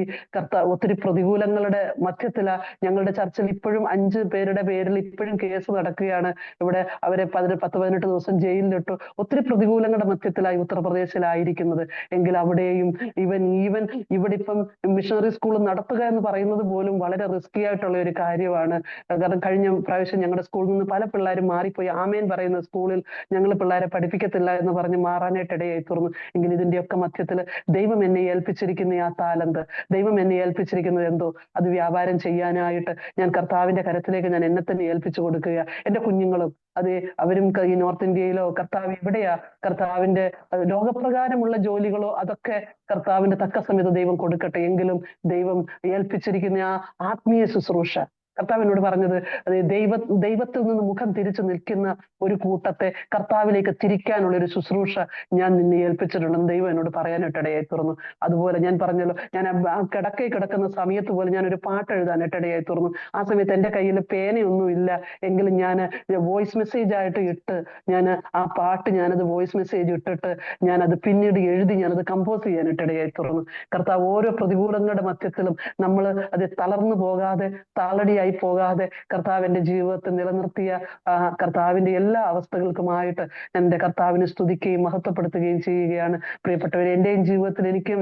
S4: ഒത്തിരി പ്രതികൂലങ്ങളുടെ മധ്യത്തില ഞങ്ങളുടെ ചർച്ചിൽ ഇപ്പോഴും 5 പേരുടെ പേരിൽ ഇപ്പോഴും കേസ് നടക്കുകയാണ്. ഇവിടെ അവരെ 10-18 ദിവസം ജയിലിലിട്ടു. ഒത്തിരി പ്രതികൂലങ്ങളുടെ മധ്യത്തിലായി ഉത്തർപ്രദേശിലായിരിക്കുന്നത്. എങ്കിൽ അവിടെയും ഈവൻ ഇവിടെ ഇപ്പം മിഷണറി സ്കൂൾ നടത്തുക എന്ന് പറയുന്നത് പോലും വളരെ റിസ്കി ആയിട്ടുള്ള ഒരു കാര്യമാണ്. കാരണം കഴിഞ്ഞ പ്രാവശ്യം ഞങ്ങളുടെ സ്കൂളിൽ നിന്ന് പല പിള്ളേരും മാറിപ്പോയി. ആമേൻ പറയുന്ന സ്കൂളിൽ ഞങ്ങൾ പിള്ളേരെ പഠിപ്പിക്കത്തില്ല എന്ന് പറഞ്ഞ് മാറാനായിട്ട് ഇടയായി തീർന്നു. എങ്കിൽ ഇതിന്റെ ഒക്കെ മധ്യത്തില് ദൈവം എന്നെ ഏൽപ്പിച്ചിരിക്കുന്ന ആ താലന്ത്, ദൈവം എന്നെ ഏൽപ്പിച്ചിരിക്കുന്നത് എന്തോ അത് വ്യാപാരം ചെയ്യാനായിട്ട് ഞാൻ കർത്താവിന്റെ കരത്തിലേക്ക് ഞാൻ എന്നെ തന്നെ ഏൽപ്പിച്ചു കൊടുക്കുക. എൻ്റെ കുഞ്ഞുങ്ങളും അതെ, അവരും ഈ നോർത്ത് ഇന്ത്യയിലോ കർത്താവ് എവിടെയാ കർത്താവിന്റെ ലോകപ്രകാരമുള്ള ജോലികളോ അതൊക്കെ കർത്താവിന്റെ തക്ക സമയത്ത് ദൈവം കൊടുക്കട്ടെ. എങ്കിലും ദൈവം ഏൽപ്പിച്ചിരിക്കുന്ന ആ ആത്മീയ ശുശ്രൂഷ കർത്താവ് എന്നോട് പറഞ്ഞത് അത് ദൈവത്തിൽ നിന്ന് മുഖം തിരിച്ചു നിൽക്കുന്ന ഒരു കൂട്ടത്തെ കർത്താവിലേക്ക് തിരിക്കാനുള്ള ഒരു ശുശ്രൂഷ ഞാൻ നിന്നെ ഏൽപ്പിച്ചിട്ടുണ്ടെന്ന് ദൈവം എന്നോട് പറയാനായിട്ടിടയായി തുറന്നു. അതുപോലെ ഞാൻ പറഞ്ഞല്ലോ, ഞാൻ ആ കിടക്കയിൽ കിടക്കുന്ന സമയത്ത് പോലെ ഞാൻ ഒരു പാട്ട് എഴുതാനായിട്ടിടയായി തുറന്നു. ആ സമയത്ത് എൻ്റെ കയ്യിൽ പേനയൊന്നും ഇല്ല, എങ്കിലും ഞാൻ വോയിസ് മെസ്സേജ് ആയിട്ട് ഇട്ട് ഞാൻ ആ പാട്ട് ഞാനത് വോയിസ് മെസ്സേജ് ഇട്ടിട്ട് ഞാനത് പിന്നീട് എഴുതി ഞാനത് കമ്പോസ് ചെയ്യാനായിട്ടിടയായി തുറന്നു. കർത്താവ് ഓരോ പ്രതികൂലങ്ങളുടെ മധ്യത്തിലും നമ്മൾ അത് തളർന്നു പോകാതെ താളടിയായി പോകാതെ കർത്താവിന്റെ ജീവിതത്തിൽ നിലനിർത്തിയ കർത്താവിന്റെ എല്ലാ അവസ്ഥകൾക്കുമായിട്ട് എൻ്റെ കർത്താവിനെ സ്തുതിക്കുകയും മഹത്വപ്പെടുത്തുകയും ചെയ്യുകയാണ്. പ്രിയപ്പെട്ടവരെ, എന്റെയും ജീവിതത്തിൽ എനിക്കും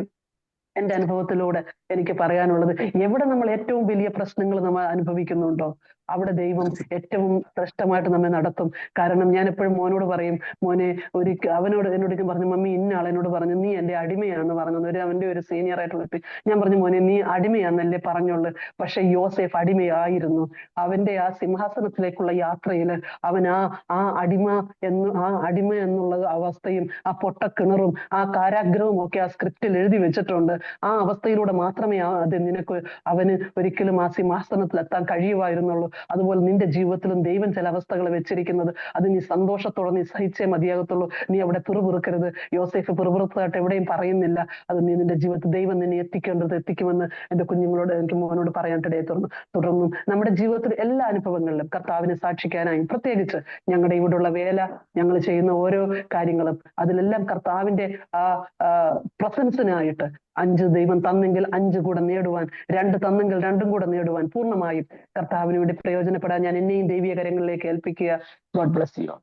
S4: എൻ്റെ അനുഭവത്തിലൂടെ എനിക്ക് പറയാനുള്ളത്, എവിടെ നമ്മൾ ഏറ്റവും വലിയ പ്രശ്നങ്ങൾ നമ്മൾ അനുഭവിക്കുന്നുണ്ടോ അവിടെ ദൈവം ഏറ്റവും ശ്രേഷ്ഠമായിട്ട് നമ്മെ നടത്തും. കാരണം ഞാൻ എപ്പോഴും മോനോട് പറയും, മോനെ എന്നോട് പറഞ്ഞു, മമ്മി ഇന്ന ആൾ എന്നോട് പറഞ്ഞു നീ എൻ്റെ അടിമയാണെന്ന് പറഞ്ഞു. അവന്റെ ഒരു സീനിയർ ആയിട്ടുള്ള വ്യക്തി. ഞാൻ പറഞ്ഞു, മോനെ നീ അടിമയാണെന്നല്ലേ പറഞ്ഞുള്ളു, പക്ഷെ യോസേഫ് അടിമയായിരുന്നു. അവന്റെ ആ സിംഹാസനത്തിലേക്കുള്ള യാത്രയിൽ അവൻ ആ അടിമ എന്നുള്ള അവസ്ഥയും ആ പൊട്ടക്കിണറും ആ കാരാഗ്രഹവും ഒക്കെ ആ സ്ക്രിപ്റ്റിൽ എഴുതി വെച്ചിട്ടുണ്ട്. ആ അവസ്ഥയിലൂടെ മാത്രമേ അത് നിനക്ക് അവന് ഒരിക്കലും ആ സിംഹാസനത്തിൽ എത്താൻ കഴിയുമായിരുന്നുള്ളൂ. അതുപോലെ നിന്റെ ജീവിതത്തിലും ദൈവം ചില അവസ്ഥകൾ വെച്ചിരിക്കുന്നത് അത് നീ സന്തോഷത്തോടെ നീ സഹിച്ചേ മതിയാകത്തുള്ളൂ. നീ അവിടെ പിറുപിറുക്കരുത്. യോസേഫ് പിറുപിറുത്തായിട്ട് എവിടെയും പറയുന്നില്ല. അത് നീ നിന്റെ ജീവിതത്തിൽ ദൈവം നിന്നെ എത്തിക്കുമെന്ന് എൻ്റെ കുഞ്ഞുങ്ങളോട് എൻ്റെ മോനോട് പറയാനിടയെ തുടർന്നും നമ്മുടെ ജീവിതത്തിൽ എല്ലാ അനുഭവങ്ങളിലും കർത്താവിനെ സാക്ഷിക്കാനായി, പ്രത്യേകിച്ച് ഞങ്ങളുടെ ഇവിടെയുള്ള വേല, ഞങ്ങൾ ചെയ്യുന്ന ഓരോ കാര്യങ്ങളും അതിലെല്ലാം കർത്താവിന്റെ പ്രസൻസിനായിട്ട് 5 ദൈവം തന്നെങ്കിൽ 5 കൂടെ നേടുവാൻ, 2 തന്നെങ്കിൽ 2 കൂടെ നേടുവാൻ പൂർണ്ണമായും കർത്താവിന് വേണ്ടി പ്രയോജനപ്പെടാൻ ഞാൻ എന്നെയും ദൈവീയ കരങ്ങളിലേക്ക് ഏൽപ്പിക്കുക. God bless U.